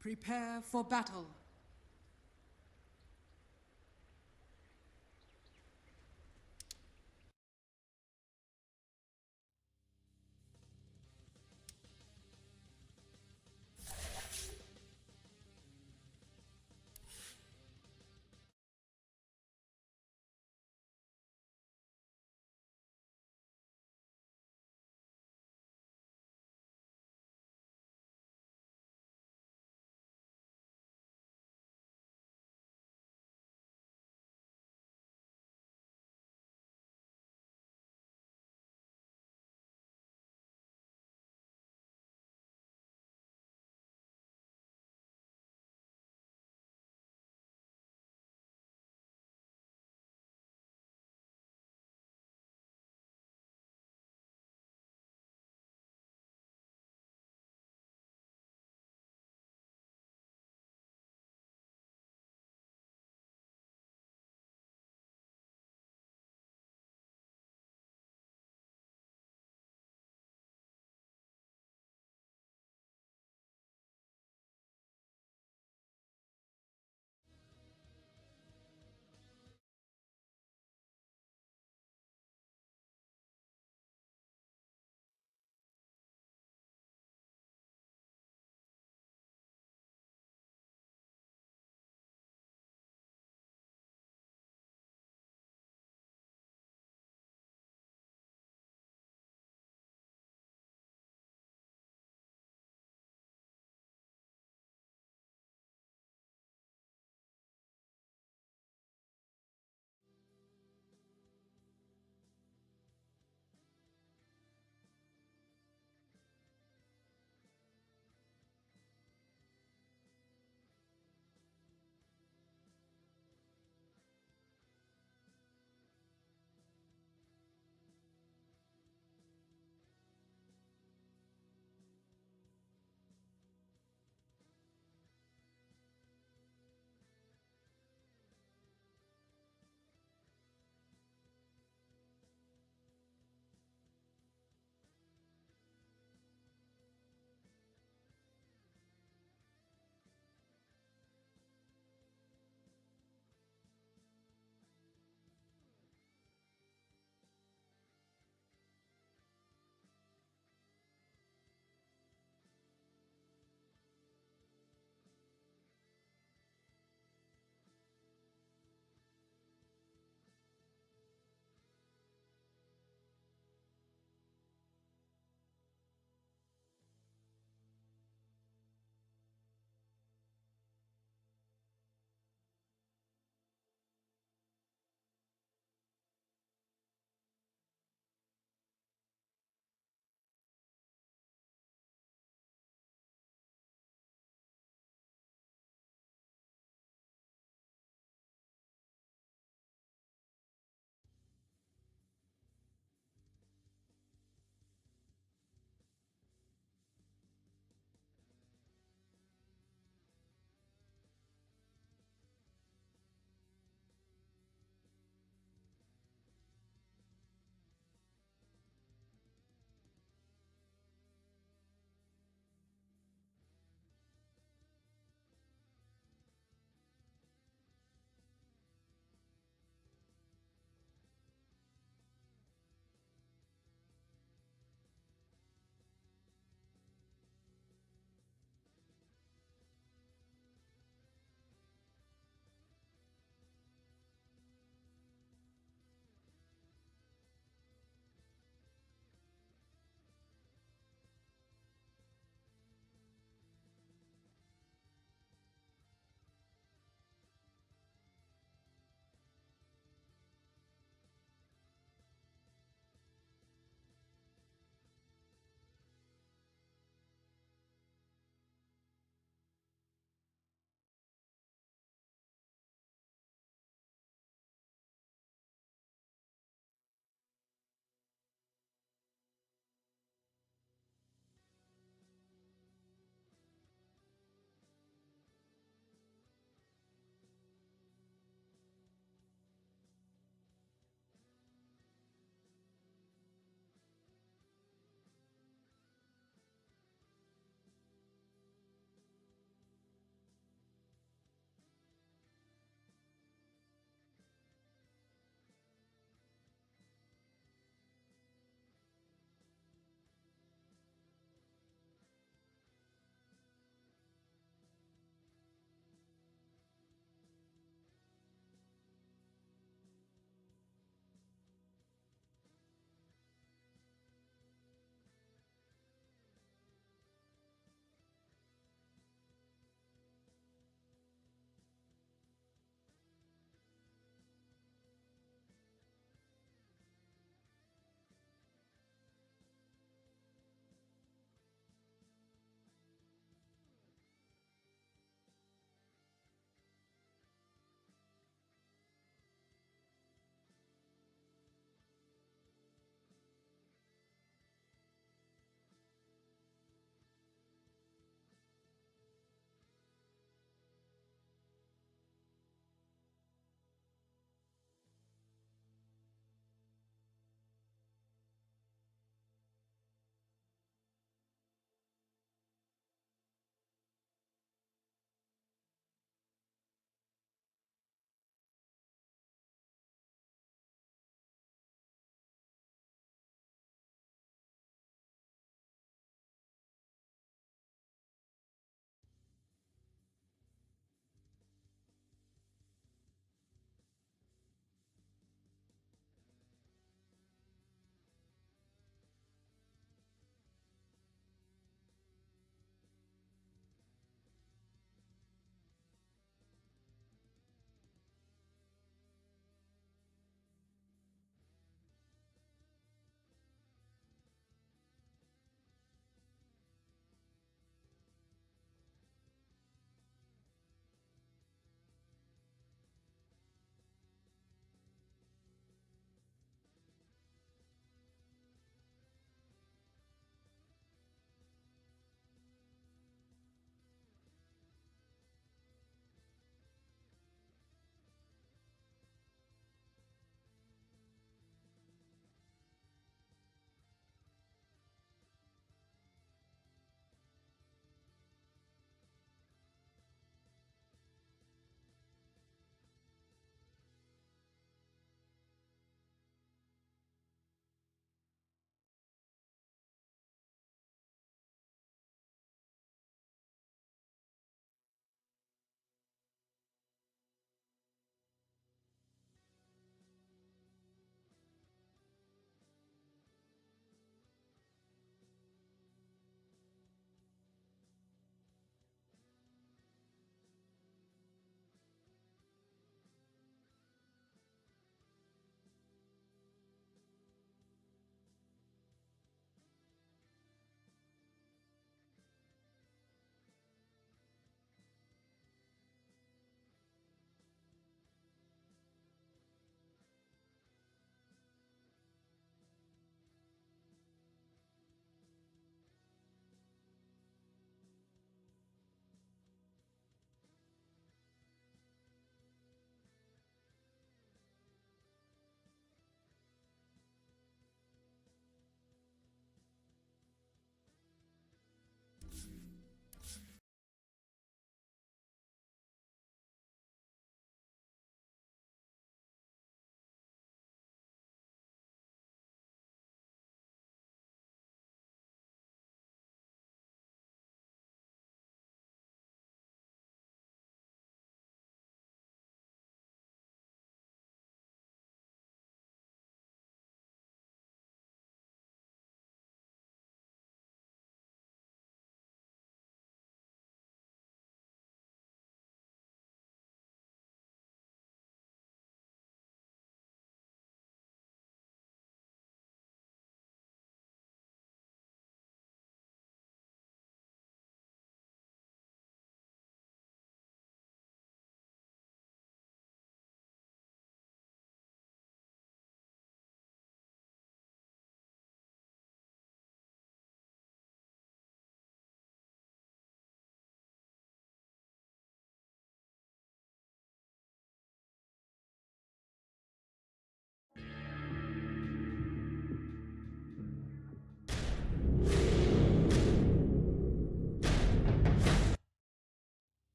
Prepare for battle.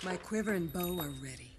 My quiver and bow are ready.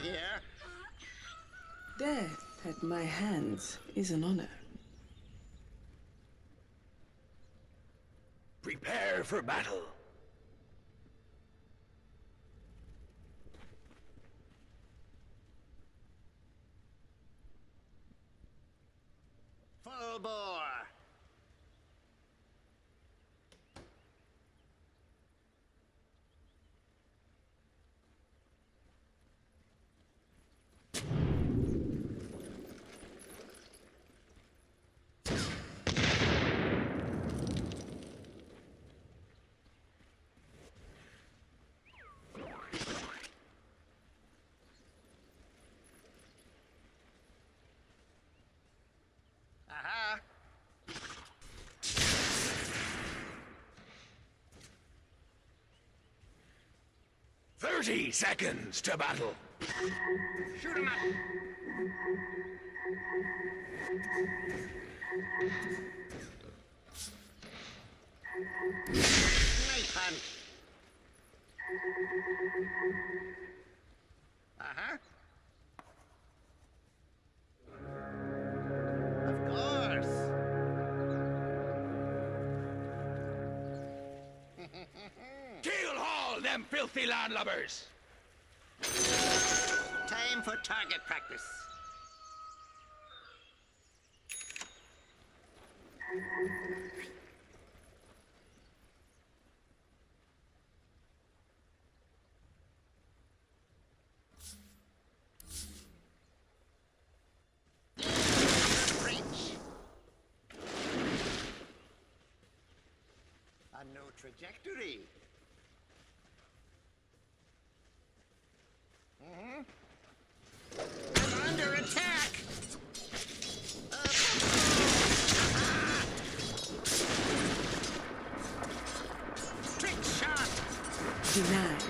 here. Death at my hands is an honor. Prepare for battle. Full bore. Aha! 30 seconds to battle. Shoot him up! Nice hunt! Uh-huh. Of course! Kill all them filthy landlubbers! Time for target practice. Preach. A new trajectory. I'm under attack! Trick shot! Denied.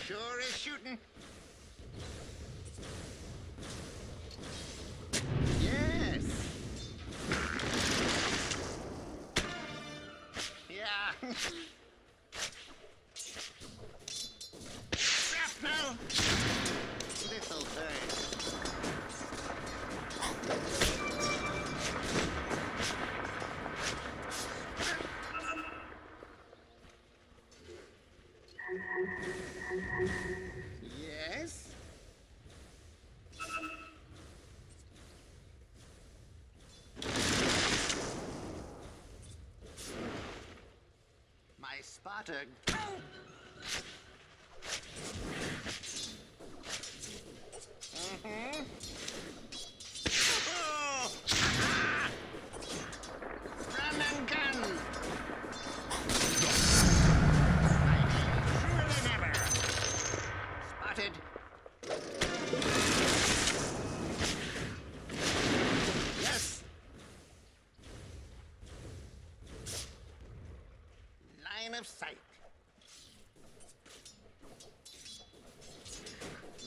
Sure is shooting. Yes! Yeah! Shrapnel! This'll burn. Yes? My spotter. Oh! Run and gun! Sure than ever. Spotted. Yes. Line of sight.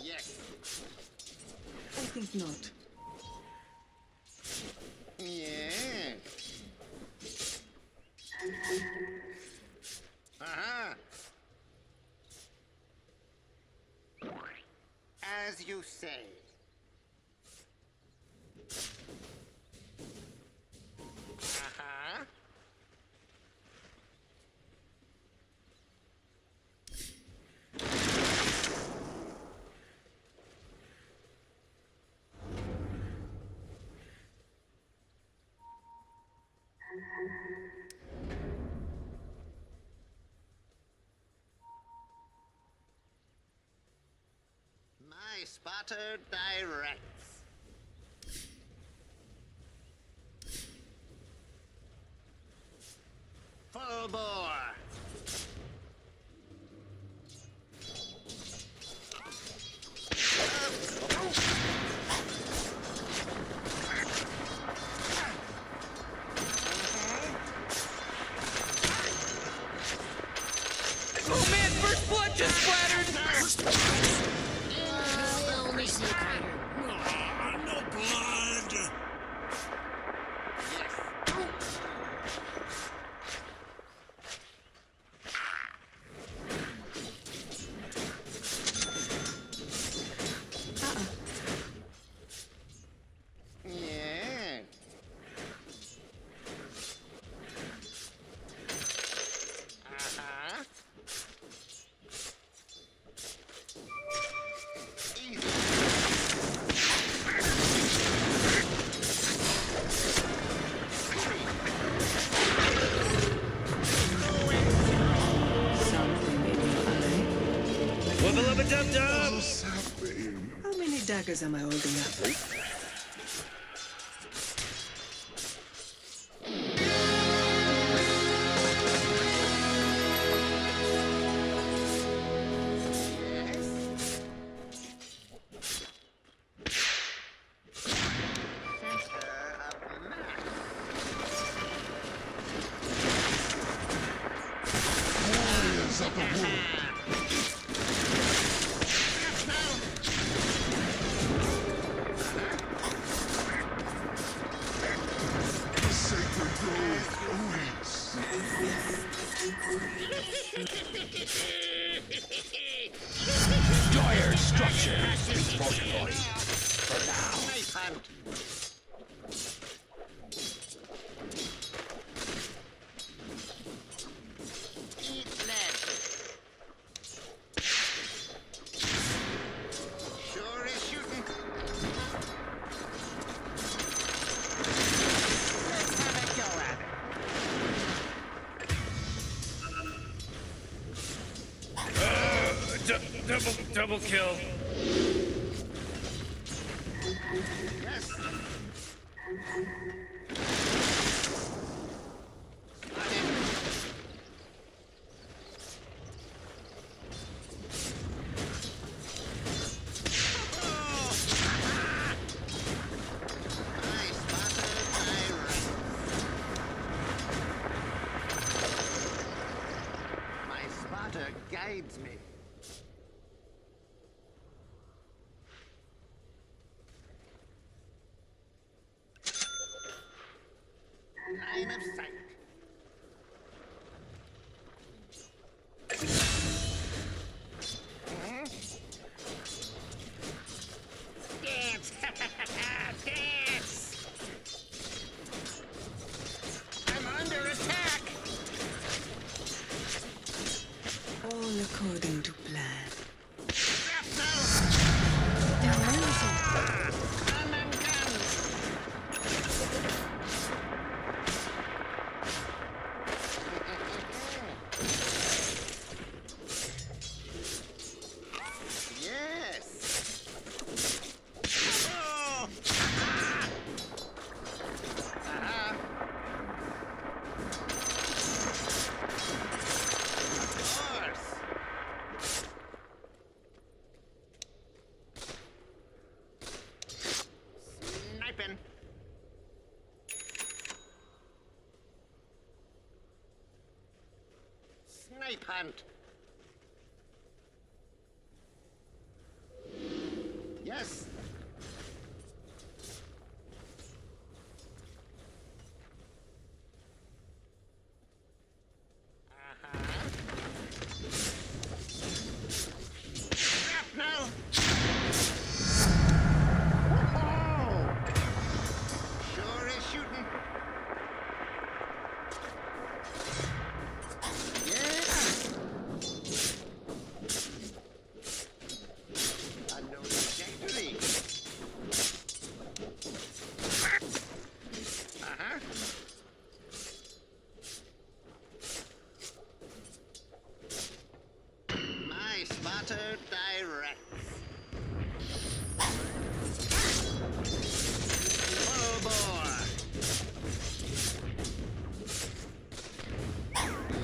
Yes. I think not. Yeah. Uh-huh. As you say. Uh-huh. My spotter directs. Full bore. Oh man, first blood just splattered! Only secret. Wubba-lubba-dub-dub! How many daggers am I holding up? Warriors of the wood. The sacred grove awaits. Destroyer structure be fortified. For now. Nice hunt. Eat lead. Sure is shooting. Let's have a go at it. Double kill. Yes. My spotter guides me. Line of sight. Dance! Dance! I'm under attack! All according to plan. Gun and guns! Yes! Oh! Ah! Of course! Sniping! Snipe hunt! Yes! Shrapnel! Whoa! Sure is shooting. Yeah! Unknown trajectory. Uh-huh. My spotter directs. Full bore.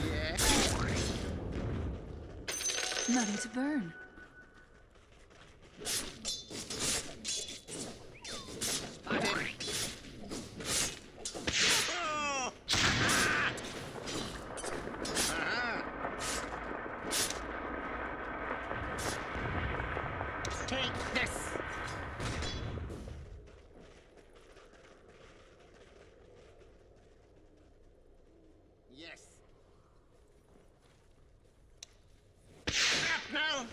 Yeah. Nothing to burn. Spotted. Oh! Uh-huh. Take this. Yes. Shrapnel!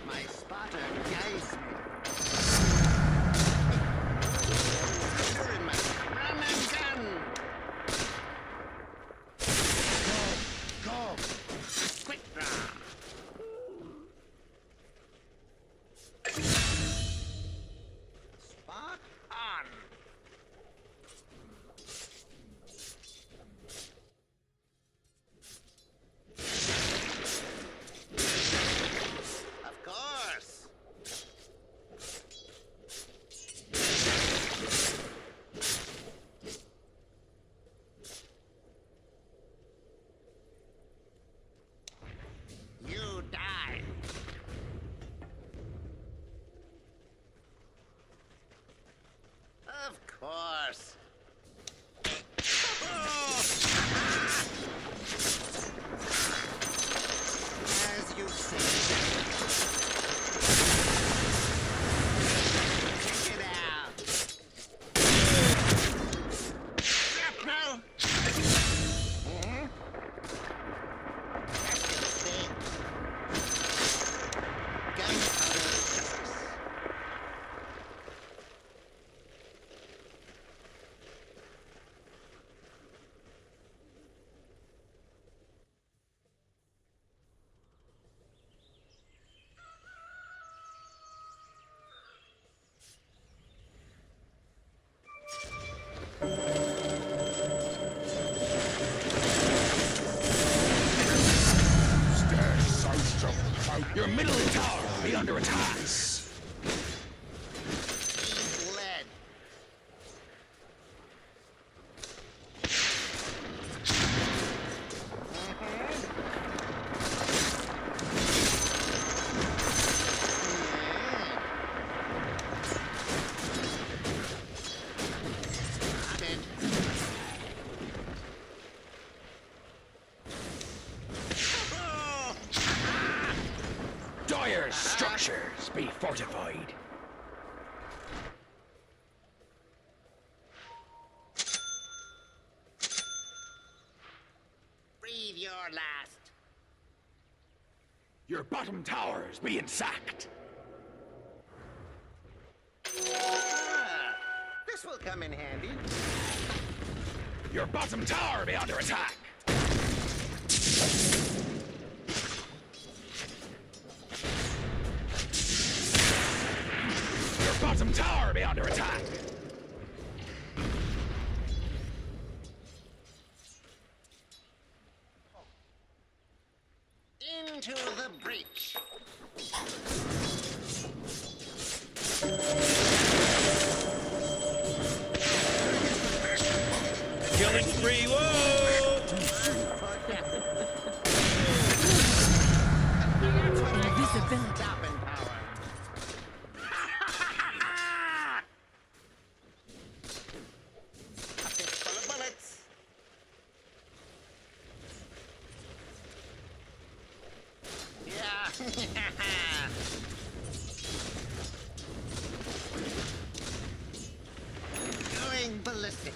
My spotter guides me. You're in my run and gun. Go! Quick draw. Your middle tower will be under attack. Lead. Dyer's structures be fortified. Breathe your last. Your bottom tower's being sacked. This will come in handy. Your bottom tower be under attack. Your bottom tower be under attack. Into the breach. Killing spree, whoa! Invisibility. Stopping power. A fistful of bullets. Yeah. Going ballistic.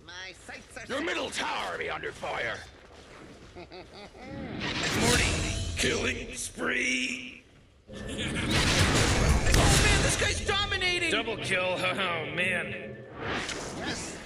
My sights are Your set. middle tower be under fire. Killing spree! Oh man, this guy's dominating! Double kill, oh man. Yes.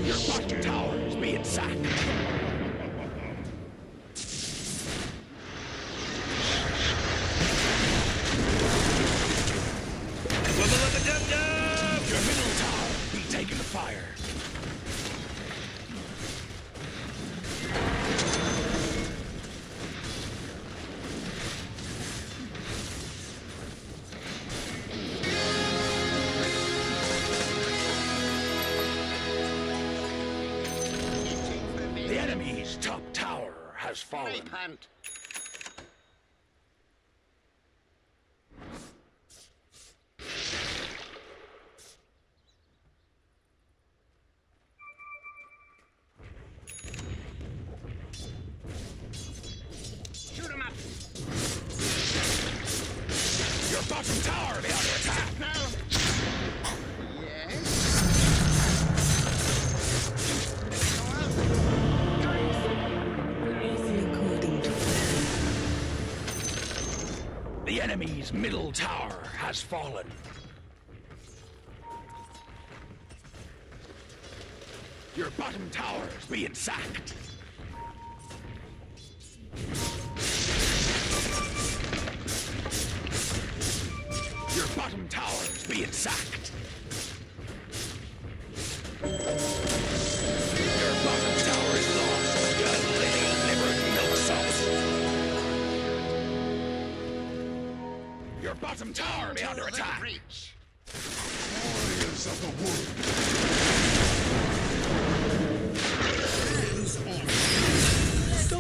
Your bottom tower's being sacked. Wubba-lubba-dub-dub! Your middle tower be taking the fire. The enemy's top tower has fallen. Grape hunt. Shoot 'em up. Your bottom tower be under attack. Now. Yes. According to plan. The enemy's middle tower has fallen. Your bottom tower's being sacked. Your bottom tower's being sacked. Your bottom tower is lost. You little livered milksops. Your bottom tower be under attack. Breach. Warriors of the wood.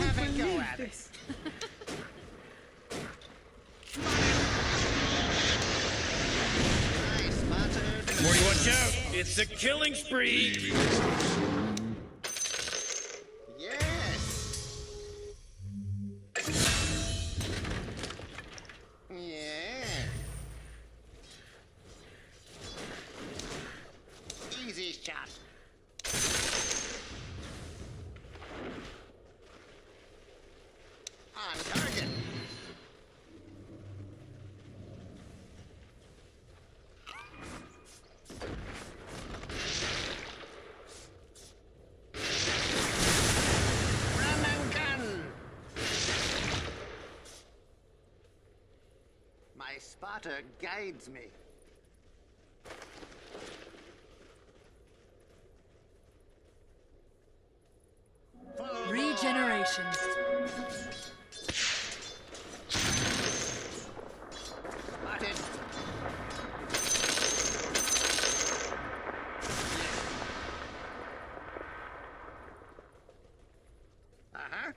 Have a go at it. I spotted. Morty, watch out! It's a killing spree! Yes. Yeah. Easy shot. spotter guides me. Regeneration. Spotted. Uh-huh.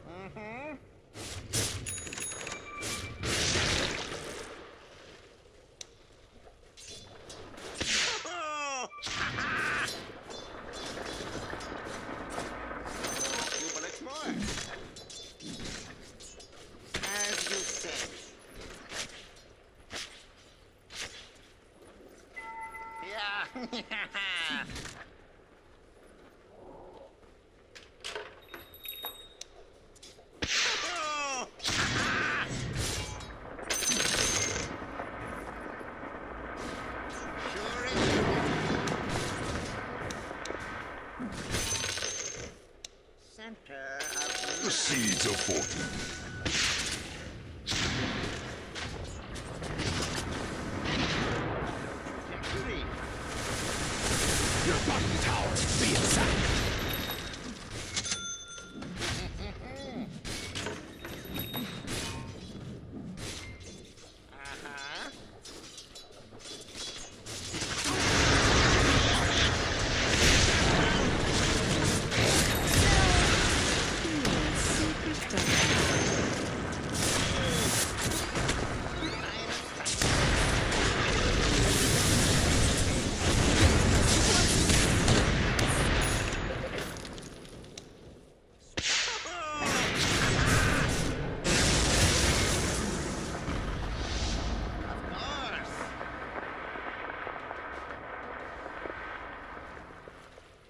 Mm-hmm. Few bullets more. As you said. Yeah. Center of The seeds of fortune. trajectory. Your bottom tower be attacked. Uh-huh.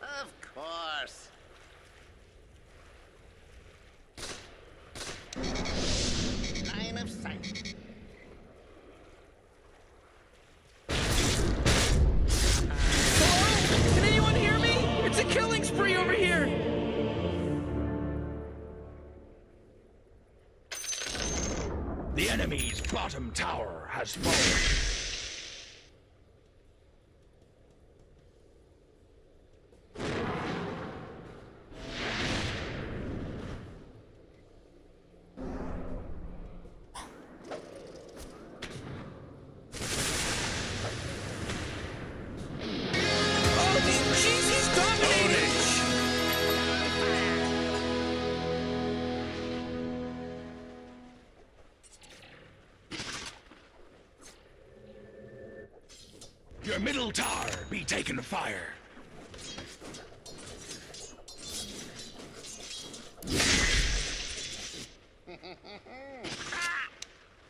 Of course. Line of sight. Hello? Can anyone hear me? It's a killing spree over here! The enemy's bottom tower has fallen. Jeez, he's dominating! Your middle tower be taken fire.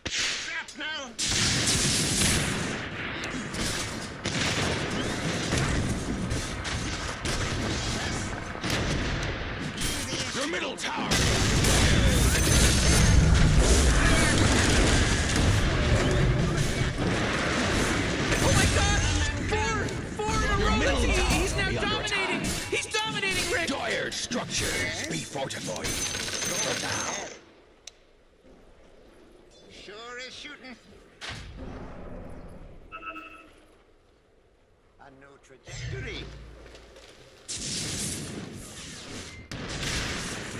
Shrapnel! Your middle tower. Oh my god! Four in a row! middle tower He's now be under dominating! attack. He's dominating, Rick! Dwyer structures be fortified. For now. Sure is shooting. A new trajectory.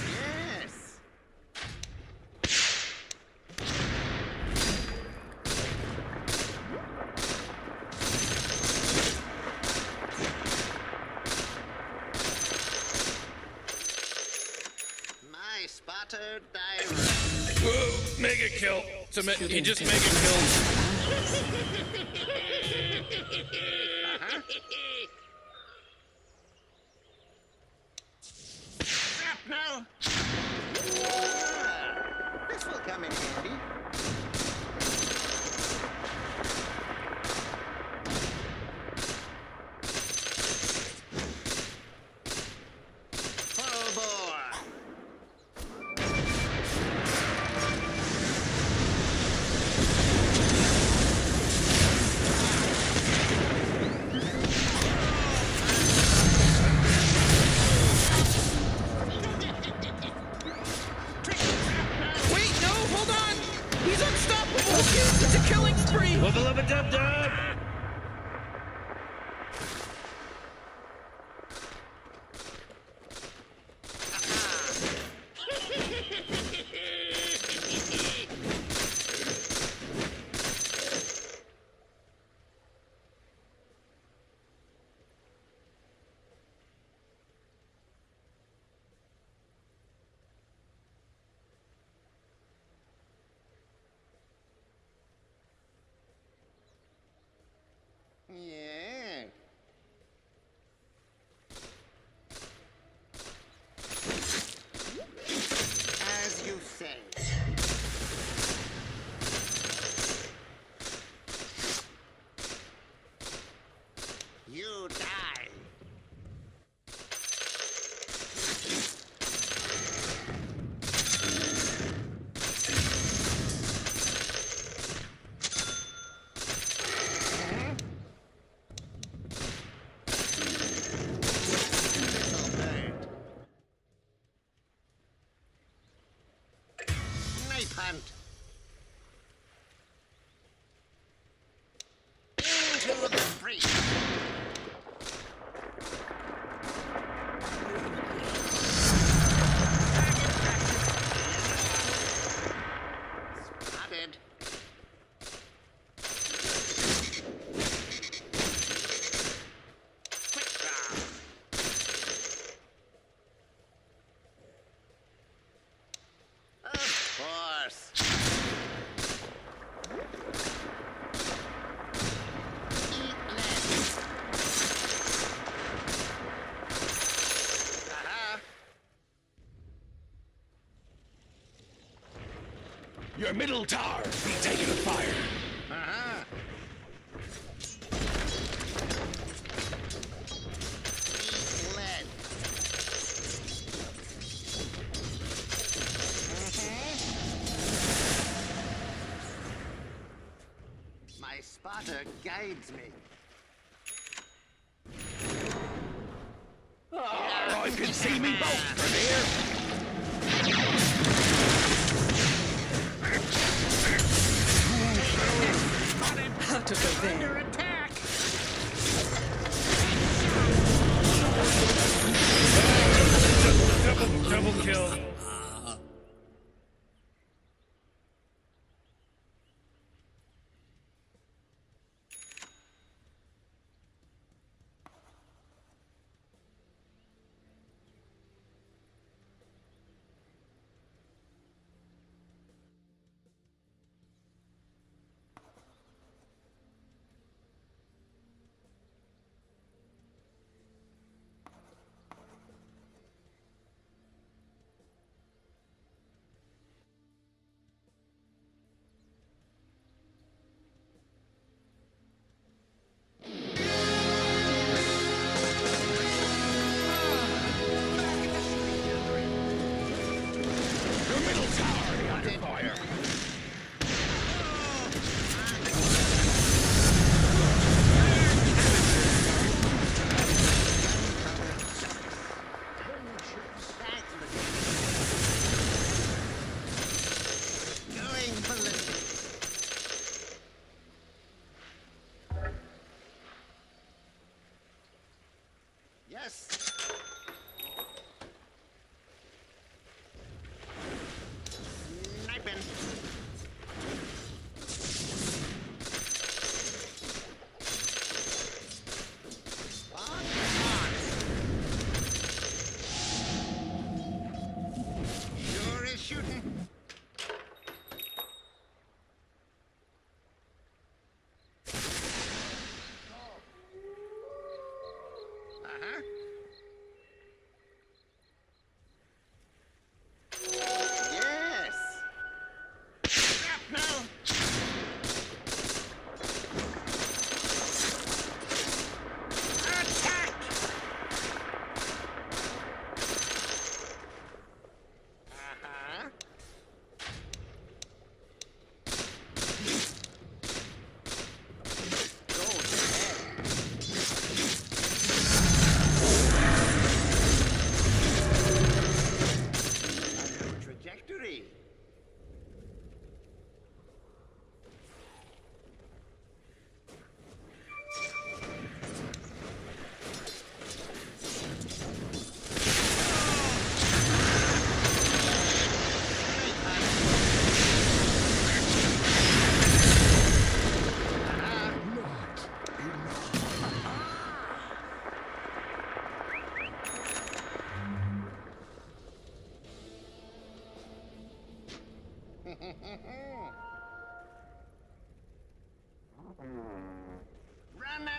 Yes. My spotter diver. Whoa, mega kill. He just mega killed. Shrapnel! This will come in handy. Full bore! Dub-a-dub-dub! Yeah. As you say. You die. Knife hunt. Into the street. Spotted. Quick draw. Of course. Eat less. Aha. Your middle tower be taken fire. Uh-huh. Eat lead. My spotter guides me. Oh, you can see me both from here. Out of the vein. Under attack. Double kill.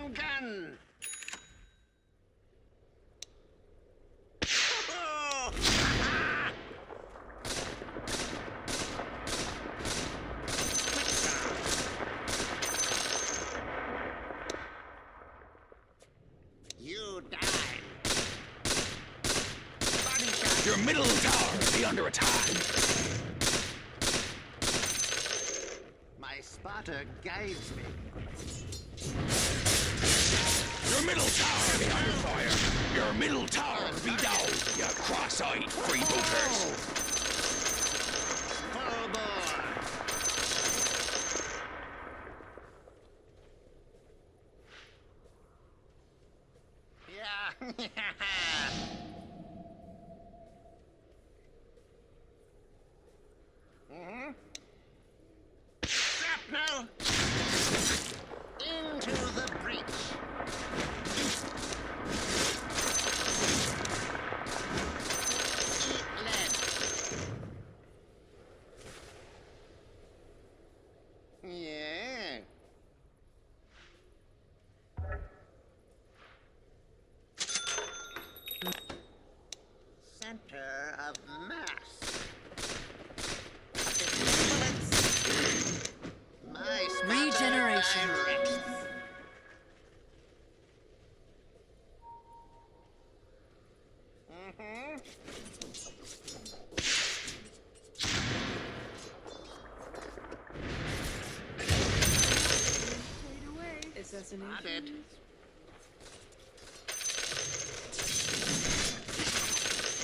and gun. You die. Body shot. Your middle tower be under attack. My spotter guides me. Your middle tower be under fire. Your middle tower be down, you cross-eyed freebooters. Full bore. Yeah. Mm-hmm. Shrapnel! Into the breach. Eat lead. Yeah. Center of mass. My Regeneration. directs. Mm-hmm. Spotted.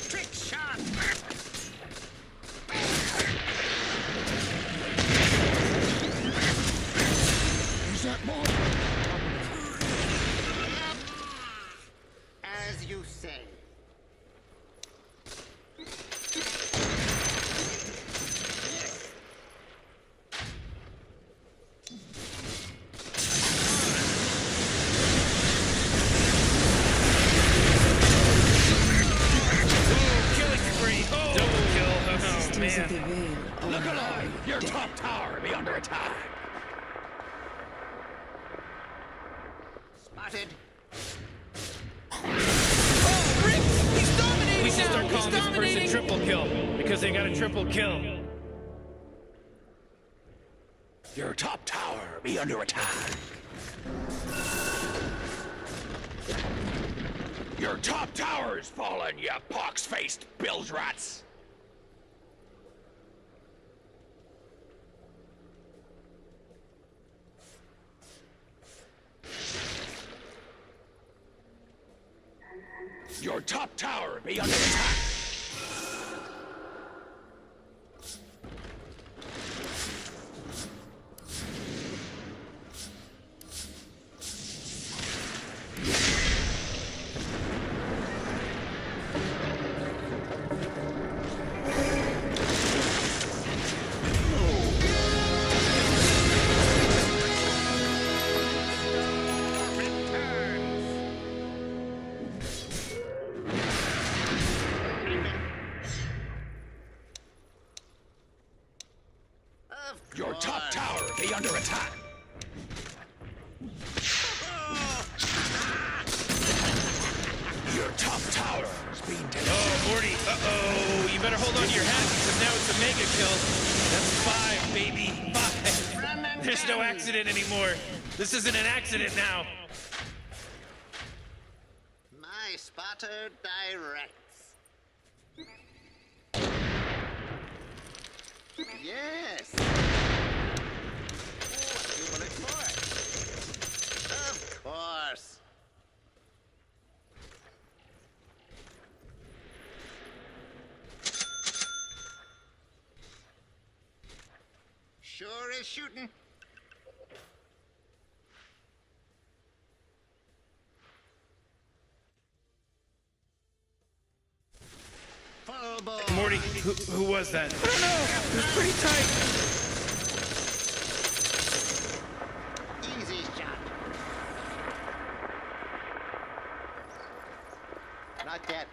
Trick shot. Is that more? As you say. Killing spree. Oh, double kill. Oh, man. Look alive! Your top tower be under attack. Spotted. He's dominating We should start now. calling this He's person dominating. triple kill because they got a triple kill. Your top tower be under attack. Your top tower's fallen, you pox-faced bilge rats. Your top tower be under attack. Your top tower be under attack. Your top tower is being taken. Oh, Morty. Uh-oh. You better hold on to your hat because now it's a mega kill. That's 5, baby. 5. There's no accident anymore. This isn't an accident now. My spotter directs. Yes. Oh, a few bullets more. Of course. Sure is shooting. Full bore. Morty, who was that? I don't know. It was pretty tight. Easy shot. Not yet.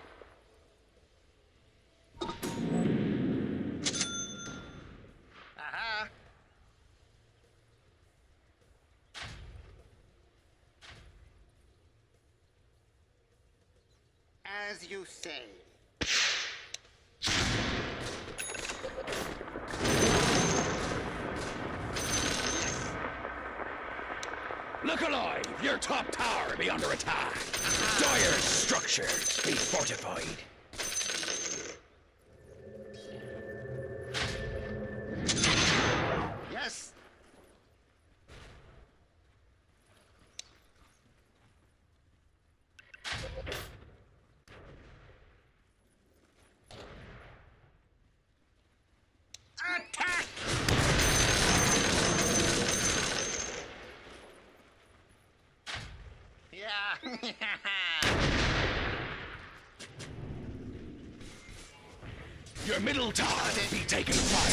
Aha. As you say. Look alive! Your top tower be under attack! Dire structures be fortified! Yes! Attack! Yeah. Your middle tower be taking fire!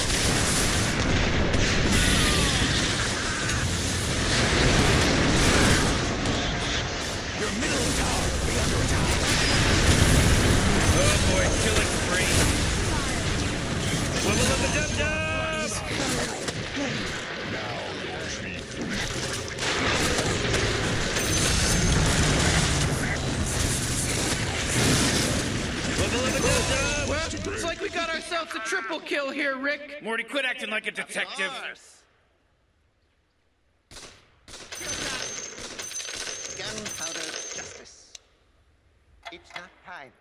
Your middle tower be under attack! Oh boy, killing spree. Wibble of the dub-dub! Now watch me. Wibble of the dub-dub! Well, looks like we got ourselves a triple kill here, Rick. Morty, quit acting like a detective. Gunpowder justice. It's not time.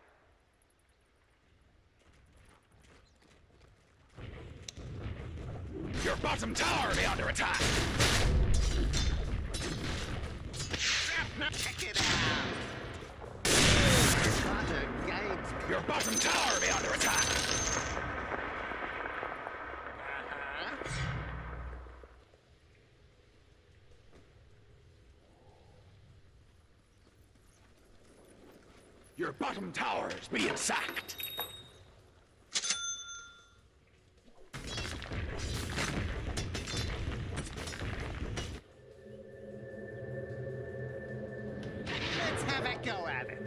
Your bottom tower be under attack! Check it out. Potter guides. Your bottom tower be under attack! Your bottom tower's being sacked! Let's have a go at it.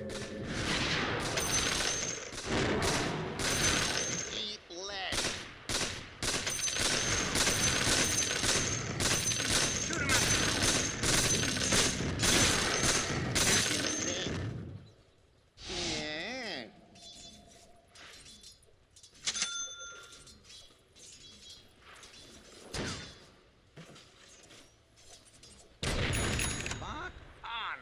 Eat lead. Shoot 'em up. Yeah. Lock on.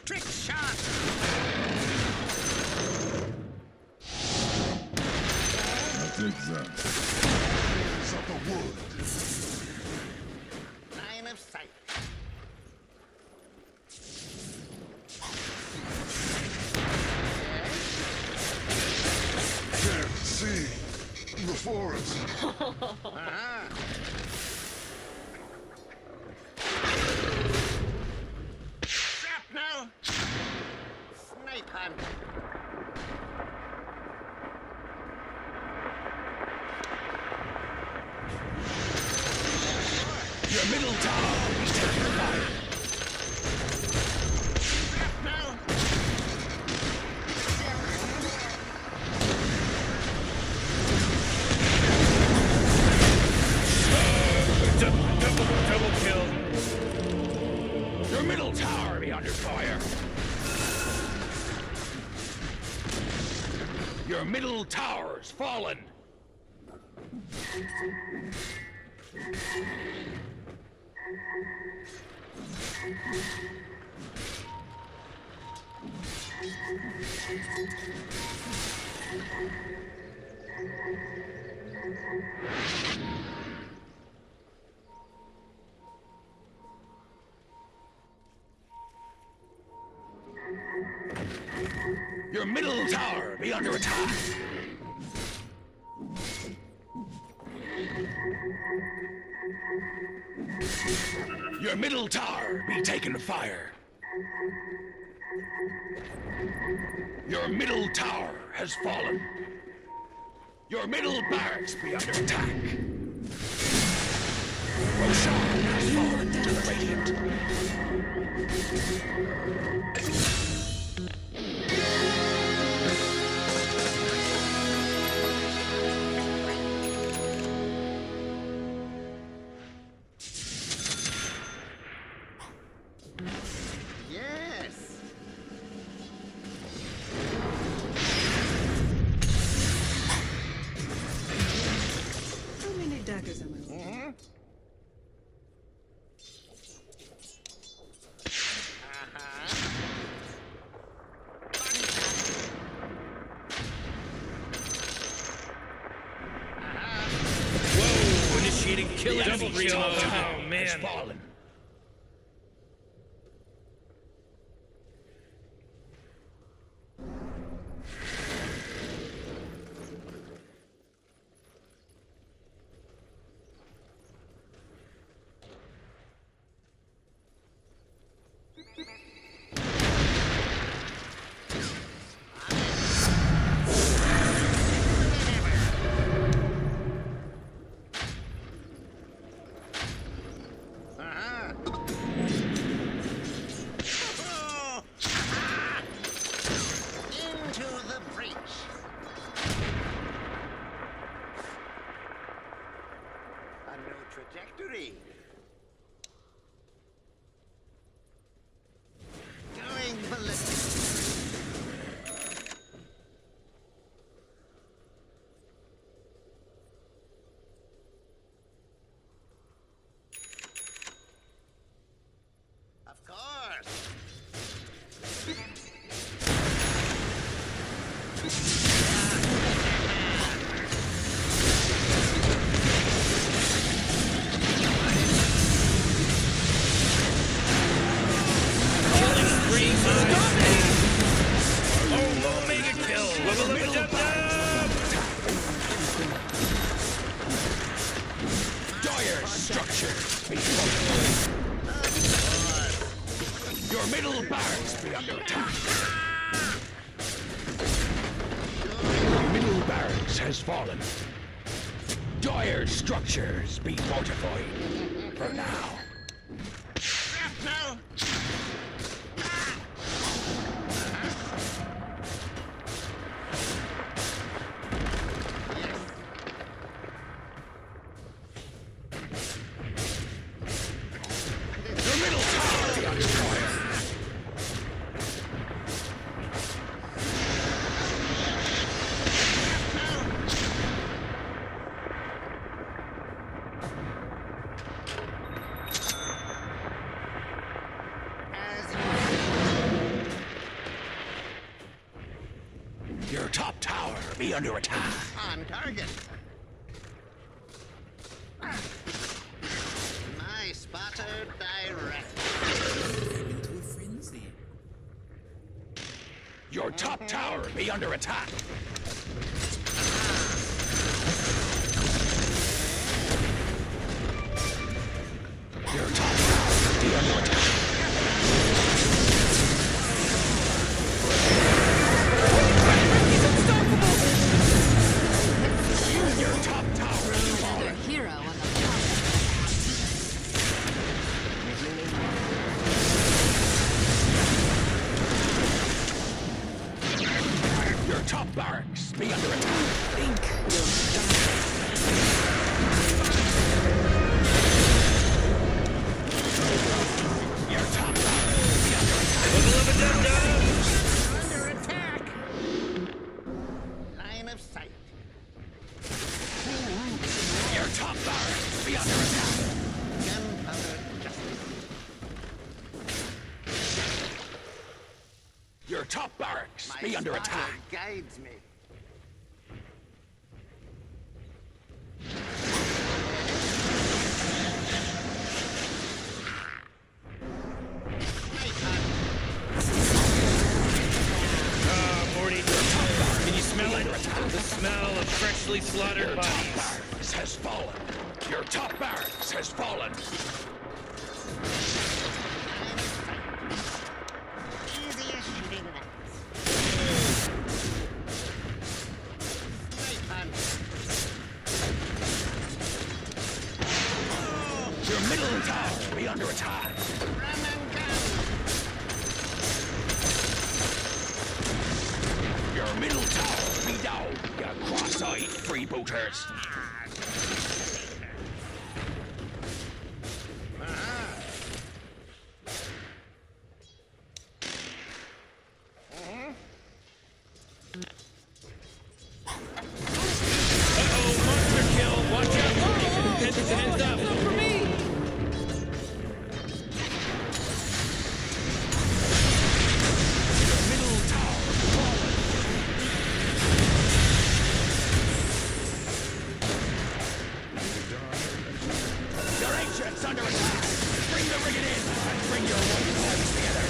Trick shot! I take that. Is up the wood. Line of sight. Can't see the forest. Ah. Shrapnel! Snipe hunt! Your middle tower is taking fire! Shrapnel! Double kill. Your middle tower be under fire! Your middle tower's fallen! Your middle tower be under attack! Your middle tower be taking fire! Your middle tower has fallen! Your middle barracks be under attack! Roshan has fallen to the radiant. Yes. How many daggers am I holding? Whoa, initiating killing Double spree kill. mode. Oh, Has man. fallen. Into the breach. A new trajectory. Going ballistic. Of course. Killing spree mode. Oh, mega kill. Dub-a-dub-a-dub-dub. Dire structure. Your middle barracks be under attack. Your middle barracks has fallen. Dire structures be fortified. For now. Now. Your middle tower be under fire. Your top tower be under attack. On target. My spotter direct. Into a frenzy. Your top tower be under attack. Your top tower be under attack. Your top tower is fallen. Hero on the Your top barracks be under attack. Your top tower be under attack. Under attack. Line of sight. Your top barracks be under attack. Gunpowder justice. Your top barracks My be under spotter attack. guides me. Morty, can you smell it? The smell of freshly slaughtered Your top bodies. barracks has fallen. Your top barracks has fallen. Easy as shooting rats. Snipe hunt. Your middle tower be under attack. Your middle tower be down, you cross-eyed freebooters. Monster kill. Watch out. Heads up. For me. Your middle tower fallen. Your ancient's under attack. Bring the rigging in and bring your white homes together.